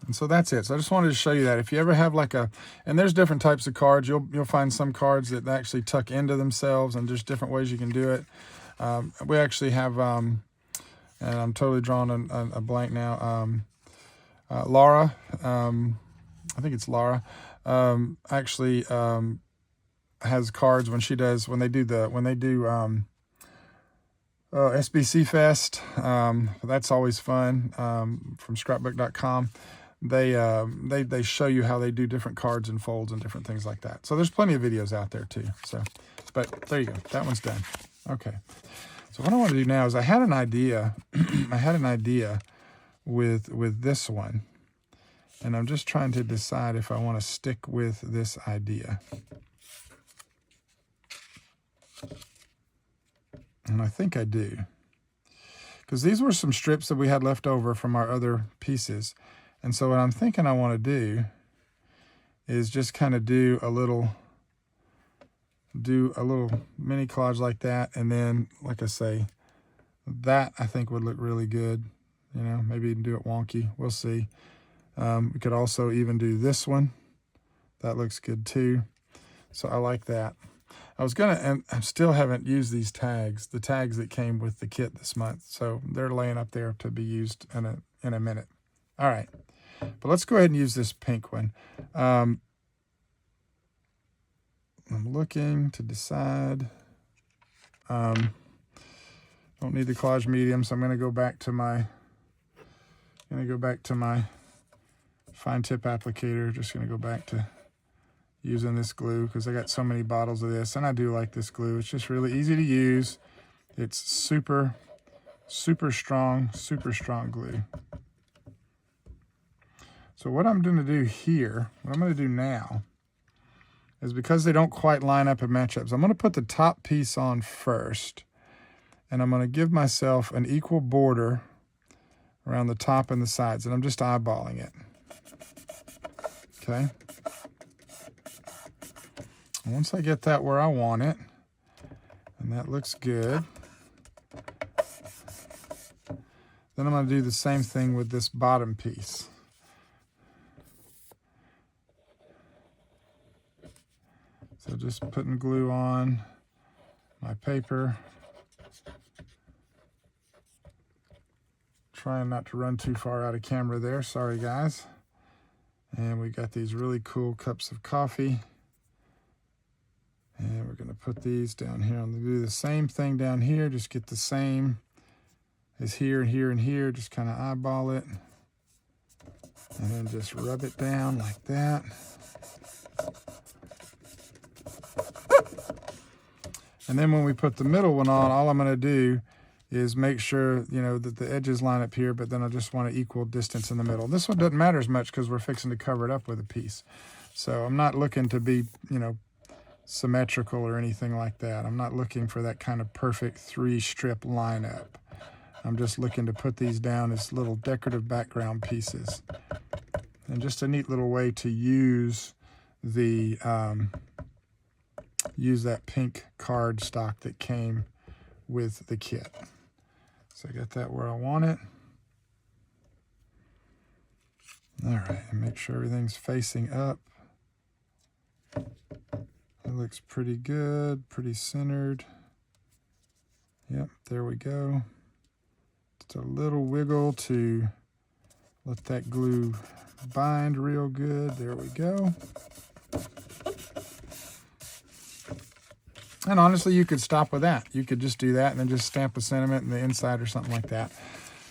and so that's it. So I just wanted to show you that. If you ever have like and there's different types of cards. You'll find some cards that actually tuck into themselves, and there's different ways you can do it. We actually have, and I'm totally drawing a blank now. Laura, I think it's Laura, actually has cards when they do SBC Fest. That's always fun. From scrapbook.com. They show you how they do different cards and folds and different things like that. So there's plenty of videos out there too. So, but there you go. That one's done. Okay. So what I want to do now is I had an idea. I had an idea with this one, and I'm just trying to decide if I want to stick with this idea. And I think I do, because these were some strips that we had left over from our other pieces. And so what I'm thinking I want to do is just kind of do a little mini collage like that. And then, like I say, that I think would look really good. You know, maybe even do it wonky. We'll see. We could also even do this one. That looks good too. So I like that. I was gonna, and I still haven't used these tags, the tags that came with the kit this month. So they're laying up there to be used in a minute. All right, but let's go ahead and use this pink one. I'm looking to decide. Don't need the collage medium, so I'm gonna go back to my fine tip applicator. Just gonna go back to using this glue because I got so many bottles of this, and I do like this glue. It's just really easy to use. It's super strong glue. So what I'm going to do here, what I'm going to do now, is because they don't quite line up and match up, so I'm going to put the top piece on first, and I'm going to give myself an equal border around the top and the sides, and I'm just eyeballing it. Okay. Once I get that where I want it, and that looks good, then I'm going to do the same thing with this bottom piece. So just putting glue on my paper. Trying not to run too far out of camera there. Sorry, guys. And we got these really cool cups of coffee. And we're going to put these down here. I'm going to do the same thing down here. Just get the same as here and here and here. Just kind of eyeball it. And then just rub it down like that. And then when we put the middle one on, all I'm going to do is make sure, you know, that the edges line up here, but then I just want an equal distance in the middle. This one doesn't matter as much because we're fixing to cover it up with a piece. So I'm not looking to be, you know, symmetrical or anything like that. I'm not looking for that kind of perfect 3-strip lineup. I'm just looking to put these down as little decorative background pieces. And just a neat little way to use the use that pink card stock that came with the kit. So I got that where I want it. All right, and make sure everything's facing up. That looks pretty good, pretty centered. Yep, there we go. Just a little wiggle to let that glue bind real good. There we go. And honestly, you could stop with that. You could just do that and then just stamp a sentiment in the inside or something like that.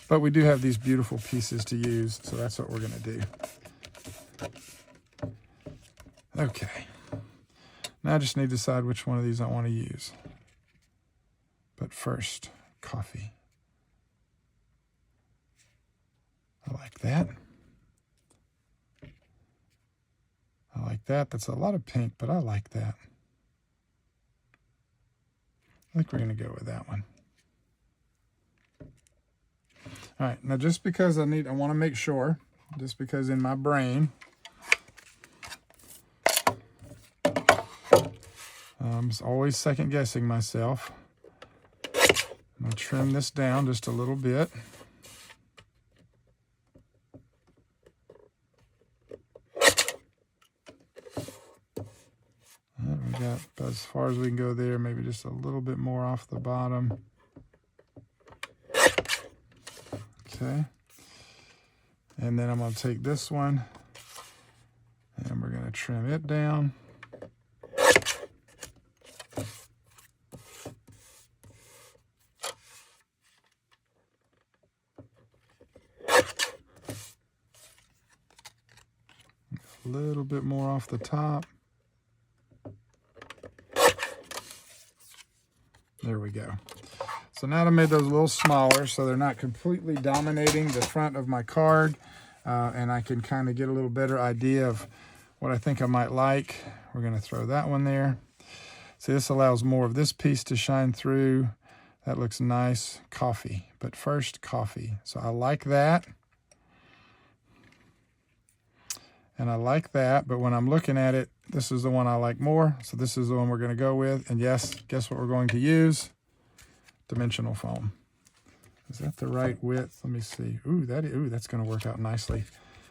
But we do have these beautiful pieces to use, so that's what we're going to do. Okay. Now I just need to decide which one of these I want to use. But first, coffee. I like that. I like that. That's a lot of pink, but I like that. I think we're going to go with that one. All right, now just because I want to make sure, just because in my brain, I'm always second guessing myself. I'm going to trim this down just a little bit. We got as far as we can go there, maybe just a little bit more off the bottom. Okay. And then I'm going to take this one and we're going to trim it down. A little bit more off the top. There we go. So now I made those a little smaller so they're not completely dominating the front of my card, and I can kind of get a little better idea of what I think I might like. We're going to throw that one there. See, this allows more of this piece to shine through. That looks nice. Coffee, but first coffee. So I like that. And I like that, but when I'm looking at it, this is the one I like more. So this is the one we're going to go with. And yes, guess what we're going to use? Dimensional foam. Is that the right width? Let me see. Ooh, that's going to work out nicely.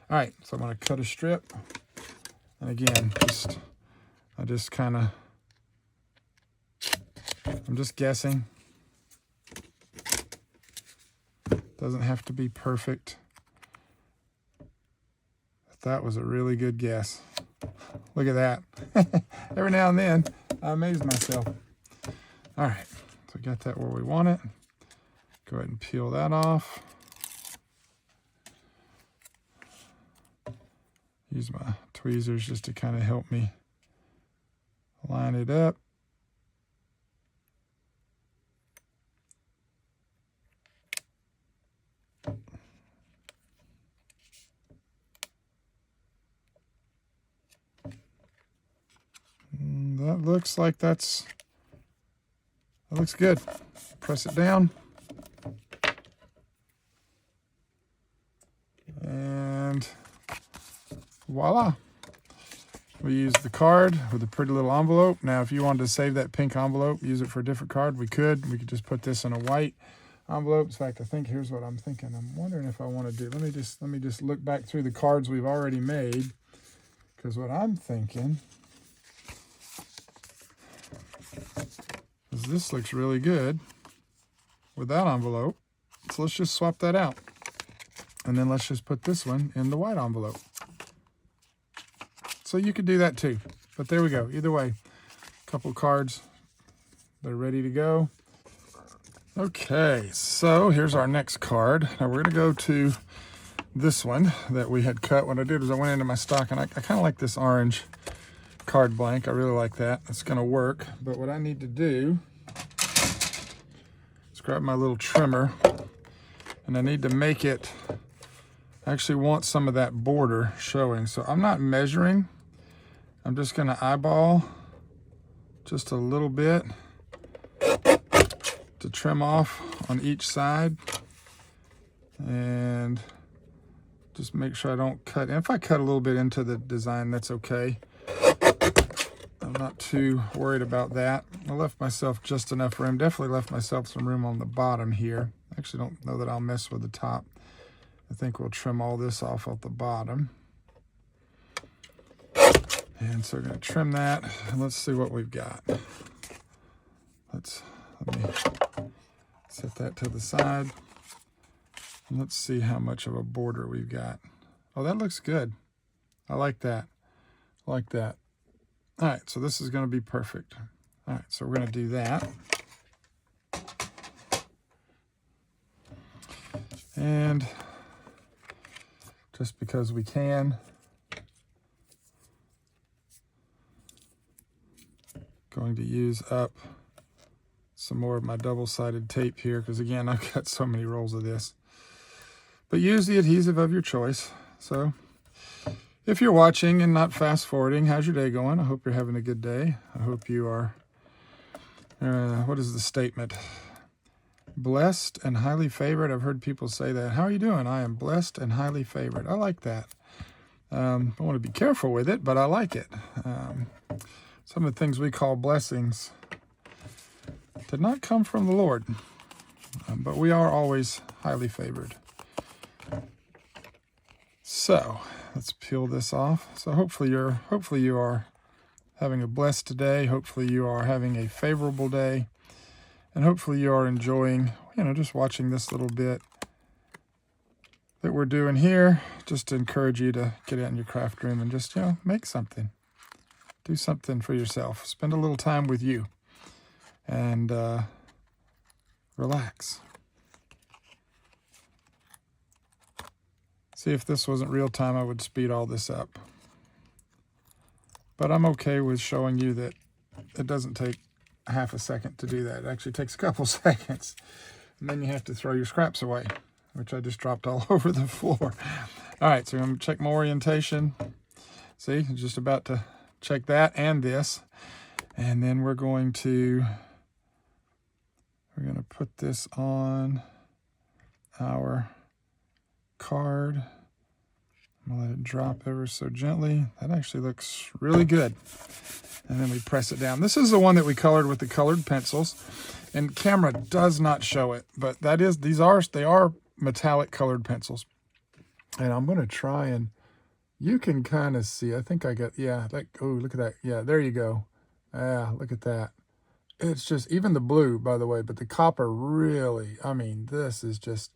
All right, so I'm going to cut a strip. And again, I'm just guessing. Doesn't have to be perfect. That was a really good guess. Look at that. Every now and then, I amaze myself. All right, so we got that where we want it. Go ahead and peel that off. Use my tweezers just to kind of help me line it up. That looks like that looks good. Press it down. And voila. We used the card with a pretty little envelope. Now, if you wanted to save that pink envelope, use it for a different card, we could. We could just put this in a white envelope. In fact, I think here's what I'm thinking. I'm wondering if I want to do. Let me just look back through the cards we've already made, because what I'm thinking is this looks really good with that envelope. So let's just swap that out. And then let's just put this one in the white envelope. So you could do that too. But there we go. Either way, a couple cards. They're ready to go. Okay, so here's our next card. Now we're going to go to this one that we had cut. What I did was I went into my stock, and I kind of like this orange card blank. I really like that. It's going to work. But what I need to do is grab my little trimmer, and I need to make it, I actually want some of that border showing. So I'm not measuring. I'm just going to eyeball just a little bit to trim off on each side, and just make sure I don't cut. And if I cut a little bit into the design, that's okay. I'm not too worried about that. I left myself just enough room. Definitely left myself some room on the bottom here. I actually don't know that I'll mess with the top. I think we'll trim all this off at the bottom. And so we're going to trim that, and let's see what we've got. Let me set that to the side. And let's see how much of a border we've got. Oh, that looks good. I like that. I like that. All right, so this is going to be perfect. All right, so we're going to do that. And just because we can, going to use up some more of my double-sided tape here, because again, I've got so many rolls of this. But use the adhesive of your choice. So if you're watching and not fast forwarding, how's your day going? I hope you're having a good day. I hope you are, what is the statement? Blessed and highly favored. I've heard people say that. How are you doing? I am blessed and highly favored. I like that. I want to be careful with it, but I like it. Some of the things we call blessings did not come from the Lord, but we are always highly favored. So let's peel this off. So hopefully you are having a blessed day. Hopefully you are having a favorable day, and hopefully you are enjoying, just watching this little bit that we're doing here, just to encourage you to get out in your craft room and just, make something. Do something for yourself. Spend a little time with you and relax. See, if this wasn't real time, I would speed all this up. But I'm okay with showing you that it doesn't take half a second to do that. It actually takes a couple seconds. And then you have to throw your scraps away, which I just dropped all over the floor. All right, so I'm going to check my orientation. See, I'm just about to check that and this. And then we're going to put this on our card. I'm gonna let it drop ever so gently. That actually looks really good. And then we press it down. This is the one that we colored with the colored pencils, and camera does not show it, but they are metallic colored pencils. And I'm gonna try, and you can kind of see, I think I got, oh, look at that. Yeah, there you go. Yeah, look at that. It's just, even the blue, by the way, but the copper really, this is just,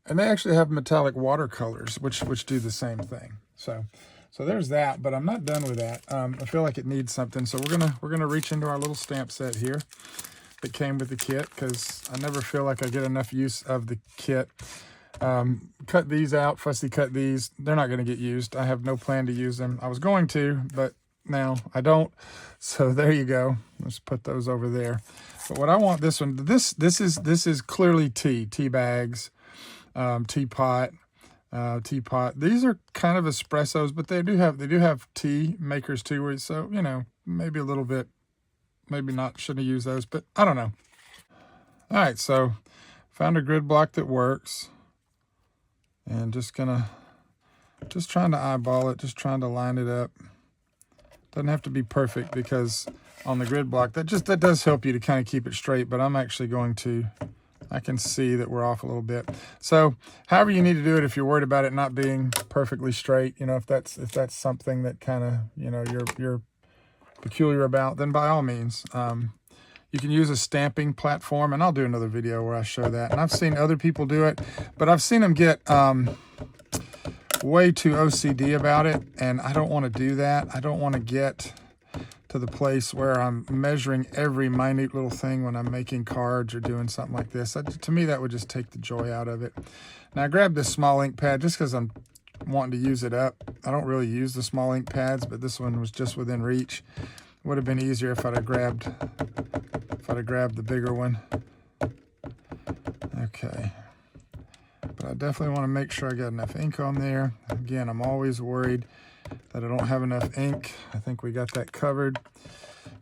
and they actually have metallic watercolors, which do the same thing. So there's that, but I'm not done with that. I feel like it needs something. So we're gonna reach into our little stamp set here that came with the kit, because I never feel like I get enough use of the kit. Cut these out, fussy cut these. They're not gonna get used. I have no plan to use them. I was going to, but now I don't. So there you go. Let's put those over there. But what I want this one, this is clearly tea bags, teapot. These are kind of espressos, but they do have tea makers too. So maybe a little bit, maybe not. Shouldn't have used those, but I don't know. All right, so found a grid block that works, and just trying to eyeball it, just trying to line it up. Doesn't have to be perfect, because on the grid block, that does help you to kind of keep it straight, but I'm actually going to, I can see that we're off a little bit. So however you need to do it, if you're worried about it not being perfectly straight, if that's something that kind of, you're peculiar about, then by all means, you can use a stamping platform, and I'll do another video where I show that. And I've seen other people do it, but I've seen them get, way too OCD about it, and I don't want to do that. I don't want to get to the place where I'm measuring every minute little thing when I'm making cards or doing something like this. To me, that would just take the joy out of it. Now, I grabbed this small ink pad just because I'm wanting to use it up. I don't really use the small ink pads, but this one was just within reach. It would have been easier if I'd have grabbed the bigger one. Okay. But I definitely want to make sure I got enough ink on there. Again, I'm always worried that I don't have enough ink. I think we got that covered.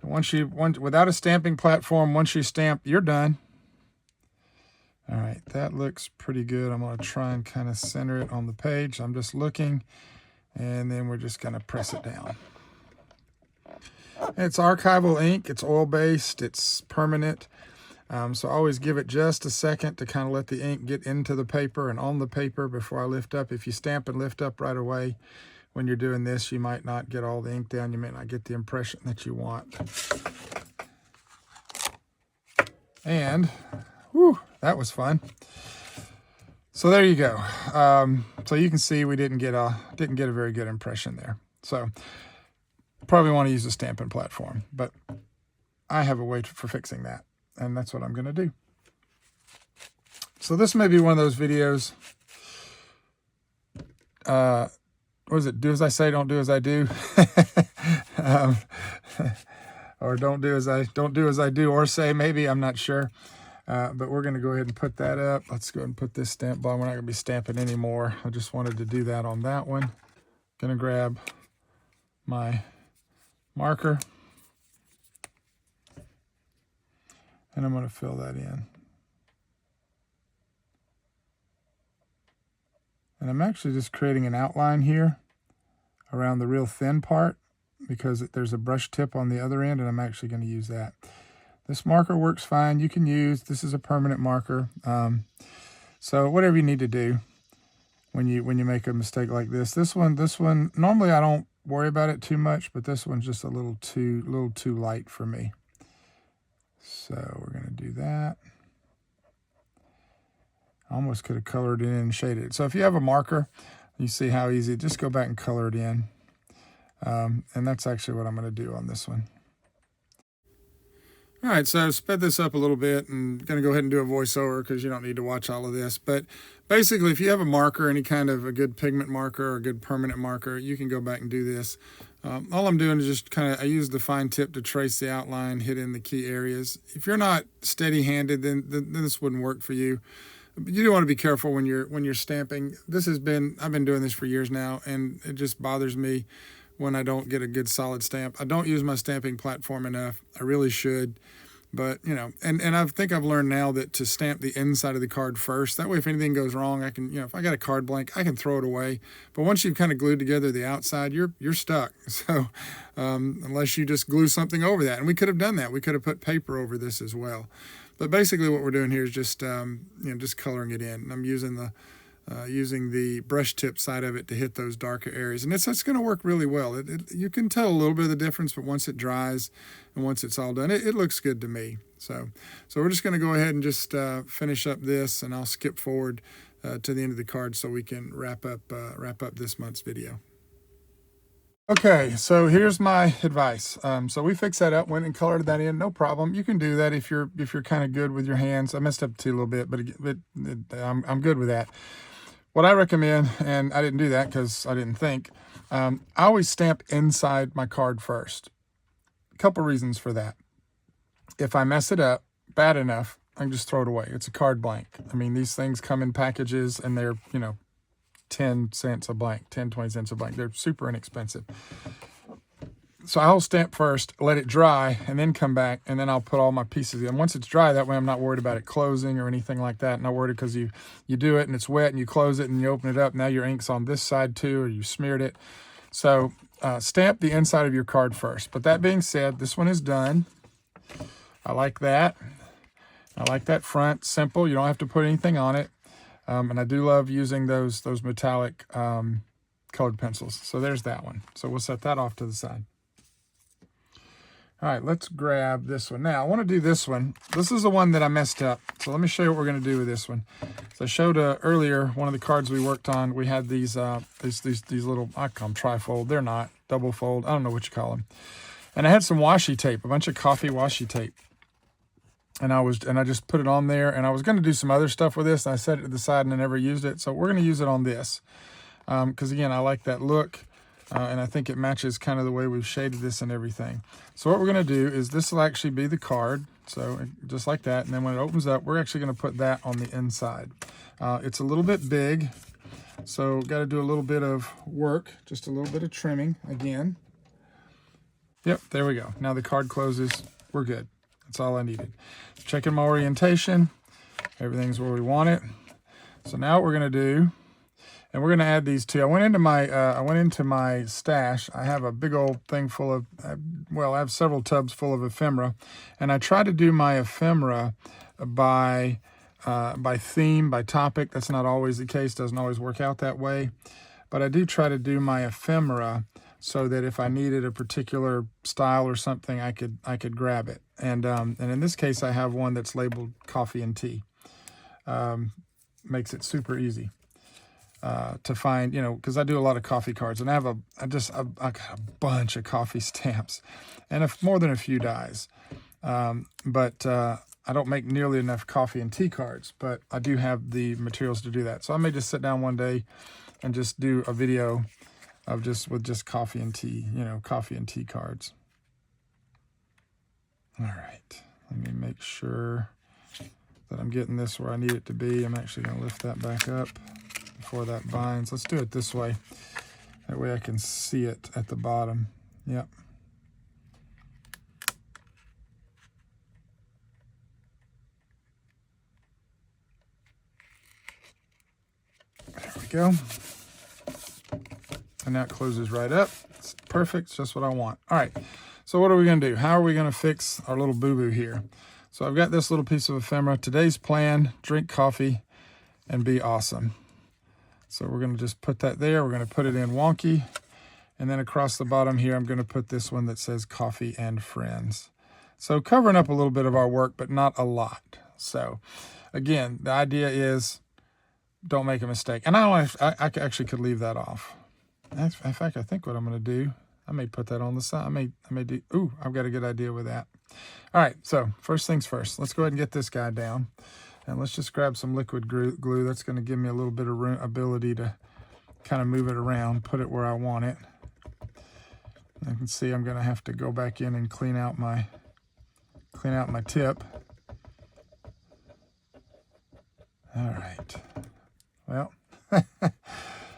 Without a stamping platform, once you stamp, you're done. All right, that looks pretty good. I'm going to try and kind of center it on the page. I'm just looking, and then we're just going to press it down. It's archival ink. It's oil-based. It's permanent. So I always give it just a second to kind of let the ink get into the paper and on the paper before I lift up. If you stamp and lift up right away, when you're doing this, you might not get all the ink down. You might not get the impression that you want. And, whew, that was fun. So there you go. So you can see we didn't get a very good impression there. So probably want to use a stamping platform, but I have a way for fixing that, and that's what I'm going to do. So this may be one of those videos. What is it? Do as I say, don't do as I do. Or don't do as I do or say, maybe, I'm not sure. But we're going to go ahead and put that up. Let's go ahead and put this stamp block. We're not going to be stamping anymore. I just wanted to do that on that one. Going to grab my marker, and I'm going to fill that in. And I'm actually just creating an outline here around the real thin part because there's a brush tip on the other end, and I'm actually going to use that. This marker works fine. You can use, this is a permanent marker. So whatever you need to do when you make a mistake like this. This one, normally I don't worry about it too much, but this one's just a little too light for me. So we're going to do that. I almost could have colored it in and shaded it. So if you have a marker, you see how easy, just go back and color it in. And that's actually what I'm going to do on this one. All right, so I've sped this up a little bit and going to go ahead and do a voiceover because you don't need to watch all of this. But basically, if you have a marker, any kind of a good pigment marker or a good permanent marker, you can go back and do this. All I'm doing is just I use the fine tip to trace the outline, hit in the key areas. If you're not steady-handed, then this wouldn't work for you. You do want to be careful when you're stamping. I've been doing this for years now, and it just bothers me when I don't get a good solid stamp. I don't use my stamping platform enough. I really should. But, you know, and I think I've learned now that to stamp the inside of the card first. That way, if anything goes wrong, I can, if I got a card blank, I can throw it away. But once you've kind of glued together the outside, you're stuck. So unless you just glue something over that. And we could have done that. We could have put paper over this as well. But basically what we're doing here is just, just coloring it in. I'm using the brush tip side of it to hit those darker areas. And it's going to work really well. You can tell a little bit of the difference, but once it dries and once it's all done, it looks good to me. So we're just going to go ahead and just finish up this, and I'll skip forward to the end of the card so we can wrap up this month's video. Okay, so here's my advice. So we fixed that up, went and colored that in, no problem. You can do that if you're kind of good with your hands. I messed up too a little bit, but I'm good with that. What I recommend, and I didn't do that because I didn't think, I always stamp inside my card first. A couple reasons for that. If I mess it up bad enough, I can just throw it away. It's a card blank. I mean, these things come in packages, and they're, 10 cents a blank, 10, 20 cents a blank. They're super inexpensive. So I'll stamp first, let it dry, and then come back, and then I'll put all my pieces in. Once it's dry, that way I'm not worried about it closing or anything like that. Not worried because you do it and it's wet and you close it and you open it up. Now your ink's on this side too, or you smeared it. So stamp the inside of your card first. But that being said, this one is done. I like that. I like that front. Simple. You don't have to put anything on it. And I do love using those metallic colored pencils. So there's that one. So we'll set that off to the side. All right, let's grab this one. Now, I want to do this one. This is the one that I messed up. So let me show you what we're going to do with this one. So I showed earlier one of the cards we worked on. We had these little, I call them trifold. They're not. Double fold. I don't know what you call them. And I had some washi tape, a bunch of coffee washi tape. And I just put it on there. And I was going to do some other stuff with this. And I set it to the side and I never used it. So we're going to use it on this. Because, again, I like that look. And I think it matches kind of the way we've shaded this and everything. So what we're going to do is this will actually be the card. So just like that. And then when it opens up, we're actually going to put that on the inside. It's a little bit big. So got to do a little bit of work. Just a little bit of trimming again. Yep, there we go. Now the card closes. We're good. That's all I needed. Checking my orientation. Everything's where we want it. So now what we're going to do, and we're going to add these two. I went into my stash. I have a big old thing full of, I have several tubs full of ephemera, and I try to do my ephemera by theme, by topic. That's not always the case. Doesn't always work out that way. but I do try to do my ephemera so that if I needed a particular style or something, I could grab it. And in this case, I have one that's labeled coffee and tea. Makes it super easy to find, you know, because I do a lot of coffee cards, and I got a bunch of coffee stamps and more than a few dies. But I don't make nearly enough coffee and tea cards, but I do have the materials to do that. So I may just sit down one day and just do a video of with just coffee and tea, you know, coffee and tea cards. All right, let me make sure that I'm getting this where I need it to be. I'm actually going to lift that back up before that binds. Let's do it this way. That way I can see it at the bottom. Yep. There we go. And that closes right up. It's perfect. It's just what I want. All right. So what are we going to do? How are we going to fix our little boo-boo here? So I've got this little piece of ephemera. Today's plan, drink coffee and be awesome. So we're going to just put that there. We're going to put it in wonky. And then across the bottom here, I'm going to put this one that says coffee and friends. So covering up a little bit of our work, but not a lot. So again, the idea is don't make a mistake. And I actually could leave that off. In fact, I think what I'm going to do, I may put that on the side. I may do, ooh, I've got a good idea with that. All right, so first things first, let's go ahead and get this guy down. And let's just grab some liquid glue. That's going to give me a little bit of ability to kind of move it around, put it where I want it. You can see I'm going to have to go back in and clean out my tip. All right. Well,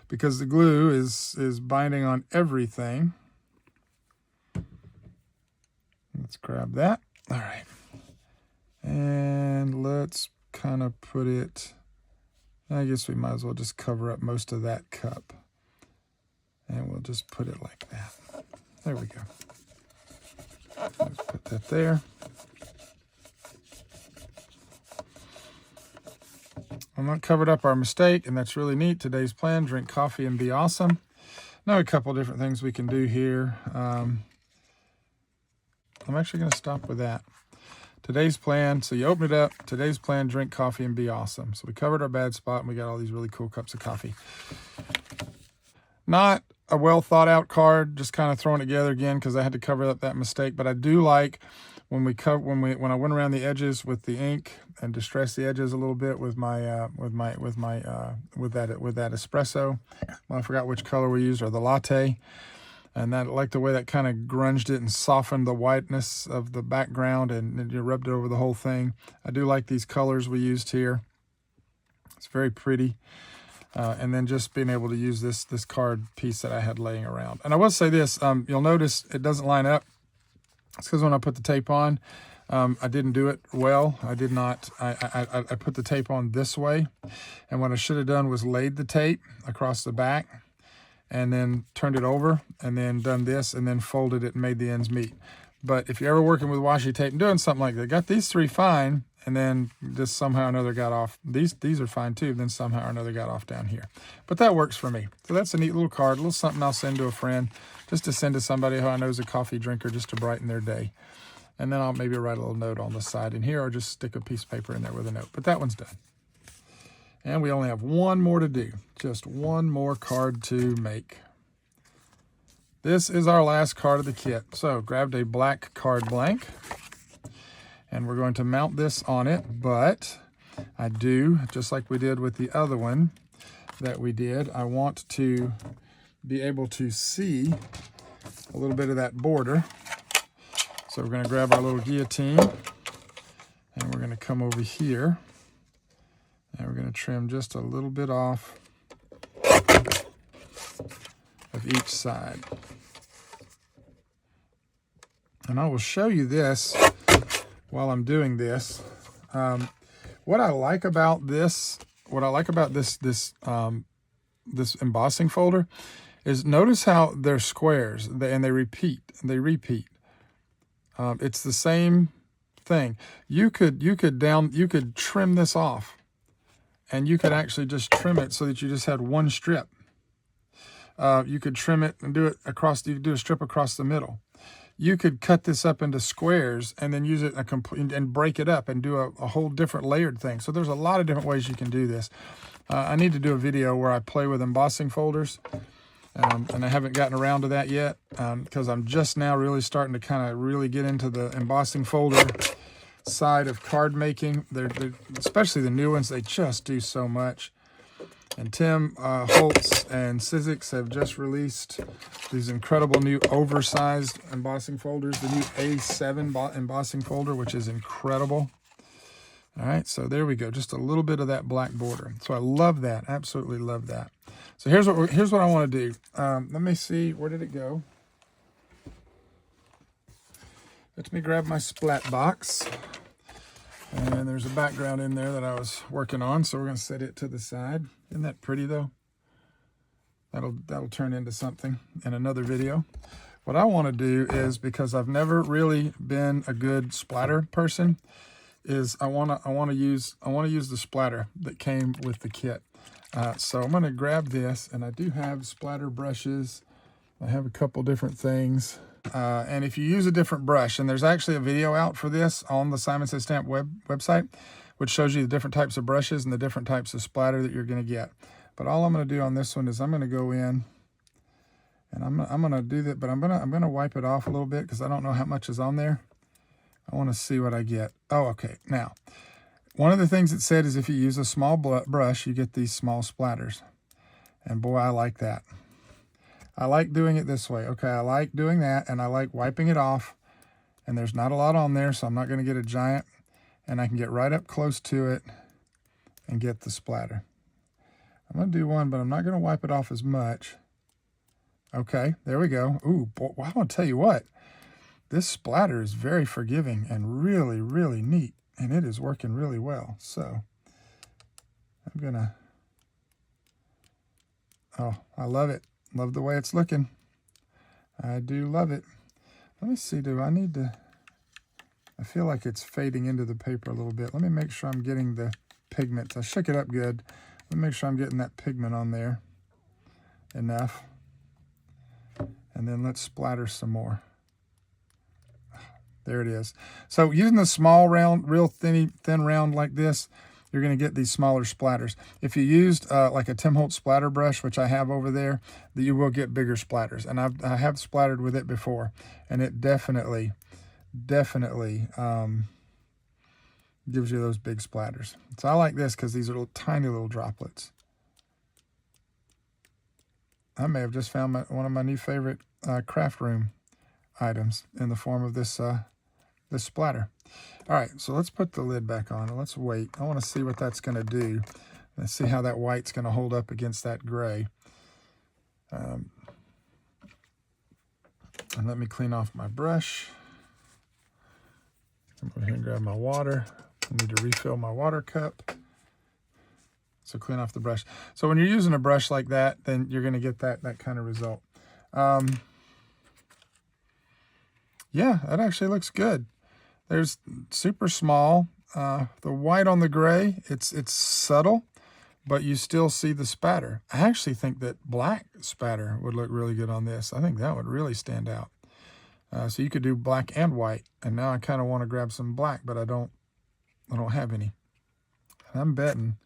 because the glue is binding on everything. Let's grab that. All right. And let's kind of put it, I guess we might as well just cover up most of that cup. And we'll just put it like that. There we go. Let's put that there. I'm not covered up our mistake, and that's really neat. Today's plan, drink coffee and be awesome. Now a couple different things we can do here. I'm actually going to stop with that. Today's plan, so you open it up, today's plan, drink coffee and be awesome. So we covered our bad spot, and we got all these really cool cups of coffee. Not a well thought out card, just kind of throwing it together again because I had to cover up that mistake. But I do like when I went around the edges with the ink and distressed the edges a little bit with that espresso. Well, I forgot which color we used, or the latte. And I like the way that kind of grunged it and softened the whiteness of the background, and you rubbed it over the whole thing. I do like these colors we used here. It's very pretty. And then just being able to use this card piece that I had laying around. And I will say this, you'll notice it doesn't line up. It's because when I put the tape on, I didn't do it well. I did not, I put the tape on this way. And what I should have done was laid the tape across the back and then turned it over and then done this and then folded it and made the ends meet. But if you're ever working with washi tape and doing something like that, got these three fine, and then just somehow or another got off. These are fine too, then somehow or another got off down here. But that works for me. So that's a neat little card, a little something I'll send to a friend, just to send to somebody who I know is a coffee drinker, just to brighten their day. And then I'll maybe write a little note on the side in here, or just stick a piece of paper in there with a note. But that one's done. And we only have one more to do, just one more card to make. This is our last card of the kit. So grabbed a black card blank, and we're going to mount this on it, but I do, just like we did with the other one that we did, I want to be able to see a little bit of that border. So we're going to grab our little guillotine, and we're going to come over here, and we're going to trim just a little bit off of each side. And I will show you this while I'm doing this. What I like about this embossing folder is, notice how they're squares and they repeat. It's the same thing. You could trim this off, and you could actually just trim it so that you just had one strip. You could trim it and do it across, you could do a strip across the middle. You could cut this up into squares and then use it and break it up and do a whole different layered thing. So there's a lot of different ways you can do this. I need to do a video where I play with embossing folders, and I haven't gotten around to that yet because I'm just now really starting to kind of really get into the embossing folder side of card making. They're especially the new ones, they just do so much. And Tim Holtz and Sizzix have just released these incredible new oversized embossing folders, the new A7 embossing folder, which is incredible. All right, so there we go, just a little bit of that black border. So I love that, absolutely love that. So here's what I want to do. Let me see, where did it go? Let me grab my splat box. And there's a background in there that I was working on, so we're going to set it to the side. Isn't that pretty, though? That'll turn into something in another video. What I want to do is, because I've never really been a good splatter person, is I want to use the splatter that came with the kit. So I'm going to grab this, and I do have splatter brushes. I have a couple different things. And if you use a different brush, and there's actually a video out for this on the Simon Says Stamp website, which shows you the different types of brushes and the different types of splatter that you're going to get. But all I'm going to do on this one is I'm going to go in, and I'm going to do that, but I'm going to wipe it off a little bit because I don't know how much is on there. I want to see what I get. Oh, okay. Now, one of the things it said is if you use a small brush, you get these small splatters. And boy, I like that. I like doing it this way. Okay, I like doing that, and I like wiping it off, and there's not a lot on there, so I'm not going to get a giant, and I can get right up close to it and get the splatter. I'm going to do one, but I'm not going to wipe it off as much. Okay, there we go. Ooh, boy, I want to tell you what. This splatter is very forgiving and really, really neat, and it is working really well. So I'm going to... Oh, I love it. Love the way it's looking. I do love it. Let me see, do I need to... I feel like it's fading into the paper a little bit. Let me make sure I'm getting the pigments. I shook it up good. Let me make sure I'm getting that pigment on there enough. And then let's splatter some more. There it is. So using the small round, real thin round like this, you're going to get these smaller splatters. If you used like a Tim Holtz splatter brush, which I have over there, you will get bigger splatters. And I have splattered with it before, and it definitely gives you those big splatters. So I like this because these are tiny little droplets. I may have just found one of my new favorite craft room items in the form of this this splatter. All right, so let's put the lid back on and let's wait. I want to see what that's going to do. Let's see how that white's going to hold up against that gray. And let me clean off my brush. I'm going to go ahead and grab my water. I need to refill my water cup. So clean off the brush. So when you're using a brush like that, then you're going to get that kind of result. Yeah, that actually looks good. There's super small. The white on the gray, it's subtle, but you still see the spatter. I actually think that black spatter would look really good on this. I think that would really stand out. So you could do black and white. And now I kind of want to grab some black, but I don't have any. And I'm betting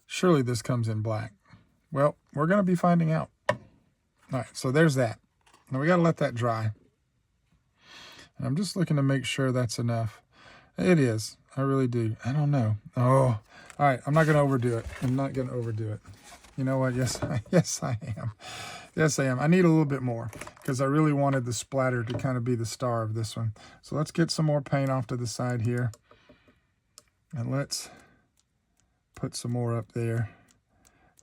surely this comes in black. Well, we're going to be finding out. All right, so there's that. Now we got to let that dry. And I'm just looking to make sure that's enough. It is. I really do. I don't know. Oh, all right. I'm not going to overdo it. I'm not going to overdo it. You know what? Yes, I am. Yes, I am. I need a little bit more because I really wanted the splatter to kind of be the star of this one. So let's get some more paint off to the side here. And let's put some more up there.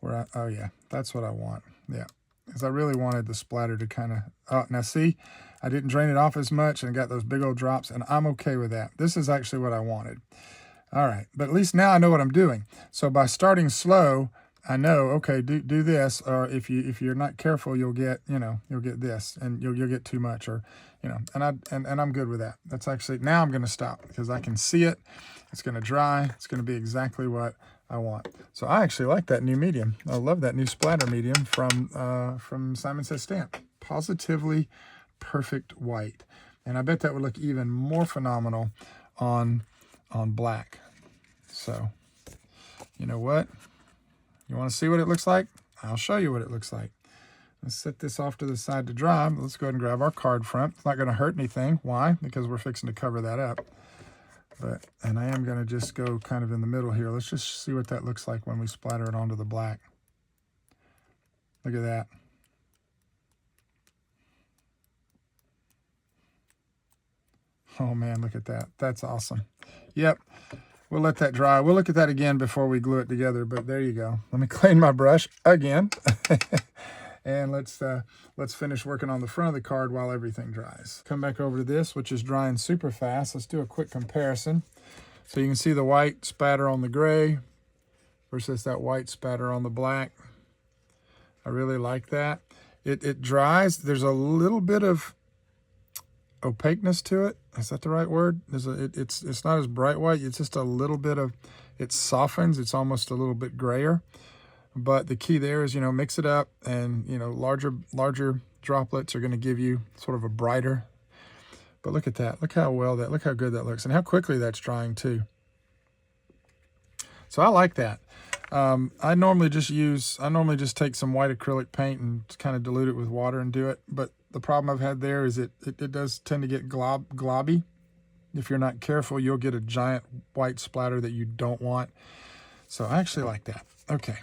Oh, yeah. That's what I want. Yeah. Because I really wanted the splatter to kind of... Oh, now see, I didn't drain it off as much and got those big old drops, and I'm okay with that. This is actually what I wanted. All right, but at least now I know what I'm doing. So by starting slow, I know, okay, do this, or if you're not careful, you'll get, you'll get this, and you'll get too much, or, and I'm good with that. That's actually, now I'm going to stop because I can see it. It's going to dry. It's going to be exactly what I want. So I actually like that new medium. I love that new splatter medium from Simon Says Stamp. Positively perfect white. And I bet that would look even more phenomenal on black. So, you know what? You want to see what it looks like? I'll show you what it looks like. Let's set this off to the side to dry. Let's go ahead and grab our card front. It's not going to hurt anything. Why? Because we're fixing to cover that up. And I am going to just go kind of in the middle here. Let's just see what that looks like when we splatter it onto the black. Look at that. Oh man, look at that. That's awesome. Yep. We'll let that dry. We'll look at that again before we glue it together, but there you go. Let me clean my brush again. And let's finish working on the front of the card while everything dries. Come back over to this, which is drying super fast. Let's do a quick comparison. So you can see the white spatter on the gray versus that white spatter on the black. I really like that. It dries. There's a little bit of opaqueness to it. Is that the right word? It's not as bright white. It's just a little bit of, it softens. It's almost a little bit grayer. But the key there is, you know, mix it up, and, you know, larger droplets are going to give you sort of a brighter. But look at that. Look how good that looks, and how quickly that's drying too. So I like that. I normally just take some white acrylic paint and kind of dilute it with water and do it. But the problem I've had there is it does tend to get globby. If you're not careful, you'll get a giant white splatter that you don't want. So I actually like that. Okay.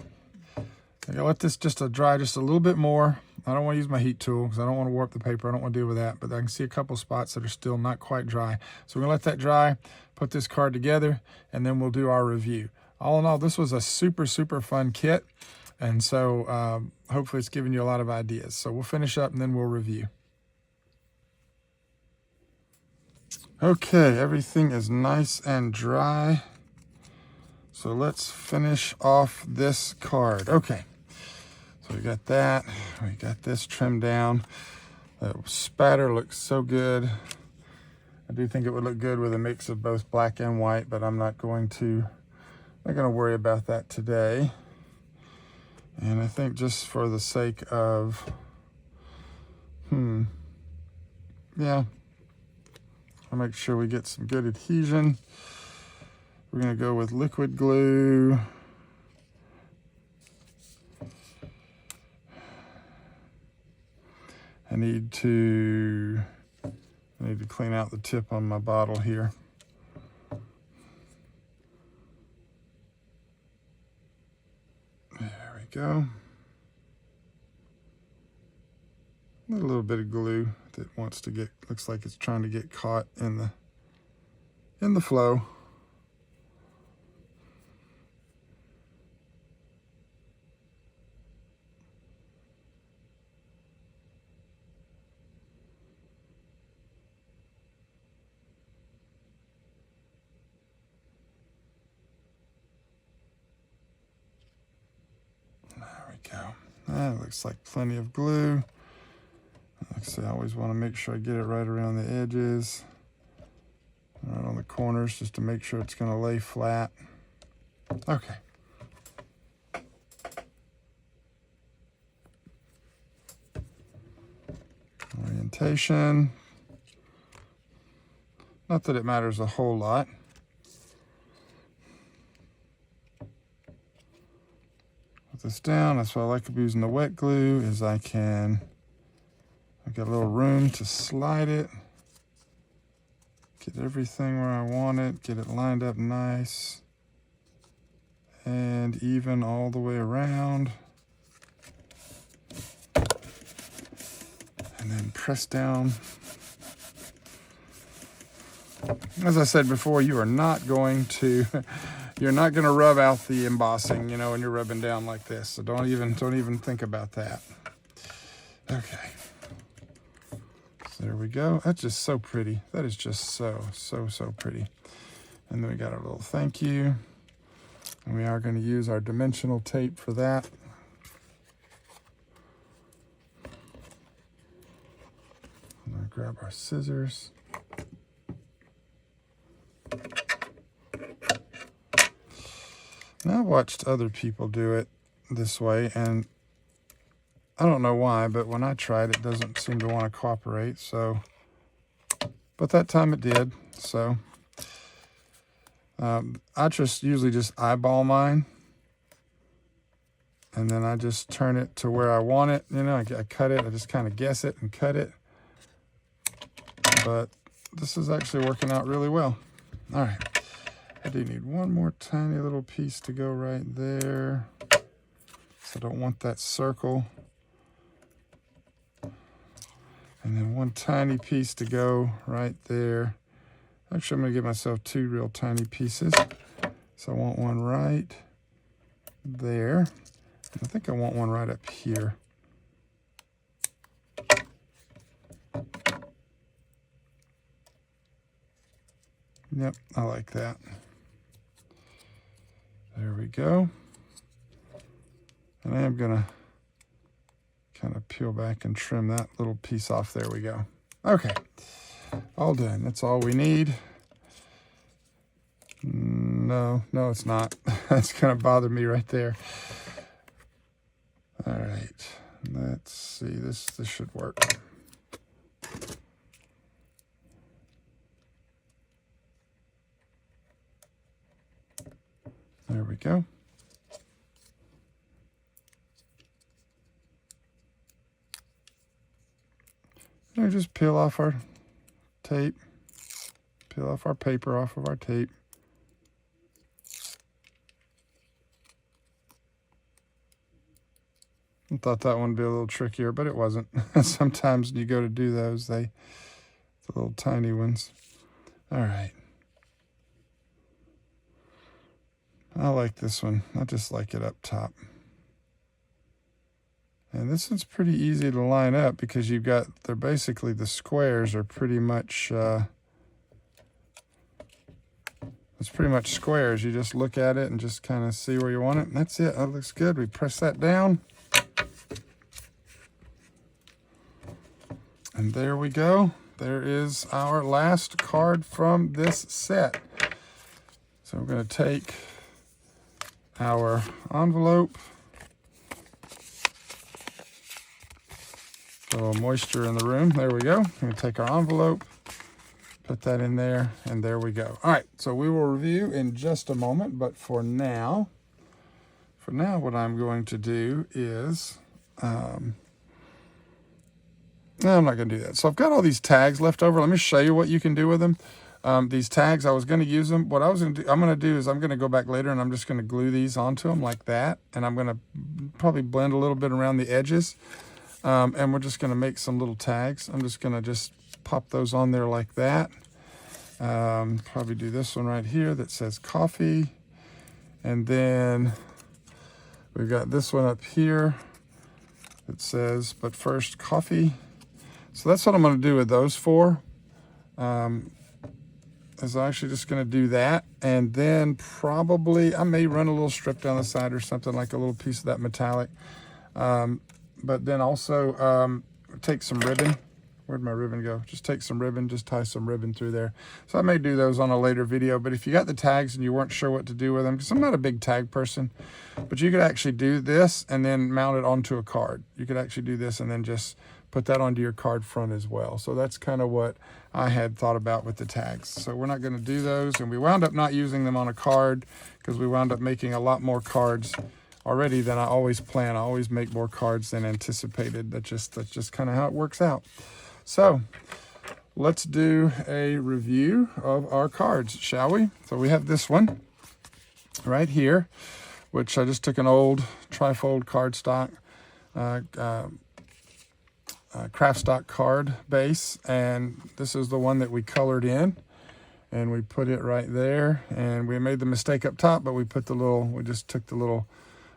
I'm gonna let this just dry just a little bit more. I don't want to use my heat tool because I don't want to warp the paper. I don't want to deal with that, but I can see a couple spots that are still not quite dry. So we're gonna let that dry, put this card together, and then we'll do our review. All in all, this was a super, super fun kit. And so hopefully it's giving you a lot of ideas. So we'll finish up and then we'll review. Okay, everything is nice and dry. So let's finish off this card. Okay. So we got that, we got this trimmed down. The spatter looks so good. I do think it would look good with a mix of both black and white, but I'm not going to worry about that today. And I think just for the sake of, yeah, I'll make sure we get some good adhesion. We're gonna go with liquid glue. I need to clean out the tip on my bottle here. There we go. A little bit of glue that wants to get, looks like it's trying to get caught in the flow. That looks like plenty of glue. Like I say, I always want to make sure I get it right around the edges, right on the corners, just to make sure it's going to lay flat. Okay. Orientation. Not that it matters a whole lot. This down. That's why I like using the wet glue, is I've got a little room to slide it, get everything where I want it, get it lined up nice and even all the way around, and then press down. As I said before, you are not going to you're not going to rub out the embossing, you know, when you're rubbing down like this. So don't even think about that. Okay. So there we go. That's just so pretty. That is just so pretty. And then we got our little thank you. And we are going to use our dimensional tape for that. I'm going to grab our scissors. I watched other people do it this way, and I don't know why, but when I tried, it doesn't seem to want to cooperate. So, but that time it did. So I just usually just eyeball mine, and then I just turn it to where I want it. You know, I cut it. I just kind of guess it and cut it. But this is actually working out really well. All right. I do need one more tiny little piece to go right there. So I don't want that circle. And then one tiny piece to go right there. Actually, I'm going to give myself two real tiny pieces. So I want one right there. And I think I want one right up here. Yep, I like that. There we go. And I am going to kind of peel back and trim that little piece off. There we go. Okay, all done. That's all we need. No, it's not. That's going to bother me right there. All right, let's see. This should work. There we go. And just peel off our tape. Peel off our paper off of our tape. I thought that one would be a little trickier, but it wasn't. Sometimes you go to do those, the little tiny ones. All right. I like this one. I just like it up top. And this one's pretty easy to line up because they're basically, the squares are pretty much, it's pretty much squares. You just look at it and just kind of see where you want it. And that's it. That looks good. We press that down. And there we go. There is our last card from this set. So we're going to take our envelope. A little moisture in the room. There we go. We're going to take our envelope, put that in there, and there we go. All right, so we will review in just a moment, but for now what I'm going to do is, no, I'm not going to do that. So I've got all these tags left over. Let me show you what you can do with them. These tags, I was going to use them. What I'm going to do is I'm going to go back later and I'm just going to glue these onto them like that. And I'm going to probably blend a little bit around the edges. And we're just going to make some little tags. I'm just going to just pop those on there like that. Probably do this one right here that says coffee. And then we've got this one up here that says, but first coffee. So that's what I'm going to do with those four. Is I'm actually just going to do that. And then probably I may run a little strip down the side or something, like a little piece of that metallic. But then also take some ribbon. Where'd my ribbon go? Just take some ribbon, just tie some ribbon through there. So I may do those on a later video, but if you got the tags and you weren't sure what to do with them, because I'm not a big tag person, but you could actually do this and then mount it onto a card. You could actually do this and then just put that onto your card front as well. So that's kind of what I had thought about with the tags. So we're not going to do those, and we wound up not using them on a card because we wound up making a lot more cards already than I always plan. I always make more cards than anticipated. That's just kind of how it works out. So let's do a review of our cards, shall we? So we have this one right here, which I just took an old trifold cardstock, craft stock card base, and this is the one that we colored in, and we put it right there. And we made the mistake up top, but we just took the little,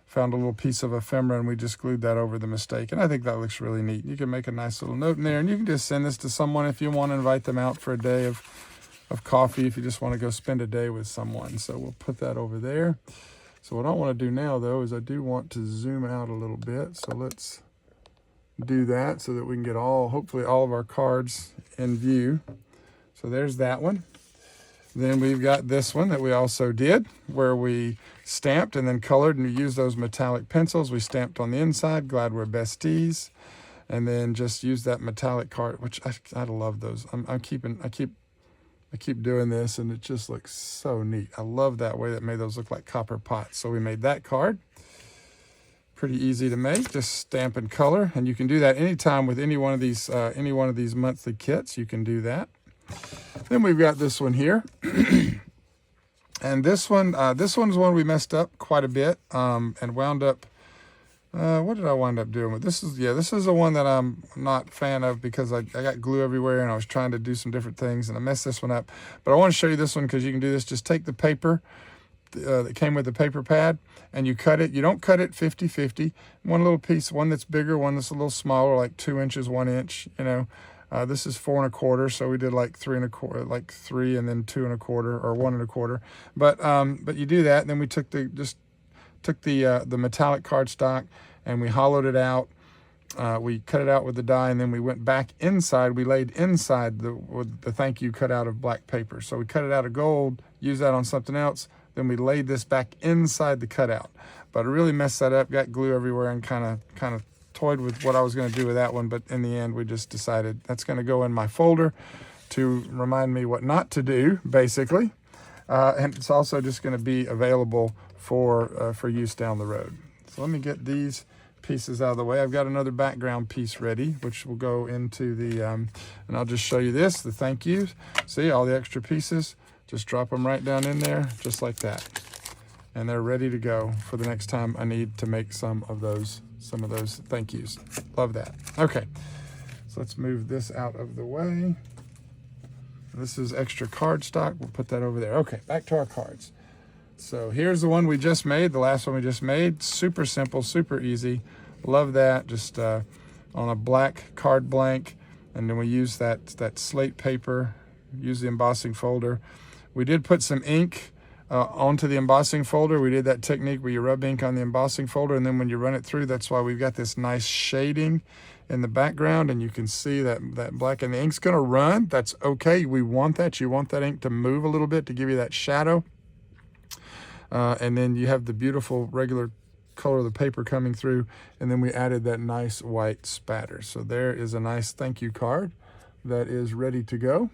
found a little piece of ephemera and we just glued that over the mistake. And I think that looks really neat. You can make a nice little note in there, and you can just send this to someone if you want to invite them out for a day of coffee, if you just want to go spend a day with someone. So we'll put that over there. So what I want to do now though is I do want to zoom out a little bit. So let's do that so that we can get hopefully all of our cards in view. So there's that one. Then we've got this one that we also did, where we stamped and then colored, and we used those metallic pencils. We stamped on the inside, glad we're besties, and then just used that metallic card, which I love those. I keep doing this, and it just looks so neat. I love that way that made those look like copper pots. So we made that card. Pretty easy to make, just stamp and color, and you can do that anytime with any one of these monthly kits. You can do that. Then we've got this one here, and this one's one we messed up quite a bit, and wound up. What did I wind up doing with this? This is the one that I'm not a fan of because I got glue everywhere, and I was trying to do some different things, and I messed this one up. But I want to show you this one because you can do this. Just take the paper that came with the paper pad, and you cut it. You don't cut it 50-50. One little piece, one that's bigger, one that's a little smaller, like 2 inches, 1 inch. You know, this is 4 1/4, so we did like 3 1/4, like 3 and then 2 1/4 or 1 1/4. But you do that, and then we took the metallic cardstock and we hollowed it out. We cut it out with the die, and then we went back inside. We laid inside with the thank you cut out of black paper. So we cut it out of gold, used that on something else. Then we laid this back inside the cutout. But I really messed that up, got glue everywhere, and kind of toyed with what I was going to do with that one. But in the end, we just decided that's going to go in my folder to remind me what not to do, basically. And it's also just going to be available for use down the road. So let me get these pieces out of the way. I've got another background piece ready, which will go into the, and I'll just show you this, the thank yous. See all the extra pieces? Just drop them right down in there, just like that. And they're ready to go for the next time I need to make some of those thank yous. Love that. Okay, so let's move this out of the way. This is extra cardstock. We'll put that over there. Okay, back to our cards. So here's the one we just made, the last one we just made. Super simple, super easy. Love that. Just on a black card blank, and then we use that slate paper, use the embossing folder. We did put some ink onto the embossing folder. We did that technique where you rub ink on the embossing folder, and then when you run it through, that's why we've got this nice shading in the background, and you can see that black, and the ink's gonna run. That's okay. We want that. You want that ink to move a little bit to give you that shadow. And then you have the beautiful regular color of the paper coming through, and then we added that nice white spatter. So there is a nice thank you card that is ready to go.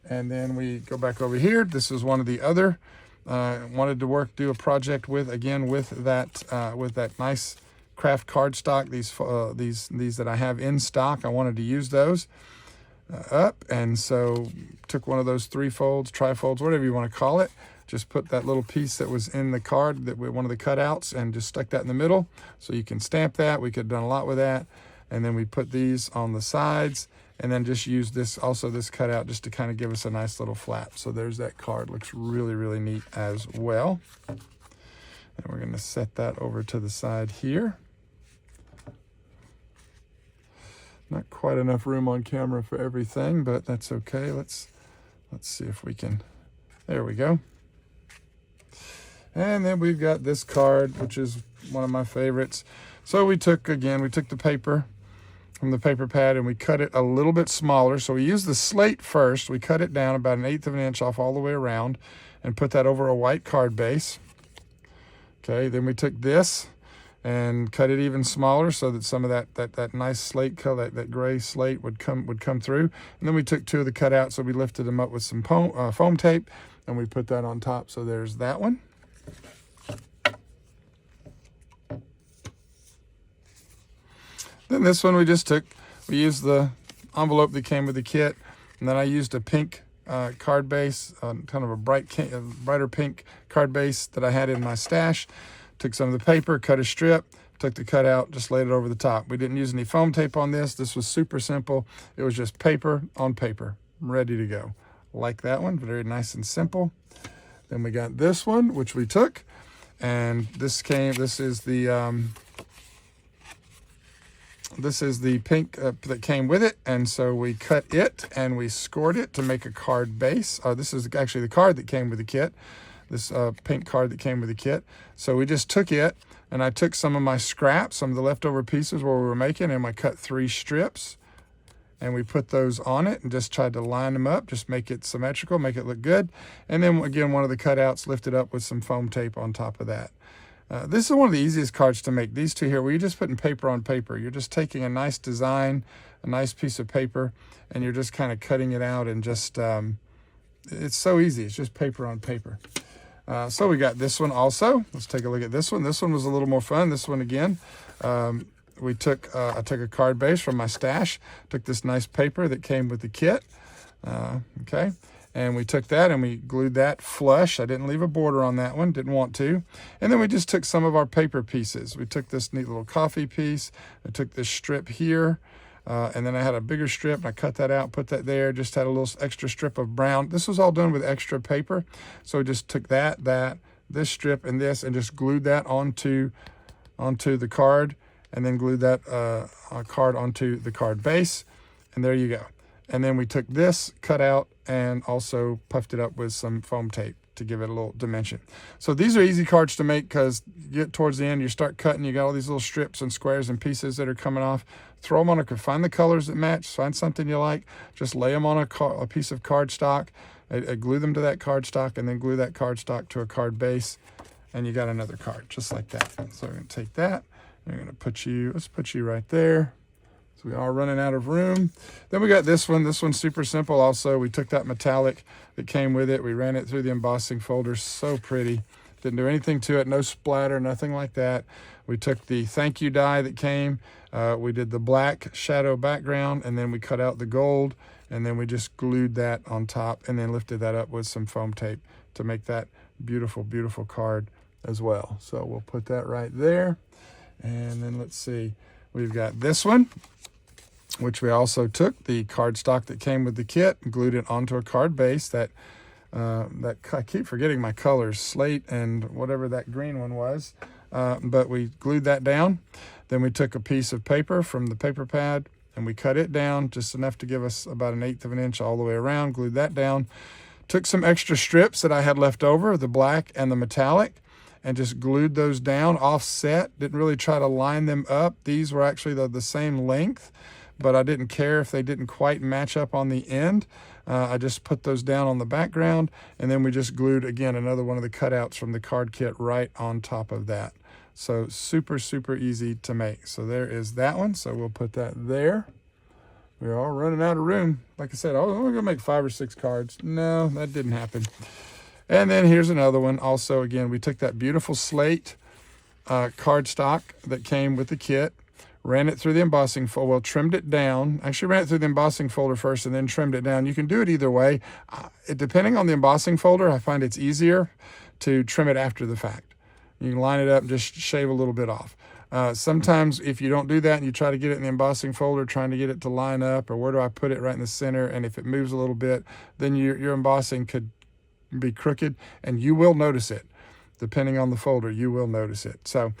And then we go back over here. This is one of the other wanted to do a project with that nice craft cardstock. These that I have in stock, I wanted to use those up, and so took one of those 3 folds, trifolds, whatever you want to call it. Just put that little piece that was in the card, one of the cutouts, and just stuck that in the middle. So you can stamp that. We could have done a lot with that. And then we put these on the sides, and then just use this cutout just to kind of give us a nice little flap. So there's that card. Looks really, really neat as well. And we're going to set that over to the side here. Not quite enough room on camera for everything, but that's okay. Let's see if we can. There we go. And then we've got this card, which is one of my favorites. So we took the paper from the paper pad, and we cut it a little bit smaller. So we used the slate first. We cut it down about 1/8 of an inch off all the way around and put that over a white card base. Okay, then we took this and cut it even smaller so that some of that nice slate color, that gray slate would come through. And then we took 2 of the cutouts, so we lifted them up with some foam tape, and we put that on top. So there's that one. Then this one we used the envelope that came with the kit, and then I used a pink card base, kind of a brighter pink card base that I had in my stash. Took some of the paper, cut a strip, took the cutout, just laid it over the top. We didn't use any foam tape on this. This was super simple. It was just paper on paper, ready to go. Like that one, very nice and simple. Then we got this one, which we took, and this is the pink that came with it, and so we cut it and we scored it to make a card base. This is actually the card that came with the kit, this pink card that came with the kit. So we just took it, and I took some of my scraps, some of the leftover pieces where we were making, and I cut 3 strips, and we put those on it and just tried to line them up, just make it symmetrical, make it look good. And then again, one of the cutouts lifted up with some foam tape on top of that. This is one of the easiest cards to make. These two here, where you're just putting paper on paper. You're just taking a nice design, a nice piece of paper, and you're just kind of cutting it out and just, it's so easy. It's just paper on paper. So we got this one also. Let's take a look at this one. This one was a little more fun. This one again, I took a card base from my stash, took this nice paper that came with the kit, okay, and we took that and we glued that flush. I didn't leave a border on that one, didn't want to. And then we just took some of our paper pieces. We took this neat little coffee piece, I took this strip here, and then I had a bigger strip, and I cut that out, put that there, just had a little extra strip of brown. This was all done with extra paper, so we just took this strip and this, and just glued that onto the card, and then glued that card onto the card base, and there you go. And then we took this cut out and also puffed it up with some foam tape to give it a little dimension. So these are easy cards to make, because you get towards the end, you start cutting, you got all these little strips and squares and pieces that are coming off. Throw them on find the colors that match, find something you like, just lay them on a piece of cardstock, glue them to that cardstock, and then glue that cardstock to a card base, and you got another card just like that. So we're going to take that, and we're going to let's put you right there. So we are running out of room. Then we got this one. This one's super simple also. We took that metallic that came with it. We ran it through the embossing folder. So pretty. Didn't do anything to it. No splatter, nothing like that. We took the thank you die that came. We did the black shadow background, and then we cut out the gold, and then we just glued that on top, and then lifted that up with some foam tape to make that beautiful, beautiful card as well. So we'll put that right there. And then let's see. We've got this one, which we also took the cardstock that came with the kit and glued it onto a card base. I keep forgetting my colors, slate and whatever that green one was, but we glued that down. Then we took a piece of paper from the paper pad and we cut it down just enough to give us about 1/8 of an inch all the way around, glued that down. Took some extra strips that I had left over, the black and the metallic, and just glued those down offset. Didn't really try to line them up. These were actually the same length, but I didn't care if they didn't quite match up on the end. I just put those down on the background, and then we just glued, again, another one of the cutouts from the card kit right on top of that. So super, super easy to make. So there is that one. So we'll put that there. We're all running out of room. Like I said, we're going to make 5 or 6 cards. No, that didn't happen. And then here's another one. Also, again, we took that beautiful slate cardstock that came with the kit, ran it through the embossing folder, well, trimmed it down. Actually ran it through the embossing folder first and then trimmed it down. You can do it either way. Depending on the embossing folder, I find it's easier to trim it after the fact. You can line it up and just shave a little bit off. Sometimes if you don't do that and you try to get it in the embossing folder, trying to get it to line up, or where do I put it right in the center, and if it moves a little bit, then your embossing could be crooked, and you will notice it. Depending on the folder, you will notice it. So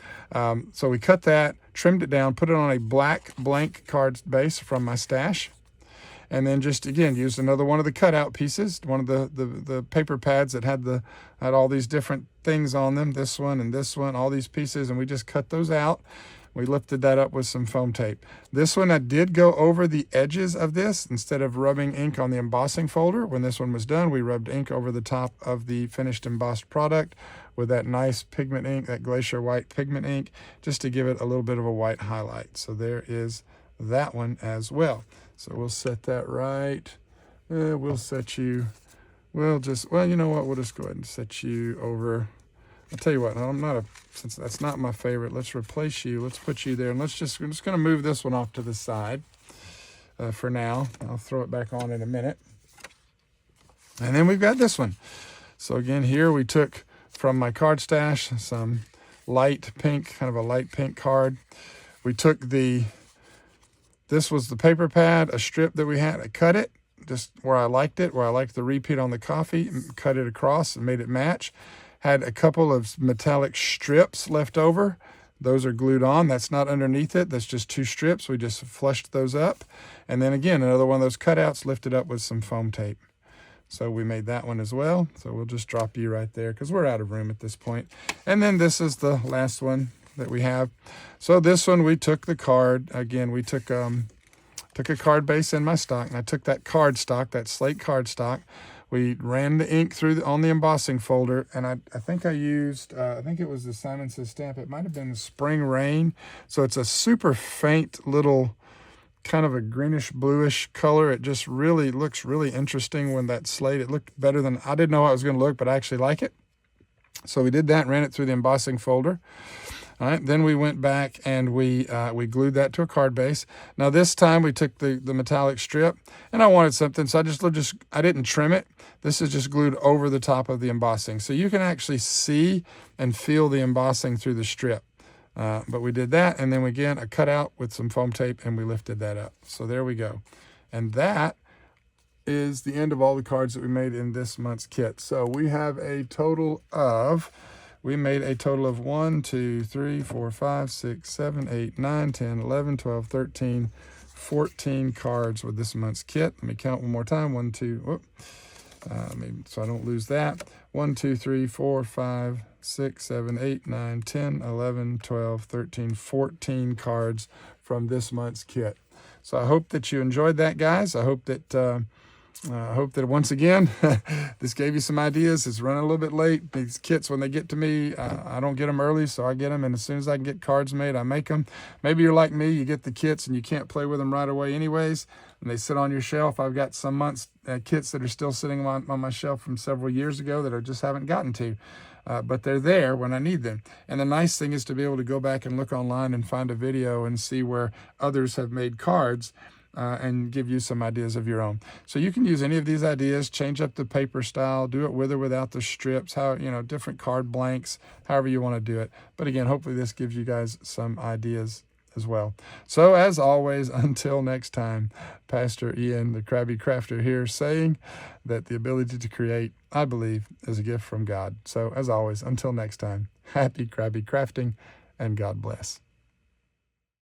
so we cut that, trimmed it down, put it on a black blank card base from my stash, and then just, again, used another one of the cutout pieces, one of the paper pads that had all these different things on them, this one, all these pieces, and we just cut those out. We lifted that up with some foam tape. This one, I did go over the edges of this. Instead of rubbing ink on the embossing folder, when this one was done, we rubbed ink over the top of the finished embossed product with that nice pigment ink, that Glacier White pigment ink, just to give it a little bit of a white highlight. So there is that one as well. So we'll set that right. We'll set you, well, you know what? We'll just go ahead and set you over. I'll tell you what, since that's not my favorite, let's replace you. Let's put you there, and we're just going to move this one off to the side for now. I'll throw it back on in a minute. And then we've got this one. So again, here we took from my card stash some light pink, kind of a light pink card. We took this was the paper pad, a strip that we had. I cut it just where I liked it, where I liked the repeat on the coffee, cut it across and made it match. Had a couple of metallic strips left over. Those are glued on. That's not underneath it. That's just 2 strips. We just flushed those up. And then again, another one of those cutouts lifted up with some foam tape. So we made that one as well. So we'll just drop you right there because we're out of room at this point. And then this is the last one that we have. So this one, we took the card. Again, we took took a card base in my stock, and I took that card stock, that slate card stock. We ran the ink through on the embossing folder, and I think I used, I think it was the Simon Says stamp. It might have been Spring Rain. So it's a super faint little kind of a greenish bluish color. It just really looks really interesting when that slate, it looked better than, I didn't know how it was going to look, but I actually like it. So we did that and ran it through the embossing folder. All right, then we went back and we glued that to a card base. Now this time we took the metallic strip, and I wanted something, so I didn't trim it. This is just glued over the top of the embossing. So you can actually see and feel the embossing through the strip. But we did that, and then again, a cutout with some foam tape, and we lifted that up. So there we go. And that is the end of all the cards that we made in this month's kit. So we have a total of, we made a total of 1, 2, 3, 4, 5, 6, 7, 8, 9, 10, 11, 12, 13, 14 cards with this month's kit. Let me count one more time. 1, 2, so I don't lose that. 1, 2, 3, 4, 5, 6, 7, 8, 9, 10, 11, 12, 13, 14 cards from this month's kit. So I hope that you enjoyed that, guys. I hope that once again, this gave you some ideas. It's running a little bit late. These kits, when they get to me, I don't get them early, so I get them, and as soon as I can get cards made, I make them. Maybe you're like me, you get the kits and you can't play with them right away anyways, and they sit on your shelf. I've got some months kits that are still sitting on my shelf from several years ago that I just haven't gotten to. But they're there when I need them. And the nice thing is to be able to go back and look online and find a video and see where others have made cards and give you some ideas of your own. So you can use any of these ideas, change up the paper style, do it with or without the strips, different card blanks, however you want to do it. But again, hopefully this gives you guys some ideas as well. So as always, until next time, Pastor Ian, the Krabby Crafter here, saying that the ability to create, I believe, is a gift from God. So as always, until next time, happy Krabby crafting, and God bless.